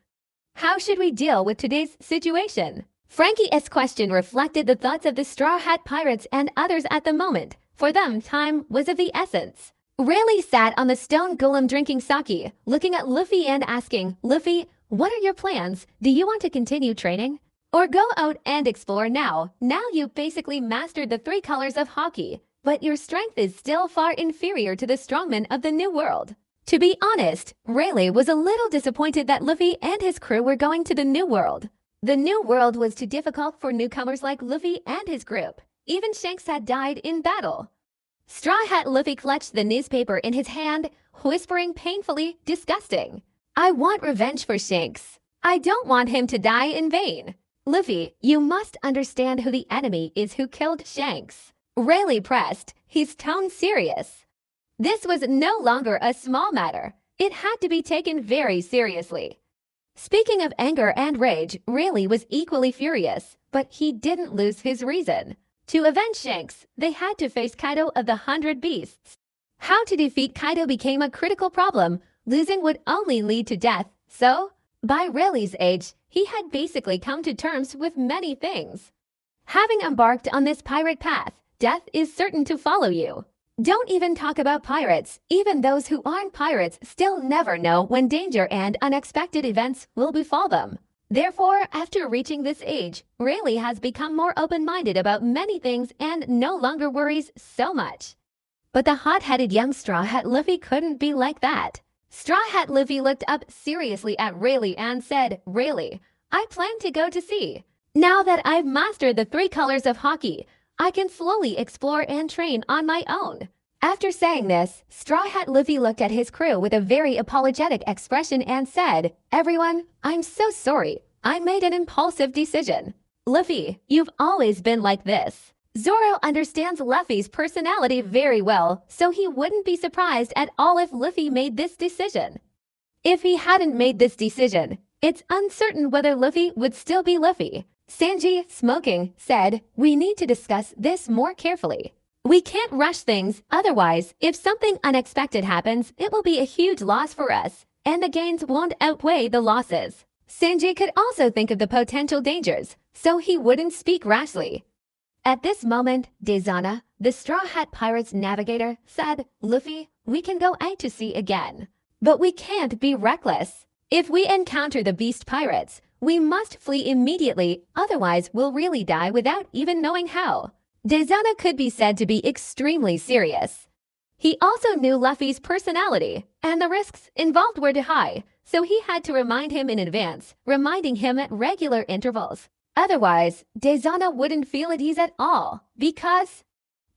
How should we deal with today's situation?" Frankie's question reflected the thoughts of the Straw Hat Pirates and others at the moment. For them, time was of the essence. Rayleigh sat on the stone golem drinking sake, looking at Luffy and asking, "Luffy, what are your plans? Do you want to continue training? Or go out and explore now? Now you've basically mastered the 3 colors of hockey, but your strength is still far inferior to the strongmen of the New World." To be honest, Rayleigh was a little disappointed that Luffy and his crew were going to the New World. The New World was too difficult for newcomers like Luffy and his group. Even Shanks had died in battle. Straw Hat Luffy clutched the newspaper in his hand, whispering painfully, "Disgusting. I want revenge for Shanks. I don't want him to die in vain." "Luffy, you must understand who the enemy is who killed Shanks." Rayleigh pressed, his tone serious. This was no longer a small matter. It had to be taken very seriously. Speaking of anger and rage, Rayleigh was equally furious, but he didn't lose his reason. To avenge Shanks, they had to face Kaido of the 100 Beasts. How to defeat Kaido became a critical problem. Losing would only lead to death, so, by Rayleigh's age, he had basically come to terms with many things. Having embarked on this pirate path, death is certain to follow you. Don't even talk about pirates. Even those who aren't pirates still never know when danger and unexpected events will befall them. Therefore, after reaching this age, Rayleigh has become more open-minded about many things and no longer worries so much. But the hot-headed young Straw Hat Luffy couldn't be like that. Straw Hat Luffy looked up seriously at Rayleigh and said, "Rayleigh, I plan to go to sea. Now that I've mastered the 3 colors of hockey, I can slowly explore and train on my own." After saying this, Straw Hat Luffy looked at his crew with a very apologetic expression and said, "Everyone, I'm so sorry. I made an impulsive decision." "Luffy, you've always been like this." Zoro understands Luffy's personality very well, so he wouldn't be surprised at all if Luffy made this decision. If he hadn't made this decision, it's uncertain whether Luffy would still be Luffy. Sanji, smoking, said, "We need to discuss this more carefully. We can't rush things, otherwise, if something unexpected happens, it will be a huge loss for us, and the gains won't outweigh the losses." Sanji could also think of the potential dangers, so he wouldn't speak rashly. At this moment, Dezana, the Straw Hat Pirates navigator, said, "Luffy, we can go out to sea again. But we can't be reckless. If we encounter the Beast Pirates, we must flee immediately, otherwise we'll really die without even knowing how." Dezana could be said to be extremely serious. He also knew Luffy's personality, and the risks involved were too high, so he had to remind him in advance, reminding him at regular intervals. Otherwise, Dezana wouldn't feel at ease at all, because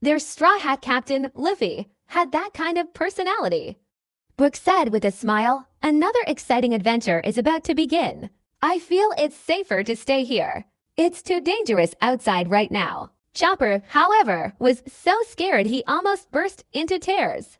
their Straw Hat captain, Luffy, had that kind of personality. Brook said with a smile, "Another exciting adventure is about to begin. I feel it's safer to stay here. It's too dangerous outside right now." Chopper, however, was so scared he almost burst into tears.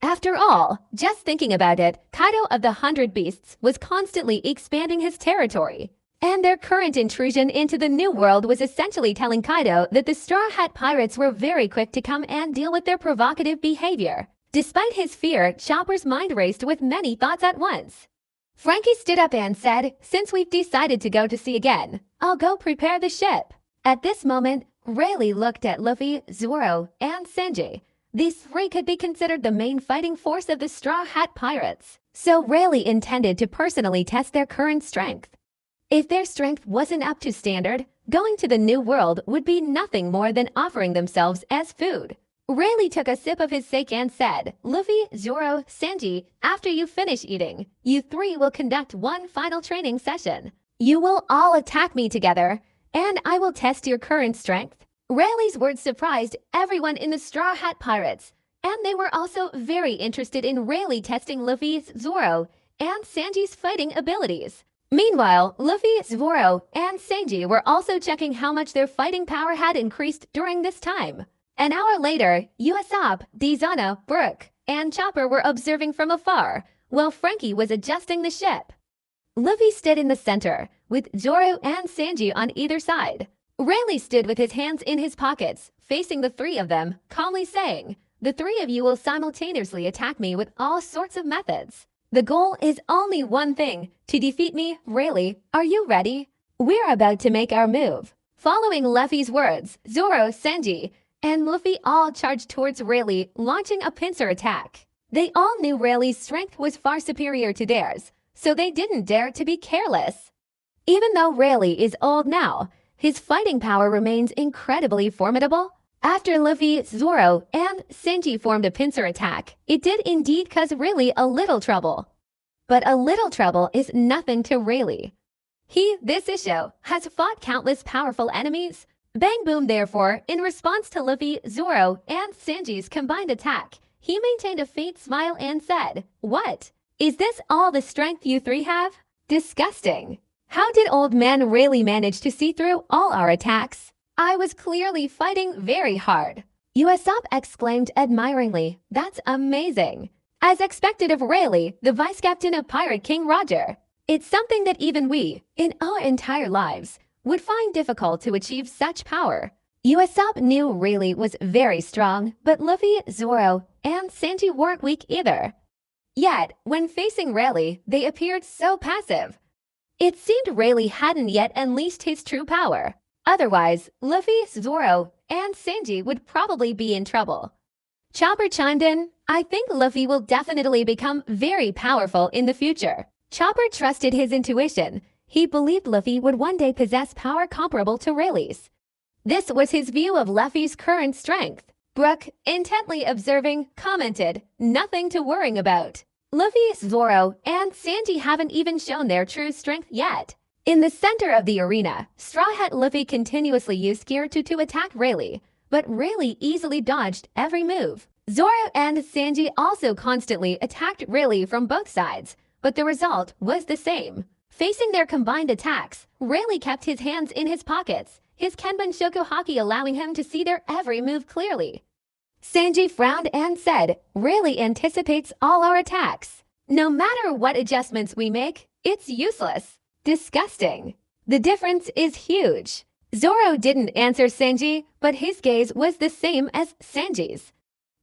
After all, just thinking about it, Kaido of the 100 Beasts was constantly expanding his territory. And their current intrusion into the New World was essentially telling Kaido that the Straw Hat Pirates were very quick to come and deal with their provocative behavior. Despite his fear, Chopper's mind raced with many thoughts at once. Frankie stood up and said, "Since we've decided to go to sea again, I'll go prepare the ship." At this moment, Rayleigh looked at Luffy, Zoro, and Sanji. These three could be considered the main fighting force of the Straw Hat Pirates, so Rayleigh intended to personally test their current strength. If their strength wasn't up to standard, going to the New World would be nothing more than offering themselves as food. Rayleigh took a sip of his sake and said, "Luffy, Zoro, Sanji, after you finish eating, you three will conduct one final training session. You will all attack me together, and I will test your current strength." Rayleigh's words surprised everyone in the Straw Hat Pirates, and they were also very interested in Rayleigh testing Luffy's, Zoro, and Sanji's fighting abilities. Meanwhile, Luffy, Zoro, and Sanji were also checking how much their fighting power had increased during this time. An hour later, Usopp, Dizana, Brook, and Chopper were observing from afar, while Frankie was adjusting the ship. Luffy stood in the center, with Zoro and Sanji on either side. Rayleigh stood with his hands in his pockets, facing the three of them, calmly saying, "The three of you will simultaneously attack me with all sorts of methods. The goal is only one thing, to defeat me, Rayleigh. Are you ready? We're about to make our move." Following Luffy's words, Zoro, Sanji, and Luffy all charged towards Rayleigh, launching a pincer attack. They all knew Rayleigh's strength was far superior to theirs, so they didn't dare to be careless. Even though Rayleigh is old now, his fighting power remains incredibly formidable. After Luffy, Zoro, and Sanji formed a pincer attack, it did indeed cause Rayleigh a little trouble. But a little trouble is nothing to Rayleigh. This Isho, has fought countless powerful enemies. Bang Boom, therefore, in response to Luffy, Zoro, and Sanji's combined attack, he maintained a faint smile and said, "What? Is this all the strength you three have? Disgusting. How did old man Rayleigh manage to see through all our attacks? I was clearly fighting very hard." Usopp exclaimed admiringly, "That's amazing." As expected of Rayleigh, the vice captain of Pirate King Roger, it's something that even we, in our entire lives, would find difficult to achieve such power. Usopp knew Rayleigh was very strong, but Luffy, Zoro, and Sanji weren't weak either. Yet, when facing Rayleigh, they appeared so passive. It seemed Rayleigh hadn't yet unleashed his true power. Otherwise, Luffy, Zoro, and Sanji would probably be in trouble. Chopper chimed in, "I think Luffy will definitely become very powerful in the future." Chopper trusted his intuition. He believed Luffy would one day possess power comparable to Rayleigh's. This was his view of Luffy's current strength. Brook, intently observing, commented, "Nothing to worry about. Luffy, Zoro, and Sanji haven't even shown their true strength yet." In the center of the arena, Straw Hat Luffy continuously used Gear to attack Rayleigh, but Rayleigh easily dodged every move. Zoro and Sanji also constantly attacked Rayleigh from both sides, but the result was the same. Facing their combined attacks, Rayleigh kept his hands in his pockets, his Kenban Shokuhaki allowing him to see their every move clearly. Sanji frowned and said, "Rayleigh anticipates all our attacks. No matter what adjustments we make, it's useless. Disgusting." The difference is huge. Zoro didn't answer Sanji, but his gaze was the same as Sanji's.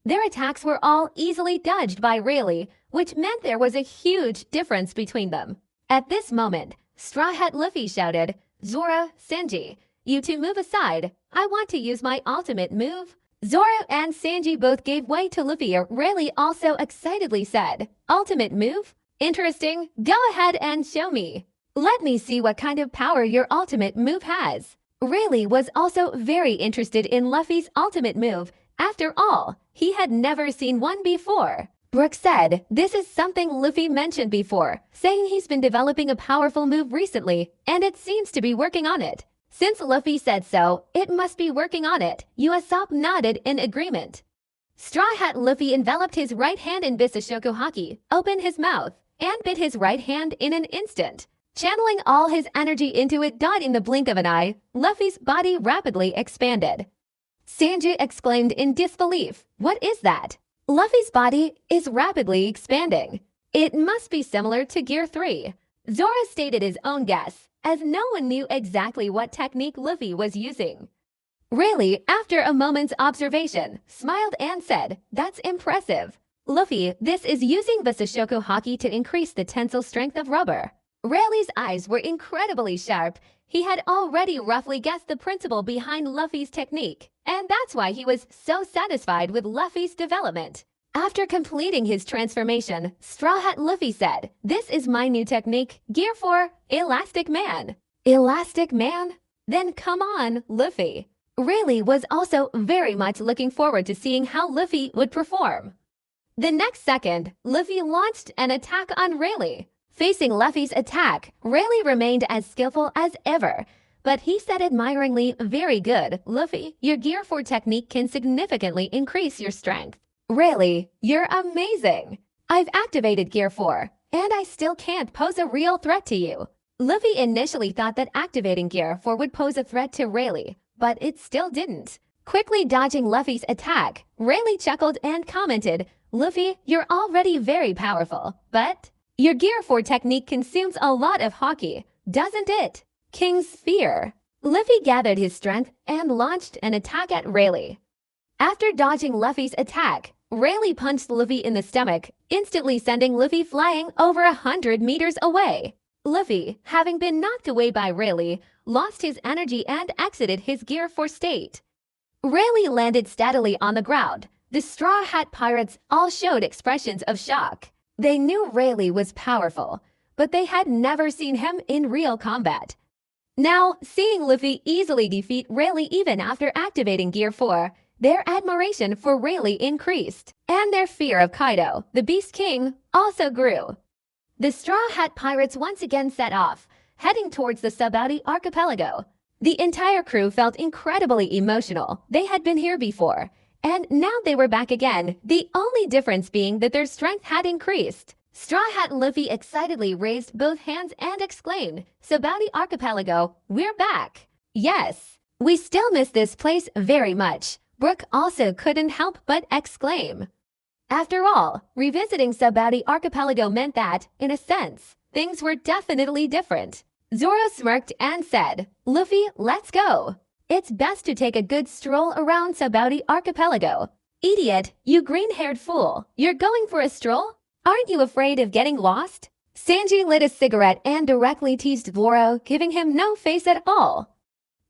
Their attacks were all easily dodged by Rayleigh, which meant there was a huge difference between them. At this moment, Straw Hat Luffy shouted, "Zoro, Sanji, you two move aside. I want to use my ultimate move." Zoro and Sanji both gave way to Luffy. Rayleigh also excitedly said, "Ultimate move? Interesting. Go ahead and show me. Let me see what kind of power your ultimate move has." Rayleigh was also very interested in Luffy's ultimate move. After all, he had never seen one before. Brook said, "This is something Luffy mentioned before, saying he's been developing a powerful move recently, and it seems to be working on it." Since Luffy said so, it must be working on it. Usopp nodded in agreement. Straw Hat Luffy enveloped his right hand in Bisashoku Haki, opened his mouth, and bit his right hand in an instant. Channeling all his energy into it, died in the blink of an eye. Luffy's body rapidly expanded. Sanji exclaimed in disbelief, "What is that?" Luffy's body is rapidly expanding. It must be similar to Gear 3. Zoro stated his own guess, as no one knew exactly what technique Luffy was using. Rayleigh, after a moment's observation, smiled and said, "That's impressive. Luffy, this is using the Sashoku Haki to increase the tensile strength of rubber. Rayleigh's eyes were incredibly sharp. He had already roughly guessed the principle behind Luffy's technique, and that's why he was so satisfied with Luffy's development. After completing his transformation, Straw Hat Luffy said, "This is my new technique, Gear 4, Elastic Man." Elastic Man? Then come on, Luffy. Rayleigh was also very much looking forward to seeing how Luffy would perform. The next second, Luffy launched an attack on Rayleigh. Facing Luffy's attack, Rayleigh remained as skillful as ever, but he said admiringly, "Very good, Luffy. Your Gear 4 technique can significantly increase your strength." Rayleigh, you're amazing. I've activated Gear 4, and I still can't pose a real threat to you. Luffy initially thought that activating Gear 4 would pose a threat to Rayleigh, but it still didn't. Quickly dodging Luffy's attack, Rayleigh chuckled and commented, "Luffy, you're already very powerful, but your Gear 4 technique consumes a lot of haki, doesn't it?" King's Spear. Luffy gathered his strength and launched an attack at Rayleigh. After dodging Luffy's attack, Rayleigh punched Luffy in the stomach, instantly sending Luffy flying over 100 meters away. Luffy, having been knocked away by Rayleigh, lost his energy and exited his Gear 4 state. Rayleigh landed steadily on the ground. The Straw Hat Pirates all showed expressions of shock. They knew Rayleigh was powerful, but they had never seen him in real combat. Now, seeing Luffy easily defeat Rayleigh even after activating Gear 4, their admiration for Rayleigh increased, and their fear of Kaido, the Beast King, also grew. The Straw Hat Pirates once again set off, heading towards the Sabaody archipelago. The entire crew felt incredibly emotional. They had been here before, and now they were back again, the only difference being that their strength had increased. Straw Hat Luffy excitedly raised both hands and exclaimed, "Sabaody archipelago, we're back." Yes, we still miss this place very much. Brook also couldn't help but exclaim. After all, revisiting Sabaody archipelago meant that, in a sense, things were definitely different. Zoro smirked and said, "Luffy, let's go. It's best to take a good stroll around Sabaody archipelago." "Idiot, you green-haired fool. You're going for a stroll? Aren't you afraid of getting lost?" Sanji lit a cigarette and directly teased Zoro, giving him no face at all.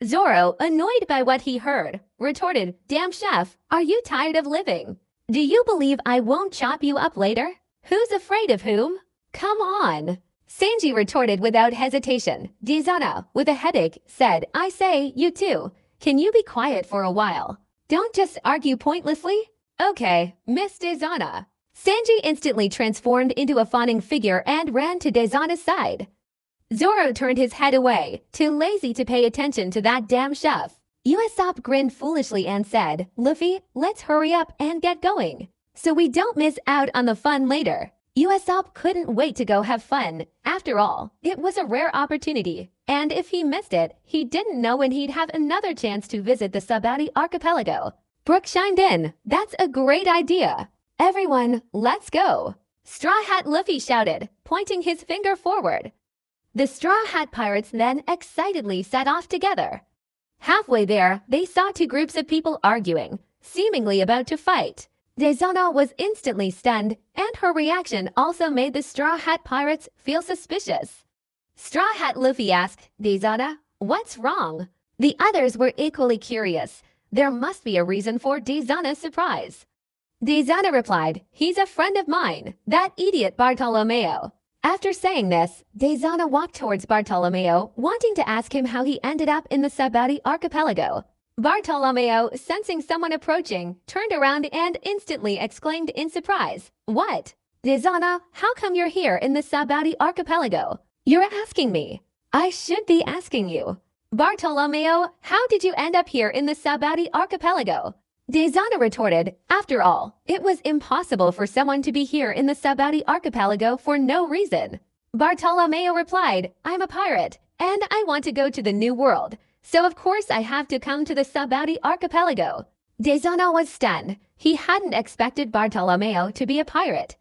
Zoro, annoyed by what he heard, retorted, "Damn chef, are you tired of living? Do you believe I won't chop you up later? Who's afraid of whom? Come on." Sanji retorted without hesitation. Dezana, with a headache, said, "I say, you two, can you be quiet for a while? Don't just argue pointlessly." "Okay, Miss Dezana." Sanji instantly transformed into a fawning figure and ran to Dezana's side. Zoro turned his head away, too lazy to pay attention to that damn chef. Usopp grinned foolishly and said, "Luffy, let's hurry up and get going, so we don't miss out on the fun later." Usopp couldn't wait to go have fun. After all, it was a rare opportunity, and if he missed it, he didn't know when he'd have another chance to visit the Sabaody archipelago. Brook chimed in, "That's a great idea. Everyone, let's go." Straw Hat Luffy shouted, pointing his finger forward. The Straw Hat Pirates then excitedly set off together. Halfway there, they saw two groups of people arguing, seemingly about to fight. Dezana was instantly stunned, and her reaction also made the Straw Hat Pirates feel suspicious. Straw Hat Luffy asked, "Dezana, what's wrong?" The others were equally curious. There must be a reason for Dezana's surprise. Dezana replied, "He's a friend of mine, that idiot Bartolomeo." After saying this, Dezana walked towards Bartolomeo, wanting to ask him how he ended up in the Sabaody archipelago. Bartolomeo, sensing someone approaching, turned around and instantly exclaimed in surprise, "What? Dezana, how come you're here in the Sabaody archipelago?" "You're asking me. I should be asking you. Bartolomeo, how did you end up here in the Sabaody archipelago?" Dezana retorted, "After all, it was impossible for someone to be here in the Sabaody archipelago for no reason." Bartolomeo replied, "I'm a pirate, and I want to go to the New World, so of course I have to come to the Sabaody archipelago." Dezana was stunned. He hadn't expected Bartolomeo to be a pirate.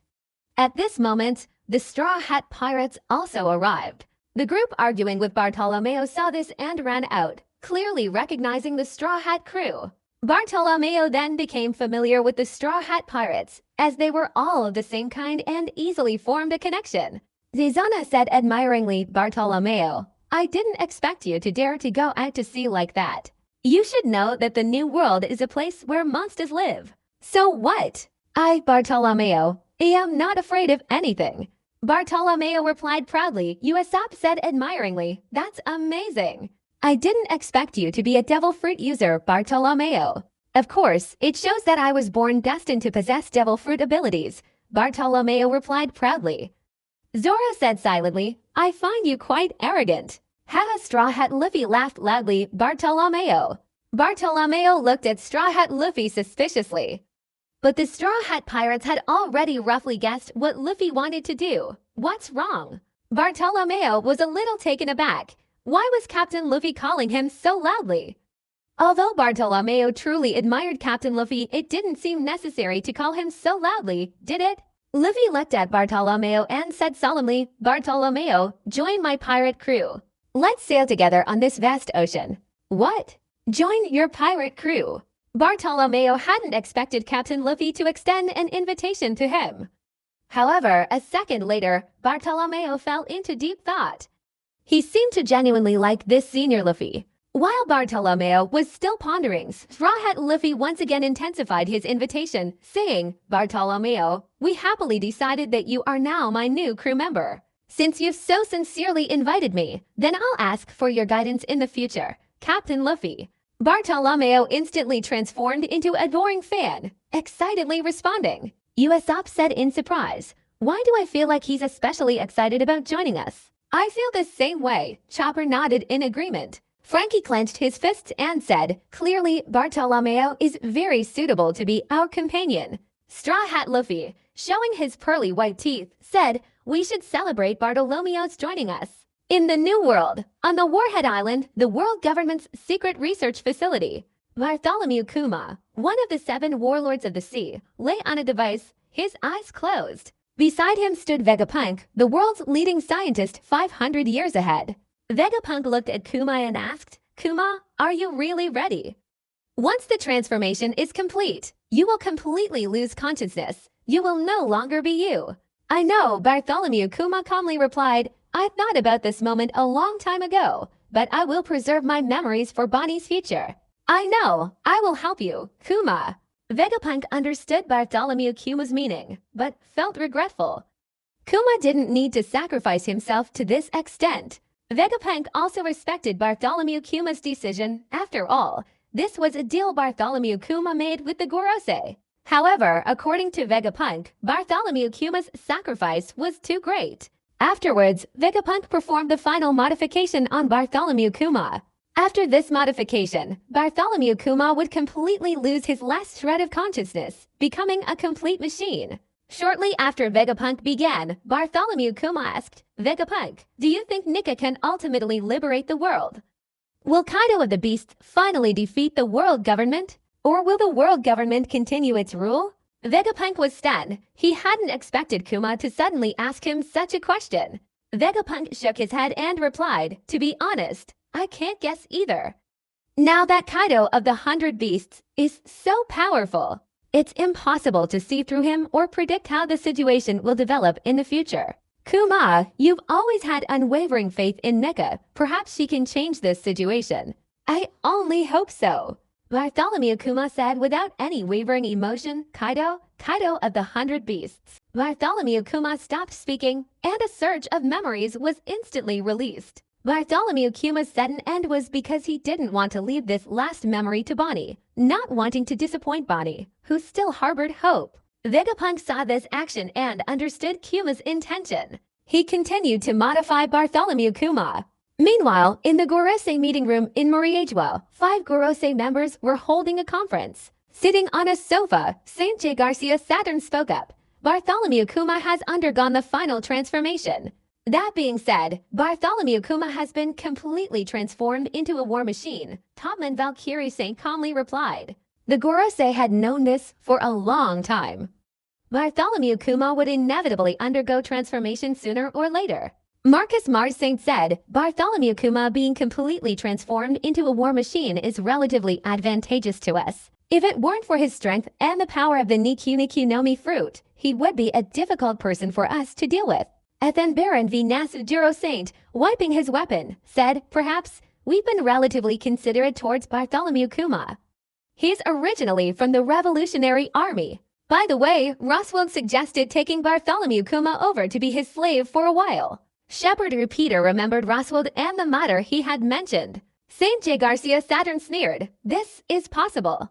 At this moment, the Straw Hat Pirates also arrived. The group arguing with Bartolomeo saw this and ran out, clearly recognizing the Straw Hat crew. Bartolomeo then became familiar with the Straw Hat Pirates, as they were all of the same kind and easily formed a connection. Zizana said admiringly, Bartolomeo, I didn't expect you to dare to go out to sea like that. You should know that the New World is a place where monsters live. So what? I, Bartolomeo, am not afraid of anything. Bartolomeo replied proudly. Usopp said admiringly, That's amazing. I didn't expect you to be a devil fruit user, Bartolomeo. Of course, it shows that I was born destined to possess devil fruit abilities, Bartolomeo replied proudly. Zoro said silently, I find you quite arrogant. Haha, Straw Hat Luffy laughed loudly, Bartolomeo. Bartolomeo looked at Straw Hat Luffy suspiciously. But the Straw Hat Pirates had already roughly guessed what Luffy wanted to do. What's wrong? Bartolomeo was a little taken aback. Why was Captain Luffy calling him so loudly? Although Bartolomeo truly admired Captain Luffy, it didn't seem necessary to call him so loudly, did it? Luffy looked at Bartolomeo and said solemnly, Bartolomeo, join my pirate crew. Let's sail together on this vast ocean. What? Join your pirate crew? Bartolomeo hadn't expected Captain Luffy to extend an invitation to him. However, a second later, Bartolomeo fell into deep thought. He seemed to genuinely like this senior Luffy. While Bartolomeo was still pondering, Straw Hat Luffy once again intensified his invitation, saying, Bartolomeo, we happily decided that you are now my new crew member. Since you've so sincerely invited me, then I'll ask for your guidance in the future, Captain Luffy. Bartolomeo instantly transformed into a adoring fan, excitedly responding. Usopp said in surprise, Why do I feel like he's especially excited about joining us? I feel the same way, Chopper nodded in agreement. Frankie clenched his fists and said, Clearly, Bartolomeo is very suitable to be our companion. Straw Hat Luffy, showing his pearly white teeth, said, We should celebrate Bartolomeo's joining us. In the New World, on the Warhead Island, the world government's secret research facility, Bartholomew Kuma, one of the 7 warlords of the sea, lay on a device, his eyes closed. Beside him stood Vegapunk, the world's leading scientist 500 years ahead. Vegapunk looked at Kuma and asked, Kuma, are you really ready? Once the transformation is complete, you will completely lose consciousness. You will no longer be you. I know, Bartholomew Kuma calmly replied, I thought about this moment a long time ago, but I will preserve my memories for Bonnie's future. I know, I will help you, Kuma. Vegapunk understood Bartholomew Kuma's meaning, but felt regretful. Kuma didn't need to sacrifice himself to this extent. Vegapunk also respected Bartholomew Kuma's decision. After all, this was a deal Bartholomew Kuma made with the Gorosei. However, according to Vegapunk, Bartholomew Kuma's sacrifice was too great. Afterwards, Vegapunk performed the final modification on Bartholomew Kuma. After this modification, Bartholomew Kuma would completely lose his last shred of consciousness, becoming a complete machine. Shortly after Vegapunk began, Bartholomew Kuma asked, Vegapunk, do you think Nika can ultimately liberate the world? Will Kaido of the Beasts finally defeat the world government? Or will the world government continue its rule? Vegapunk was stunned. He hadn't expected Kuma to suddenly ask him such a question. Vegapunk shook his head and replied, To be honest, I can't guess either. Now that Kaido of the 100 Beasts is so powerful, it's impossible to see through him or predict how the situation will develop in the future. Kuma, you've always had unwavering faith in Nika. Perhaps she can change this situation. I only hope so. Bartholomew Kuma said without any wavering emotion, Kaido of the 100 Beasts. Bartholomew Kuma stopped speaking, and a surge of memories was instantly released. Bartholomew Kuma's sudden end was because he didn't want to leave this last memory to Bonnie, not wanting to disappoint Bonnie, who still harbored hope. Vegapunk saw this action and understood Kuma's intention. He continued to modify Bartholomew Kuma. Meanwhile, in the Gorosei meeting room in Mariagua, 5 Gorosei members were holding a conference. Sitting on a sofa, Saint J. Garcia Saturn spoke up. Bartholomew Kuma has undergone the final transformation. That being said, Bartholomew Kuma has been completely transformed into a war machine, Topman Valkyrie Saint calmly replied. The Gorosei had known this for a long time. Bartholomew Kuma would inevitably undergo transformation sooner or later. Marcus Mars Saint said, Bartholomew Kuma being completely transformed into a war machine is relatively advantageous to us. If it weren't for his strength and the power of the Niku no Mi fruit, he would be a difficult person for us to deal with. And then Baron V. Nasujiro Saint, wiping his weapon, said, perhaps, we've been relatively considerate towards Bartholomew Kuma. He's originally from the Revolutionary Army. By the way, Roswell suggested taking Bartholomew Kuma over to be his slave for a while. Shepard Repeater remembered Roswell and the matter he had mentioned. St. J. Garcia Saturn sneered, this is possible.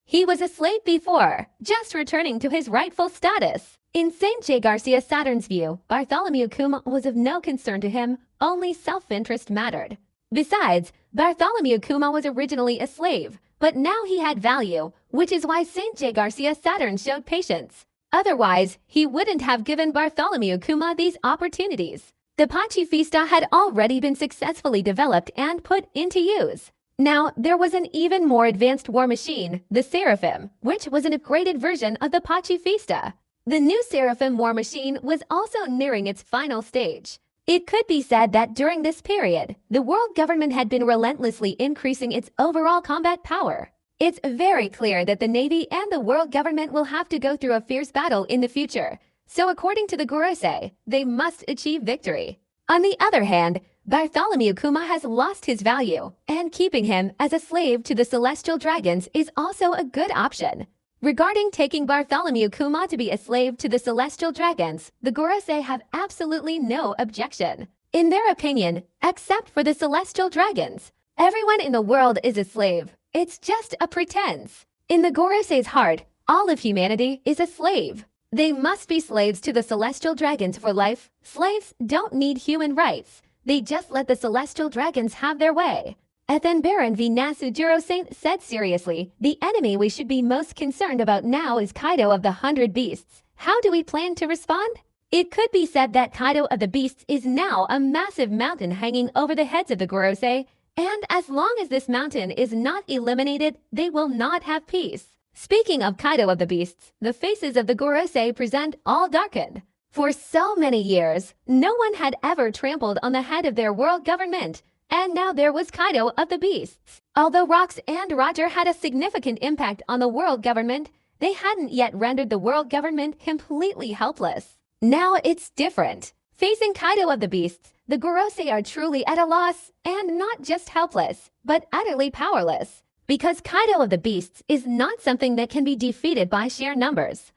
He was a slave before, just returning to his rightful status. In St. J. Garcia Saturn's view, Bartholomew Kuma was of no concern to him, only self-interest mattered. Besides, Bartholomew Kuma was originally a slave, but now he had value, which is why St. J. Garcia Saturn showed patience. Otherwise, he wouldn't have given Bartholomew Kuma these opportunities. The Pachifista had already been successfully developed and put into use. Now, there was an even more advanced war machine, the Seraphim, which was an upgraded version of the Pachifista. The new Seraphim war machine was also nearing its final stage. It could be said that during this period, the world government had been relentlessly increasing its overall combat power. It's very clear that the Navy and the world government will have to go through a fierce battle in the future. So according to the Gorosei, they must achieve victory. On the other hand, Bartholomew Kuma has lost his value, and keeping him as a slave to the Celestial Dragons is also a good option. Regarding taking Bartholomew Kuma to be a slave to the Celestial Dragons, the Gorosei have absolutely no objection. In their opinion, except for the Celestial Dragons, everyone in the world is a slave. It's just a pretense. In the Gorosei's heart, all of humanity is a slave. They must be slaves to the Celestial Dragons for life. Slaves don't need human rights. They just let the Celestial Dragons have their way. And then Baron V. Nasujiro Saint said seriously, the enemy we should be most concerned about now is Kaido of the 100 Beasts. How do we plan to respond? It could be said that Kaido of the Beasts is now a massive mountain hanging over the heads of the Gorosei, and as long as this mountain is not eliminated, they will not have peace. Speaking of Kaido of the Beasts, the faces of the Gorosei present all darkened. For so many years, no one had ever trampled on the head of their world government, and now there was Kaido of the Beasts. Although Rox and Roger had a significant impact on the world government, they hadn't yet rendered the world government completely helpless. Now it's different. Facing Kaido of the Beasts, the Gorosei are truly at a loss, and not just helpless, but utterly powerless. Because Kaido of the Beasts is not something that can be defeated by sheer numbers.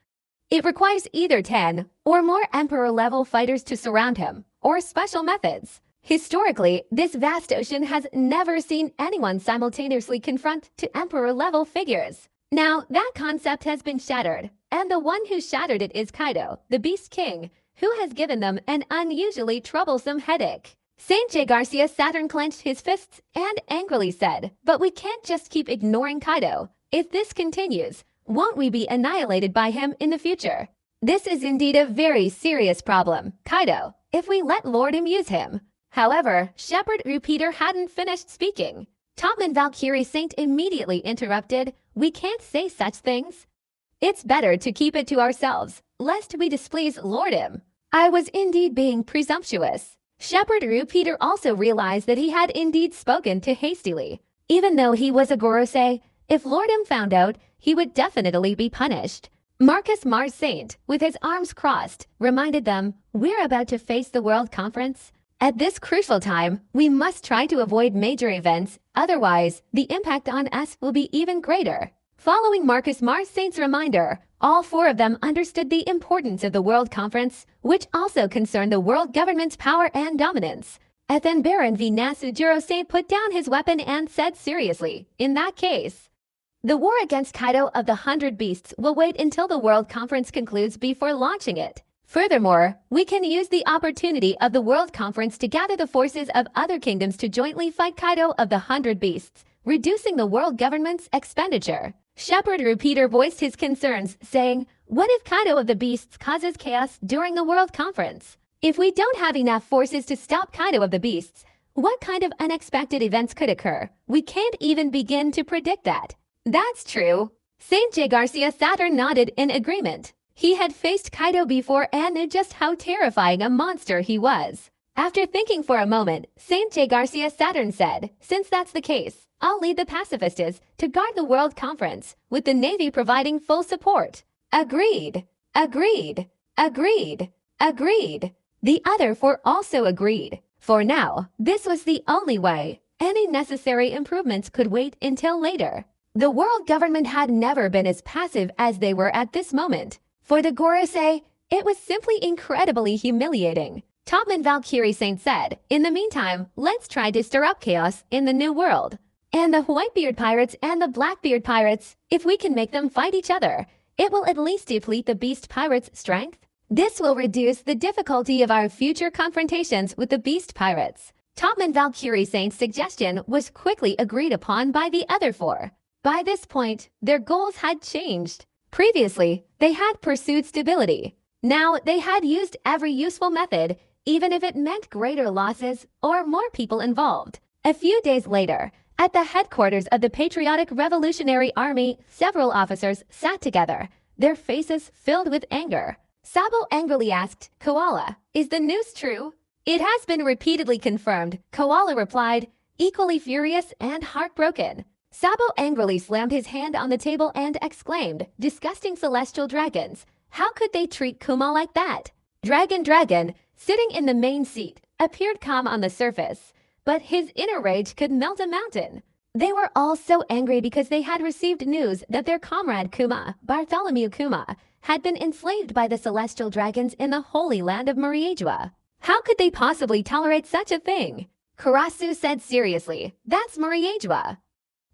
It requires either 10 or more Emperor-level fighters to surround him, or special methods. Historically, this vast ocean has never seen anyone simultaneously confront to Emperor-level figures. Now, that concept has been shattered, and the one who shattered it is Kaido, the Beast King, who has given them an unusually troublesome headache. St. J. Garcia Saturn clenched his fists and angrily said, but we can't just keep ignoring Kaido. If this continues, won't we be annihilated by him in the future? This is indeed a very serious problem, Kaido, if we let Lordum use him. However, Shepard Repeater hadn't finished speaking. Topman Valkyrie Saint immediately interrupted, we can't say such things. It's better to keep it to ourselves, lest we displease Lordum. I was indeed being presumptuous. Shepard Repeater also realized that he had indeed spoken too hastily. Even though he was a Gorosei, if Lordum found out, he would definitely be punished. Marcus Mars Saint, with his arms crossed, reminded them, we're about to face the World Conference. At this crucial time, we must try to avoid major events, otherwise, the impact on us will be even greater. Following Marcus Mars Saint's reminder, all four of them understood the importance of the World Conference, which also concerned the world government's power and dominance. And then Baron V. Nasujiro Saint put down his weapon and said seriously, in that case, the war against Kaido of the 100 Beasts will wait until the World Conference concludes before launching it. Furthermore, we can use the opportunity of the World Conference to gather the forces of other kingdoms to jointly fight Kaido of the 100 Beasts, reducing the world government's expenditure. Shepard Repeater voiced his concerns, saying, what if Kaido of the Beasts causes chaos during the World Conference? If we don't have enough forces to stop Kaido of the Beasts, what kind of unexpected events could occur? We can't even begin to predict that. That's true. St. J. Garcia Saturn nodded in agreement. He had faced Kaido before and knew just how terrifying a monster he was. After thinking for a moment, Saint J. Garcia Saturn said, since that's the case, I'll lead the pacifistas to guard the World Conference, with the Navy providing full support. Agreed. Agreed. Agreed. Agreed. The other four also agreed. For now, this was the only way. Any necessary improvements could wait until later. The world government had never been as passive as they were at this moment. For the Gorosei, it was simply incredibly humiliating. Topman Valkyrie Saint said, in the meantime, let's try to stir up chaos in the new world. And the Whitebeard pirates and the Blackbeard pirates, if we can make them fight each other, it will at least deplete the Beast pirates' strength. This will reduce the difficulty of our future confrontations with the Beast pirates. Topman Valkyrie Saint's suggestion was quickly agreed upon by the other four. By this point, their goals had changed. Previously, they had pursued stability. Now they had used every useful method, even if it meant greater losses or more people involved. A few days later, at the headquarters of the Patriotic Revolutionary Army, several officers sat together, their faces filled with anger. Sabo angrily asked, Koala, is the news true? It has been repeatedly confirmed, Koala replied, equally furious and heartbroken. Sabo angrily slammed his hand on the table and exclaimed, disgusting celestial dragons, how could they treat Kuma like that? Dragon, sitting in the main seat, appeared calm on the surface, but his inner rage could melt a mountain. They were all so angry because they had received news that their comrade Kuma, Bartholomew Kuma, had been enslaved by the celestial dragons in the holy land of Muriejua. How could they possibly tolerate such a thing? Karasu said seriously, that's Muriejua.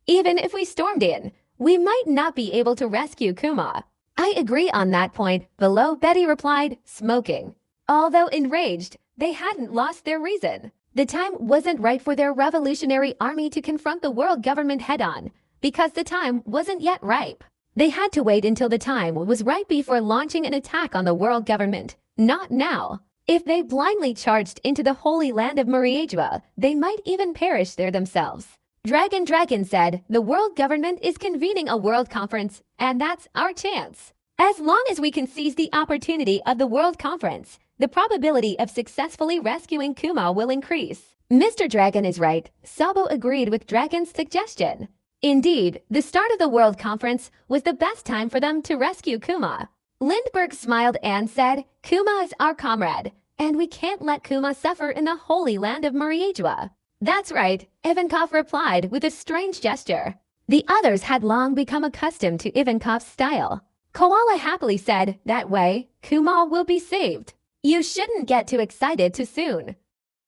Even if we stormed in, we might not be able to rescue Kuma. I agree on that point, below Betty replied, smoking. Although enraged, they hadn't lost their reason. The time wasn't right for their revolutionary army to confront the world government head-on, because the time wasn't yet ripe. They had to wait until the time was right before launching an attack on the world government, not now. If they blindly charged into the holy land of Muriejua, they might even perish there themselves. Dragon said, the world government is convening a world conference, and that's our chance. As long as we can seize the opportunity of the world conference, the probability of successfully rescuing Kuma will increase. Mr. Dragon is right, Sabo agreed with Dragon's suggestion. Indeed, the start of the world conference was the best time for them to rescue Kuma. Lindbergh smiled and said, Kuma is our comrade, and we can't let Kuma suffer in the holy land of Muriejua. That's right, Ivankov replied with a strange gesture. The others had long become accustomed to Ivankov's style. Koala happily said, that way, Kuma will be saved. You shouldn't get too excited too soon.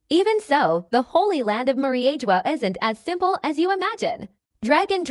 Even so, the holy land of Muriejua isn't as simple as you imagine. Dragon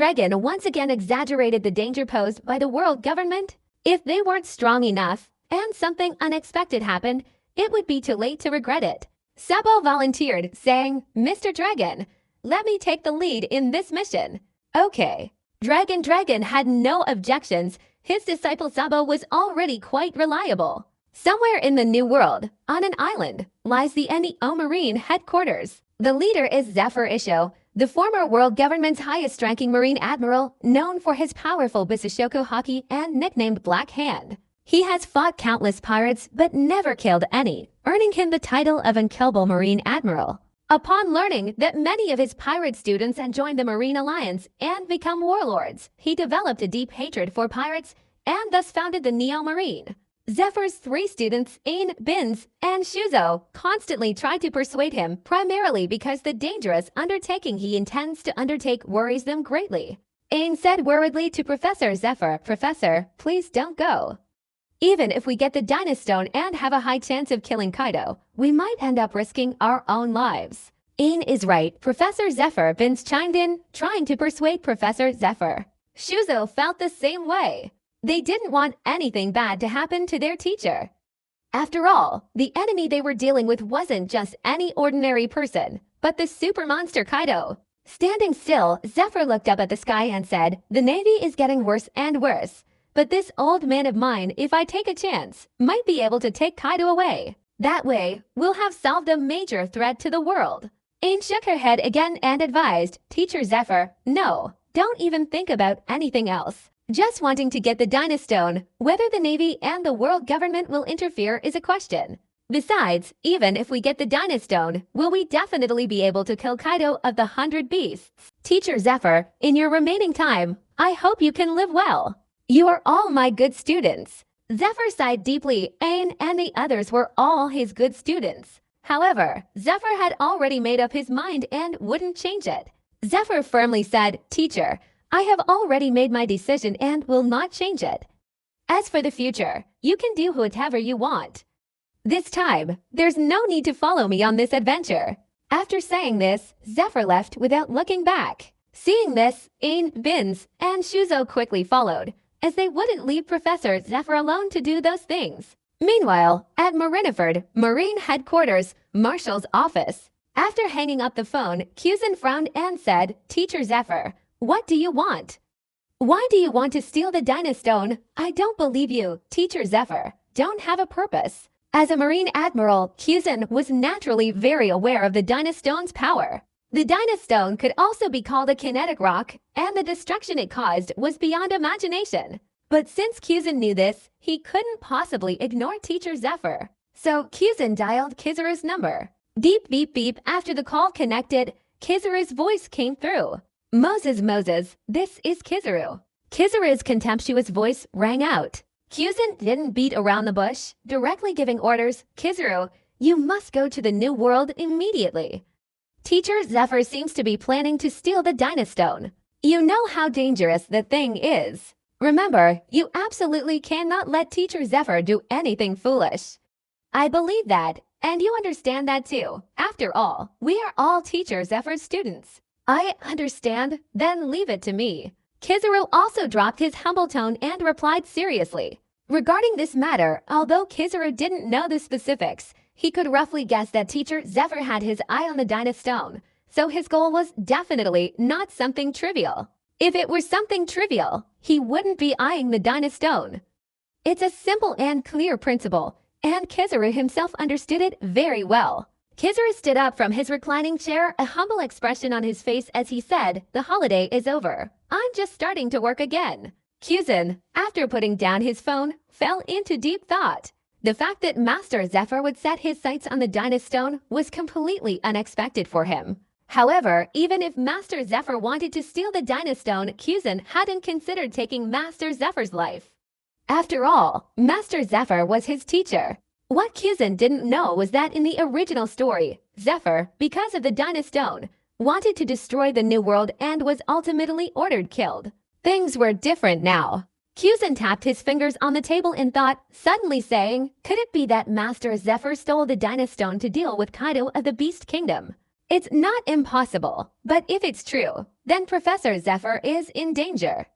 once again exaggerated the danger posed by the world government. If they weren't strong enough, and something unexpected happened, it would be too late to regret it. Sabo volunteered, saying, Mr. Dragon, let me take the lead in this mission. Okay. Dragon had no objections. His disciple Sabo was already quite reliable. Somewhere in the New World, on an island, lies the NEO Marine headquarters. The leader is Zephyr Isho, the former world government's highest-ranking Marine admiral, known for his powerful Bisashoko haki and nicknamed Black Hand. He has fought countless pirates but never killed any, earning him the title of Unkillable Marine Admiral. Upon learning that many of his pirate students had joined the Marine Alliance and become warlords, he developed a deep hatred for pirates and thus founded the Neo Marine. Zephyr's 3 students, Ain, Bins, and Shuzo, constantly tried to persuade him, primarily because the dangerous undertaking he intends to undertake worries them greatly. Ain said worriedly to Professor Zephyr, Professor, please don't go. Even if we get the Dynastone and have a high chance of killing Kaido, we might end up risking our own lives. Ain is right, Professor Zephyr Bins chimed in, trying to persuade Professor Zephyr. Shuzo felt the same way. They didn't want anything bad to happen to their teacher. After all, the enemy they were dealing with wasn't just any ordinary person, but the super monster Kaido. Standing still, Zephyr looked up at the sky and said, the Navy is getting worse and worse. But this old man of mine, if I take a chance, might be able to take Kaido away. That way, we'll have solved a major threat to the world. Ain shook her head again and advised, Teacher Zephyr, no, don't even think about anything else. Just wanting to get the Dynastone, whether the Navy and the world government will interfere is a question. Besides, even if we get the Dynastone, will we definitely be able to kill Kaido of the 100 Beasts? Teacher Zephyr, in your remaining time, I hope you can live well. You are all my good students. Zephyr sighed deeply. Aang and the others were all his good students. However, Zephyr had already made up his mind and wouldn't change it. Zephyr firmly said, Teacher, I have already made my decision and will not change it. As for the future, you can do whatever you want. This time, there's no need to follow me on this adventure. After saying this, Zephyr left without looking back. Seeing this, Aang, Binz, and Shuzo quickly followed, as they wouldn't leave Professor Zephyr alone to do those things. Meanwhile, at Marineford, Marine Headquarters, Marshal's office. After hanging up the phone, Kyuzen frowned and said, Teacher Zephyr, what do you want? Why do you want to steal the Dynastone? I don't believe you, Teacher Zephyr. Don't have a purpose. As a Marine Admiral, Kyuzen was naturally very aware of the Dynastone's power. The Dynastone could also be called a kinetic rock, and the destruction it caused was beyond imagination. But since Kyuzen knew this, he couldn't possibly ignore Teacher Zephyr. So Kyuzen dialed Kizaru's number. Beep beep beep. After the call connected, Kizaru's voice came through. Moses, this is Kizaru. Kizaru's contemptuous voice rang out. Kyuzen didn't beat around the bush, directly giving orders. Kizaru, you must go to the New World immediately. Teacher Zephyr seems to be planning to steal the Dynastone. You know how dangerous the thing is. Remember, you absolutely cannot let Teacher Zephyr do anything foolish. I believe that, and you understand that too. After all, we are all Teacher Zephyr's students. I understand, then leave it to me. Kizaru also dropped his humble tone and replied seriously. Regarding this matter, although Kizaru didn't know the specifics, he could roughly guess that Teacher Zephyr had his eye on the Dynastone, so his goal was definitely not something trivial. If it were something trivial, he wouldn't be eyeing the Dynastone. It's a simple and clear principle, and Kizaru himself understood it very well. Kizaru stood up from his reclining chair, a humble expression on his face as he said, the holiday is over. I'm just starting to work again. Kyuzen, after putting down his phone, fell into deep thought. The fact that Master Zephyr would set his sights on the Dynastone was completely unexpected for him. However, even if Master Zephyr wanted to steal the Dynastone, Kyuzen hadn't considered taking Master Zephyr's life. After all, Master Zephyr was his teacher. What Kyuzen didn't know was that in the original story, Zephyr, because of the Dynastone, wanted to destroy the New World and was ultimately ordered killed. Things were different now. Kyuzen tapped his fingers on the table in thought, suddenly saying, could it be that Master Zephyr stole the Dynastone to deal with Kaido of the Beast Kingdom? It's not impossible, but if it's true, then Professor Zephyr is in danger.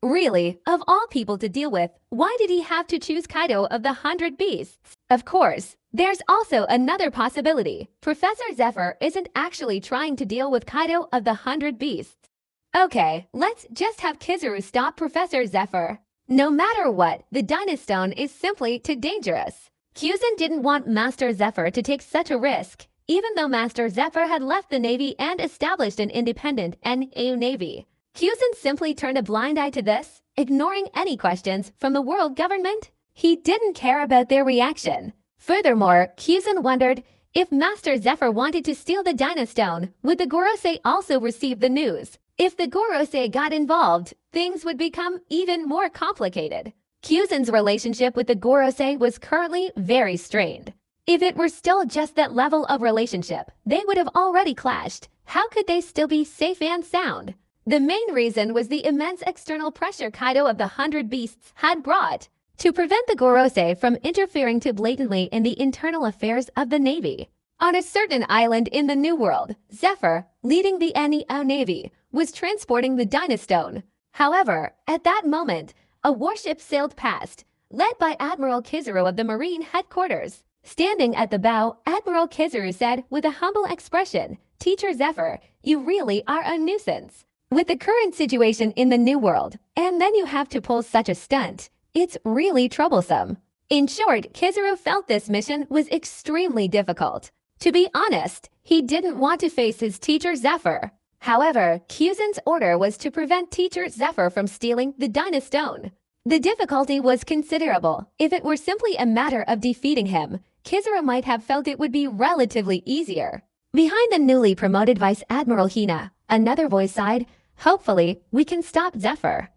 Really, of all people to deal with, why did he have to choose Kaido of the 100 Beasts? Of course, there's also another possibility. Professor Zephyr isn't actually trying to deal with Kaido of the 100 Beasts. Okay, let's just have Kizaru stop Professor Zephyr. No matter what, the Dynastone is simply too dangerous. Kyuzen didn't want Master Zephyr to take such a risk, even though Master Zephyr had left the Navy and established an independent NAU Navy. Kyuzen simply turned a blind eye to this, ignoring any questions from the world government. He didn't care about their reaction. Furthermore, Kyuzen wondered, if Master Zephyr wanted to steal the Dynastone, would the Gorosei also receive the news? If the Gorosei got involved, things would become even more complicated. Kyuzen's relationship with the Gorosei was currently very strained. If it were still just that level of relationship, they would have already clashed. How could they still be safe and sound? The main reason was the immense external pressure Kaido of the 100 Beasts had brought to prevent the Gorosei from interfering too blatantly in the internal affairs of the Navy. On a certain island in the New World, Zephyr, leading the NAO Navy, was transporting the Dynastone. However, at that moment, a warship sailed past, led by Admiral Kizaru of the Marine Headquarters. Standing at the bow, Admiral Kizaru said with a humble expression, Teacher Zephyr, you really are a nuisance. With the current situation in the New World, and then you have to pull such a stunt, it's really troublesome. In short, Kizaru felt this mission was extremely difficult. To be honest, he didn't want to face his Teacher Zephyr. However, Kyuzen's order was to prevent Teacher Zephyr from stealing the Dynastone. The difficulty was considerable. If it were simply a matter of defeating him, Kizaru might have felt it would be relatively easier. Behind the newly promoted Vice Admiral Hina, another voice sighed, "Hopefully, we can stop Zephyr.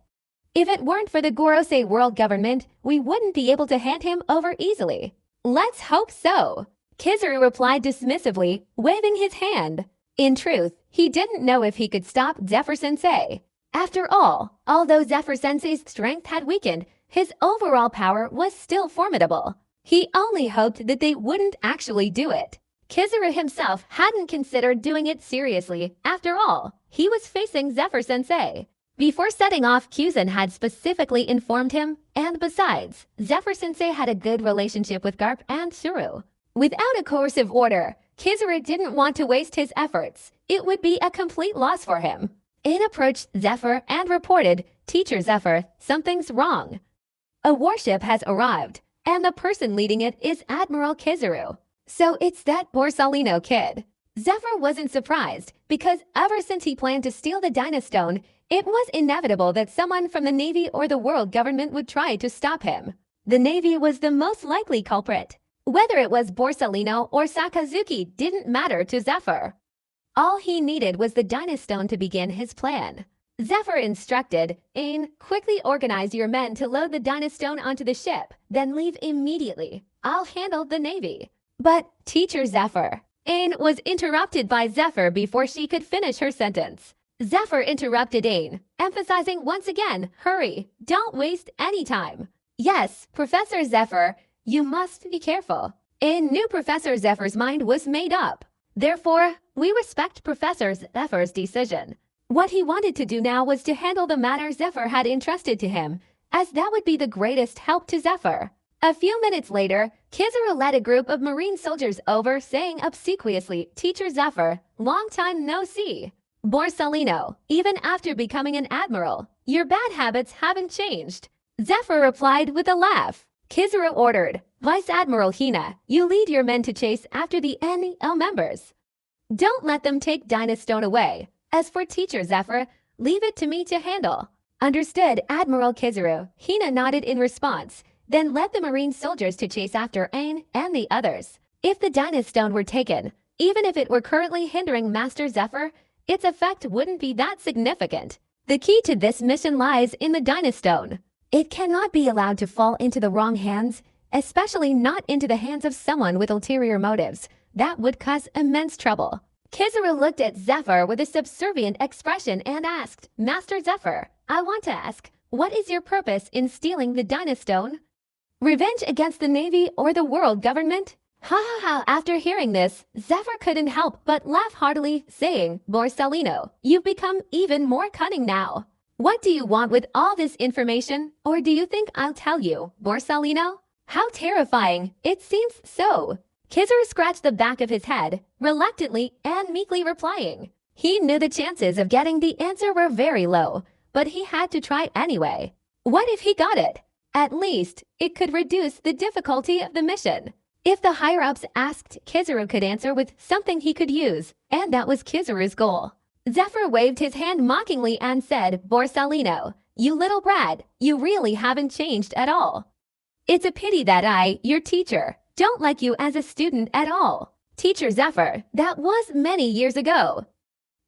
If it weren't for the Gorosei world government, we wouldn't be able to hand him over easily." "Let's hope so," Kizaru replied dismissively, waving his hand. In truth, he didn't know if he could stop Zephyr-sensei. After all, although Zephyr-sensei's strength had weakened, his overall power was still formidable. He only hoped that they wouldn't actually do it. Kizaru himself hadn't considered doing it seriously. After all, he was facing Zephyr-sensei. Before setting off, Kyuzan had specifically informed him, and besides, Zephyr-sensei had a good relationship with Garp and Tsuru. Without a coercive order, Kizaru didn't want to waste his efforts. It would be a complete loss for him. In approached Zephyr and reported, "Teacher Zephyr, something's wrong. A warship has arrived, and the person leading it is Admiral Kizaru. So it's that Borsalino kid." Zephyr wasn't surprised, because ever since he planned to steal the Dynastone, it was inevitable that someone from the Navy or the world government would try to stop him. The Navy was the most likely culprit. Whether it was Borsalino or Sakazuki didn't matter to Zephyr. All he needed was the Dynastone to begin his plan. Zephyr instructed, "Ain, quickly organize your men to load the Dynastone onto the ship, then leave immediately. I'll handle the Navy." "But, Teacher Zephyr," Ain was interrupted by Zephyr before she could finish her sentence. Zephyr interrupted Ain, emphasizing once again, "Hurry, don't waste any time." "Yes, Professor Zephyr, you must be careful." Ain knew Professor Zephyr's mind was made up. Therefore, we respect Professor Zephyr's decision. What he wanted to do now was to handle the matter Zephyr had entrusted to him, as that would be the greatest help to Zephyr. A few minutes later, Kizaru led a group of Marine soldiers over, saying obsequiously, "Teacher Zephyr, long time no see. Borsalino, even after becoming an admiral, your bad habits haven't changed." Zephyr replied with a laugh. Kizaru ordered, "Vice Admiral Hina, you lead your men to chase after the NEO members. Don't let them take Dynastone away. As for Teacher Zephyr, leave it to me to handle." "Understood, Admiral Kizaru." Hina nodded in response, then led the Marine soldiers to chase after Ain and the others. If the Dynastone were taken, even if it were currently hindering Master Zephyr, its effect wouldn't be that significant. The key to this mission lies in the Dynastone. It cannot be allowed to fall into the wrong hands, especially not into the hands of someone with ulterior motives. That would cause immense trouble. Kizaru looked at Zephyr with a subservient expression and asked, "Master Zephyr, I want to ask, what is your purpose in stealing the Dynastone? Revenge against the Navy or the world government?" Ha ha ha. After hearing this, Zephyr couldn't help but laugh heartily, saying, "Borsalino, you've become even more cunning now. What do you want with all this information? Or do you think I'll tell you, Borsalino?" "How terrifying. It seems so." Kizaru scratched the back of his head, reluctantly and meekly replying. He knew the chances of getting the answer were very low, but he had to try anyway. What if he got it? At least, it could reduce the difficulty of the mission. If the higher-ups asked, Kizaru could answer with something he could use, and that was Kizaru's goal. Zephyr waved his hand mockingly and said, "Borsalino, you little brat, you really haven't changed at all. It's a pity that I, your teacher, don't like you as a student at all. Teacher Zephyr, that was many years ago.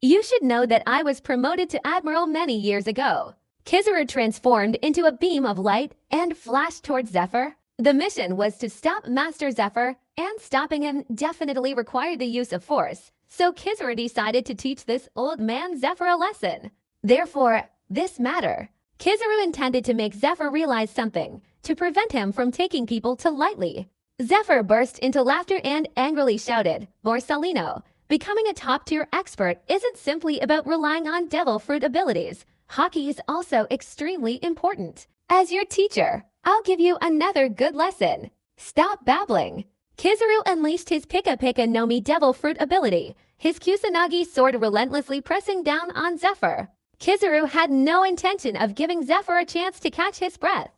You should know that I was promoted to Admiral many years ago." Kizaru transformed into a beam of light and flashed towards Zephyr. The mission was to stop Master Zephyr, and stopping him definitely required the use of force, so Kizaru decided to teach this old man Zephyr a lesson. Therefore, this matter. Kizaru intended to make Zephyr realize something, to prevent him from taking people too lightly. Zephyr burst into laughter and angrily shouted, "Borsalino, becoming a top-tier expert isn't simply about relying on devil fruit abilities. Hockey is also extremely important. As your teacher, I'll give you another good lesson. Stop babbling." Kizaru unleashed his Pika Pika no Mi devil fruit ability, his Kusanagi sword relentlessly pressing down on Zephyr. Kizaru had no intention of giving Zephyr a chance to catch his breath.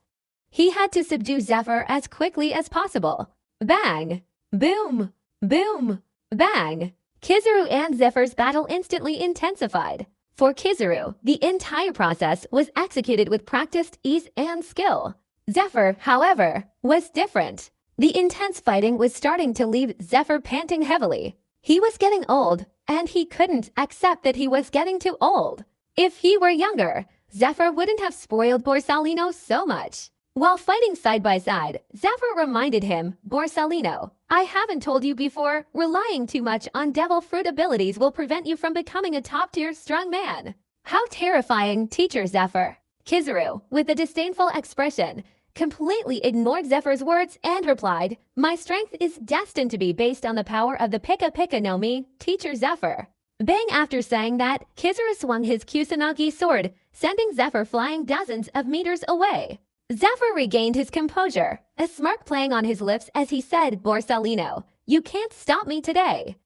He had to subdue Zephyr as quickly as possible. Bang! Boom! Boom! Bang! Kizaru and Zephyr's battle instantly intensified. For Kizaru, the entire process was executed with practiced ease and skill. Zephyr, however, was different. The intense fighting was starting to leave Zephyr panting heavily. He was getting old, and he couldn't accept that he was getting too old. If he were younger, Zephyr wouldn't have spoiled Borsalino so much. While fighting side by side, Zephyr reminded him, Borsalino, I haven't told you before, relying too much on devil fruit abilities will prevent you from becoming a top-tier strong man. How terrifying, Teacher Zephyr. Kizaru, with a disdainful expression, completely ignored Zephyr's words and replied, My strength is destined to be based on the power of the Pika Pika no Mi, Teacher Zephyr. Bang! After saying that, Kizaru swung his Kusanagi sword, sending Zephyr flying dozens of meters away. Zephyr regained his composure, a smirk playing on his lips as he said, Borsalino, you can't stop me today.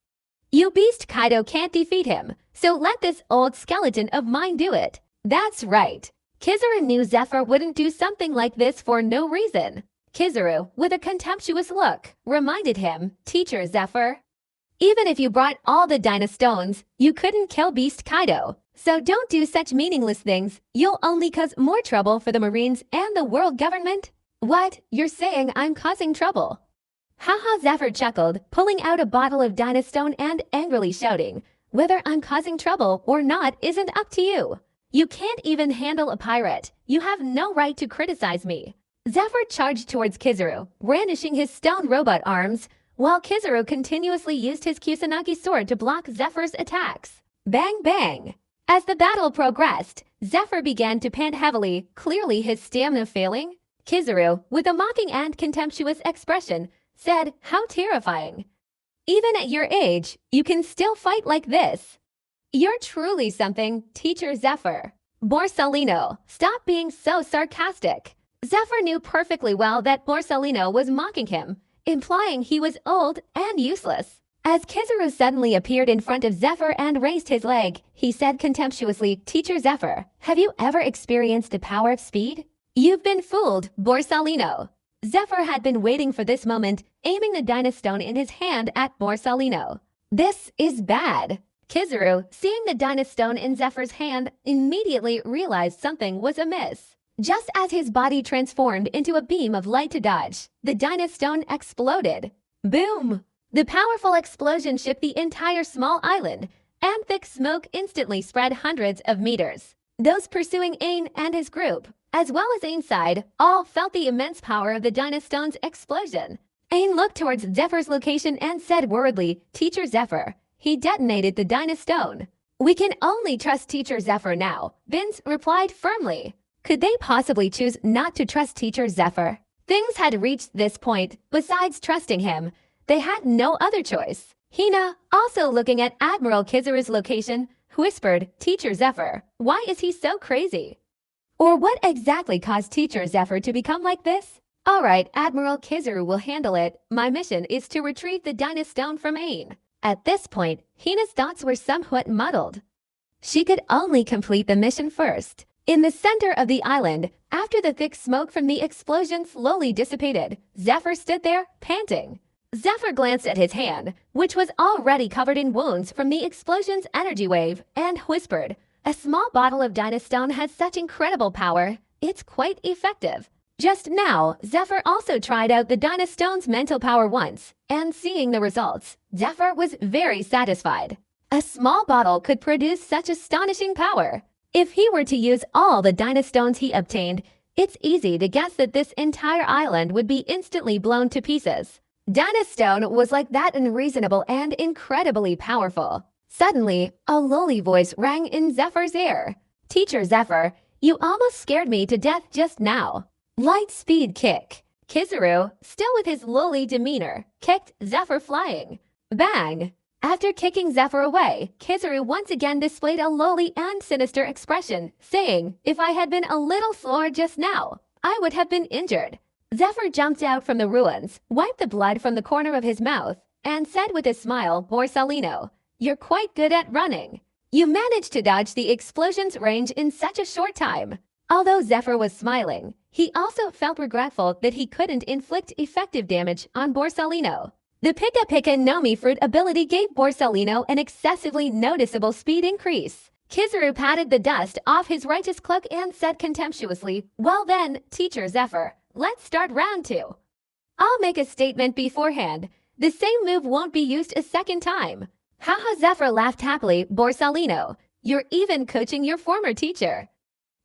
You beast Kaido can't defeat him, so let this old skeleton of mine do it. That's right. Kizaru knew Zephyr wouldn't do something like this for no reason. Kizaru, with a contemptuous look, reminded him, Teacher Zephyr, even if you brought all the Dynastones, you couldn't kill Beast Kaido. So don't do such meaningless things. You'll only cause more trouble for the Marines and the world government. What? You're saying I'm causing trouble? Haha, Zephyr chuckled, pulling out a bottle of Dynastone and angrily shouting, whether I'm causing trouble or not isn't up to you. You can't even handle a pirate. You have no right to criticize me. Zephyr charged towards Kizaru, brandishing his stone robot arms, while Kizaru continuously used his Kusanagi sword to block Zephyr's attacks. Bang bang! As the battle progressed, Zephyr began to pant heavily, clearly his stamina failing. Kizaru, with a mocking and contemptuous expression, said, How terrifying. Even at your age, you can still fight like this. You're truly something, Teacher Zephyr. Borsalino, stop being so sarcastic. Zephyr knew perfectly well that Borsalino was mocking him, implying he was old and useless. As Kizaru suddenly appeared in front of Zephyr and raised his leg, he said contemptuously, Teacher Zephyr, have you ever experienced the power of speed? You've been fooled, Borsalino. Zephyr had been waiting for this moment, aiming the Dynastone in his hand at Borsalino. This is bad. Kizaru, seeing the Dynastone in Zephyr's hand, immediately realized something was amiss. Just as his body transformed into a beam of light to dodge, the Dynastone exploded. Boom! The powerful explosion shook the entire small island, and thick smoke instantly spread hundreds of meters. Those pursuing Ain and his group, as well as Ain's side, all felt the immense power of the Dynastone's explosion. Ain looked towards Zephyr's location and said worriedly, Teacher Zephyr. He detonated the Dynastone. We can only trust Teacher Zephyr now, Vince replied firmly. Could they possibly choose not to trust Teacher Zephyr? Things had reached this point, besides trusting him, they had no other choice. Hina, also looking at Admiral Kizaru's location, whispered, Teacher Zephyr, why is he so crazy? Or what exactly caused Teacher Zephyr to become like this? Alright, Admiral Kizaru will handle it. My mission is to retrieve the Dynastone from Ain. At this point, Hina's thoughts were somewhat muddled. She could only complete the mission first. In the center of the island, after the thick smoke from the explosion slowly dissipated, Zephyr stood there, panting. Zephyr glanced at his hand, which was already covered in wounds from the explosion's energy wave, and whispered, A small bottle of Dynastone has such incredible power, it's quite effective. Just now, Zephyr also tried out the Dynastone's mental power once, and seeing the results, Zephyr was very satisfied. A small bottle could produce such astonishing power. If he were to use all the Dynastones he obtained, it's easy to guess that this entire island would be instantly blown to pieces. Dynastone was like that unreasonable and incredibly powerful. Suddenly, a lowly voice rang in Zephyr's ear. Teacher Zephyr, you almost scared me to death just now. Light speed kick. Kizaru, still with his lowly demeanor, kicked Zephyr flying. Bang! After kicking Zephyr away, Kizaru once again displayed a lowly and sinister expression, saying, If I had been a little slower just now, I would have been injured. Zephyr jumped out from the ruins, wiped the blood from the corner of his mouth, and said with a smile, Borsalino, you're quite good at running. You managed to dodge the explosion's range in such a short time. Although Zephyr was smiling, he also felt regretful that he couldn't inflict effective damage on Borsalino. The Pika Pika no Mi fruit ability gave Borsalino an excessively noticeable speed increase. Kizaru patted the dust off his righteous cloak and said contemptuously, Well then, Teacher Zephyr, let's start round 2. I'll make a statement beforehand. The same move won't be used a second time. Haha, Zephyr laughed happily. Borsalino, you're even coaching your former teacher.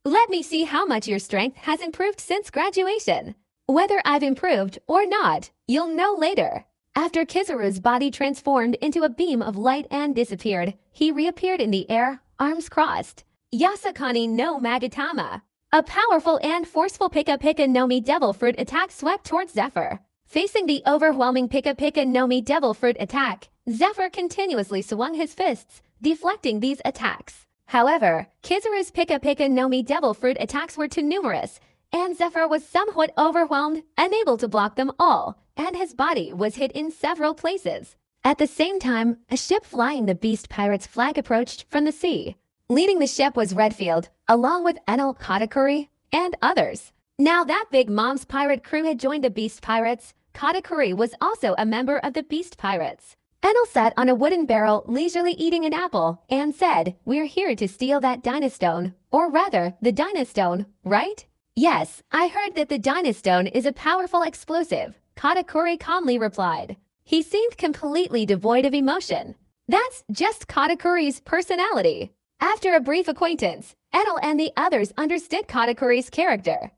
Let me see how much your strength has improved since graduation. Whether I've improved or not, you'll know later. After Kizaru's body transformed into a beam of light and disappeared, he reappeared in the air, arms crossed. Yasakani no Magatama. A powerful and forceful Pika Pika no Mi Devil Fruit attack swept towards Zephyr. Facing the overwhelming Pika Pika no Mi Devil Fruit attack, Zephyr continuously swung his fists, deflecting these attacks. However, Kizaru's Pika Pika no Mi Devil Fruit attacks were too numerous, and Zephyr was somewhat overwhelmed, unable to block them all, and his body was hit in several places. At the same time, a ship flying the Beast Pirates flag approached from the sea. Leading the ship was Redfield, along with Enel, Katakuri, and others. Now that Big Mom's pirate crew had joined the Beast Pirates, Katakuri was also a member of the Beast Pirates. Enel sat on a wooden barrel, leisurely eating an apple, and said, "We're here to steal that Dynastone, or rather, the Dynastone, right?" "Yes, I heard that the Dynastone is a powerful explosive," Katakuri calmly replied. He seemed completely devoid of emotion. That's just Katakuri's personality. After a brief acquaintance, Enel and the others understood Katakuri's character.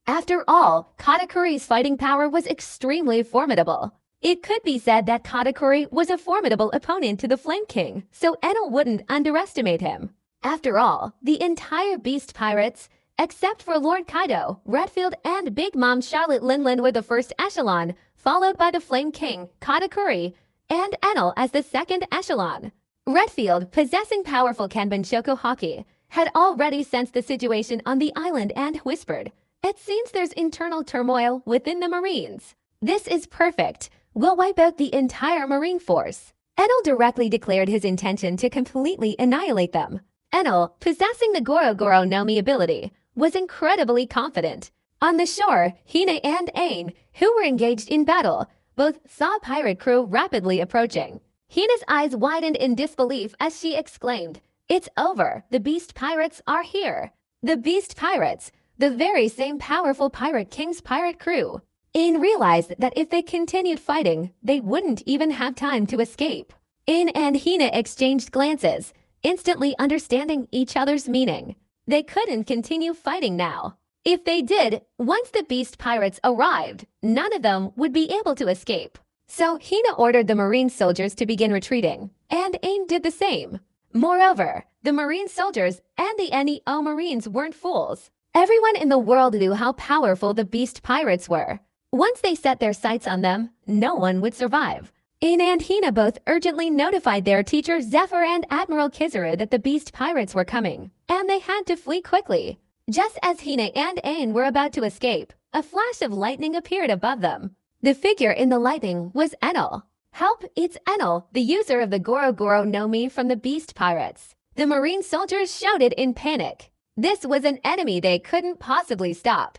After all, Katakuri's fighting power was extremely formidable. It could be said that Katakuri was a formidable opponent to the Flame King, so Enel wouldn't underestimate him. After all, the entire Beast Pirates, except for Lord Kaido, Redfield, and Big Mom Charlotte Linlin were the first echelon, followed by the Flame King, Katakuri, and Enel as the second echelon. Redfield, possessing powerful Kanban Shoko Haki, had already sensed the situation on the island and whispered, "It seems there's internal turmoil within the Marines. This is perfect. We'll wipe out the entire Marine force." Enel directly declared his intention to completely annihilate them. Enel, possessing the Goro Goro no Mi ability, was incredibly confident. On the shore, Hina and Ain, who were engaged in battle, both saw pirate crew rapidly approaching. Hina's eyes widened in disbelief as she exclaimed, "It's over, the Beast Pirates are here." The Beast Pirates, the very same powerful Pirate King's pirate crew. Ain realized that if they continued fighting, they wouldn't even have time to escape. Ain and Hina exchanged glances, instantly understanding each other's meaning. They couldn't continue fighting now. If they did, once the Beast Pirates arrived, none of them would be able to escape. So Hina ordered the Marine soldiers to begin retreating, and Ain did the same. Moreover, the Marine soldiers and the NEO Marines weren't fools. Everyone in the world knew how powerful the Beast Pirates were. Once they set their sights on them, no one would survive. Ain and Hina both urgently notified their teacher Zephyr and Admiral Kizaru that the Beast Pirates were coming, and they had to flee quickly. Just as Hina and Ain were about to escape, a flash of lightning appeared above them. The figure in the lightning was Enel. "Help, it's Enel, the user of the Goro Goro no Mi from the Beast Pirates." The Marine soldiers shouted in panic. This was an enemy they couldn't possibly stop.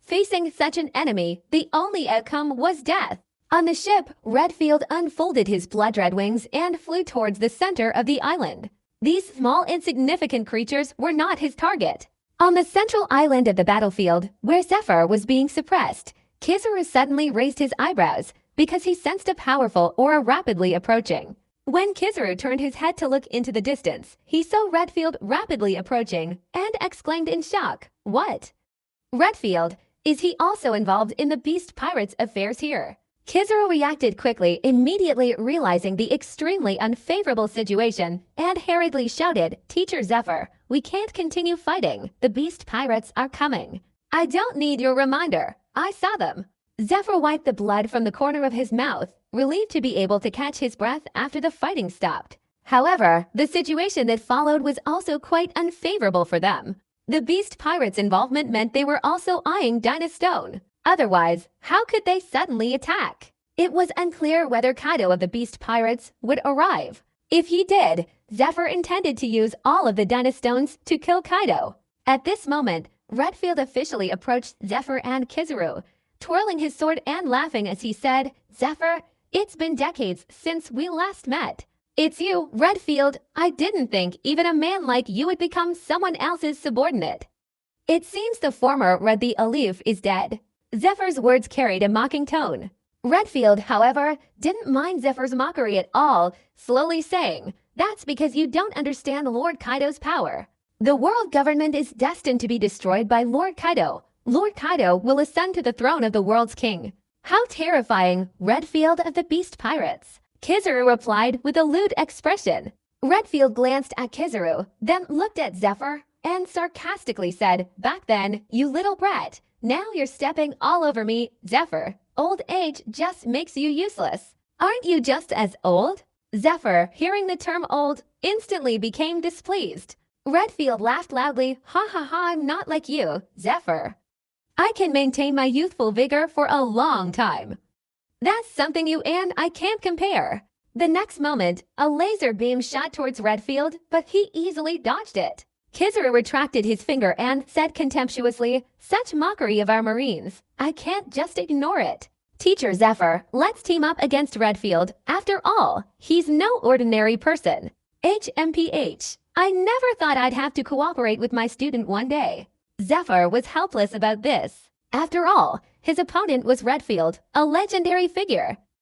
Facing such an enemy, the only outcome was death. On the ship, Redfield unfolded his blood-red wings and flew towards the center of the island. These small, insignificant creatures were not his target. On the central island of the battlefield, where Zephyr was being suppressed, Kizaru suddenly raised his eyebrows because he sensed a powerful aura rapidly approaching. When Kizaru turned his head to look into the distance, he saw Redfield rapidly approaching and exclaimed in shock, "What? Redfield, is he also involved in the Beast Pirates' affairs here?" Kizaru reacted quickly, immediately realizing the extremely unfavorable situation, and hurriedly shouted, "Teacher Zephyr, we can't continue fighting. The Beast Pirates are coming." "I don't need your reminder. I saw them." Zephyr wiped the blood from the corner of his mouth, relieved to be able to catch his breath after the fighting stopped. However, the situation that followed was also quite unfavorable for them. The Beast Pirates' involvement meant they were also eyeing Dynastone. Otherwise, how could they suddenly attack? It was unclear whether Kaido of the Beast Pirates would arrive. If he did, Zephyr intended to use all of the Dynastones to kill Kaido. At this moment, Redfield officially approached Zephyr and Kizaru, twirling his sword and laughing as he said, "Zephyr, it's been decades since we last met." "It's you, Redfield. I didn't think even a man like you would become someone else's subordinate." It seems the former Red the Aloof is dead. Zephyr's words carried a mocking tone. Redfield, however, didn't mind Zephyr's mockery at all, slowly saying, "That's because you don't understand Lord Kaido's power. The world government is destined to be destroyed by Lord Kaido. Lord Kaido will ascend to the throne of the world's king." "How terrifying, Redfield of the Beast Pirates," Kizaru replied with a lewd expression. Redfield glanced at Kizaru, then looked at Zephyr, and sarcastically said, "Back then, you little brat. Now you're stepping all over me, Zephyr. Old age just makes you useless. Aren't you just as old?" Zephyr, hearing the term old, instantly became displeased. Redfield laughed loudly. "Ha ha ha, I'm not like you, Zephyr. I can maintain my youthful vigor for a long time. That's something you and I can't compare." The next moment, a laser beam shot towards Redfield, but he easily dodged it. Kizaru retracted his finger and said contemptuously, "Such mockery of our Marines. I can't just ignore it. Teacher Zephyr, let's team up against Redfield. After all, he's no ordinary person." HMPH. I never thought I'd have to cooperate with my student one day. Zephyr was helpless about this. After all, his opponent was Redfield, a legendary figure.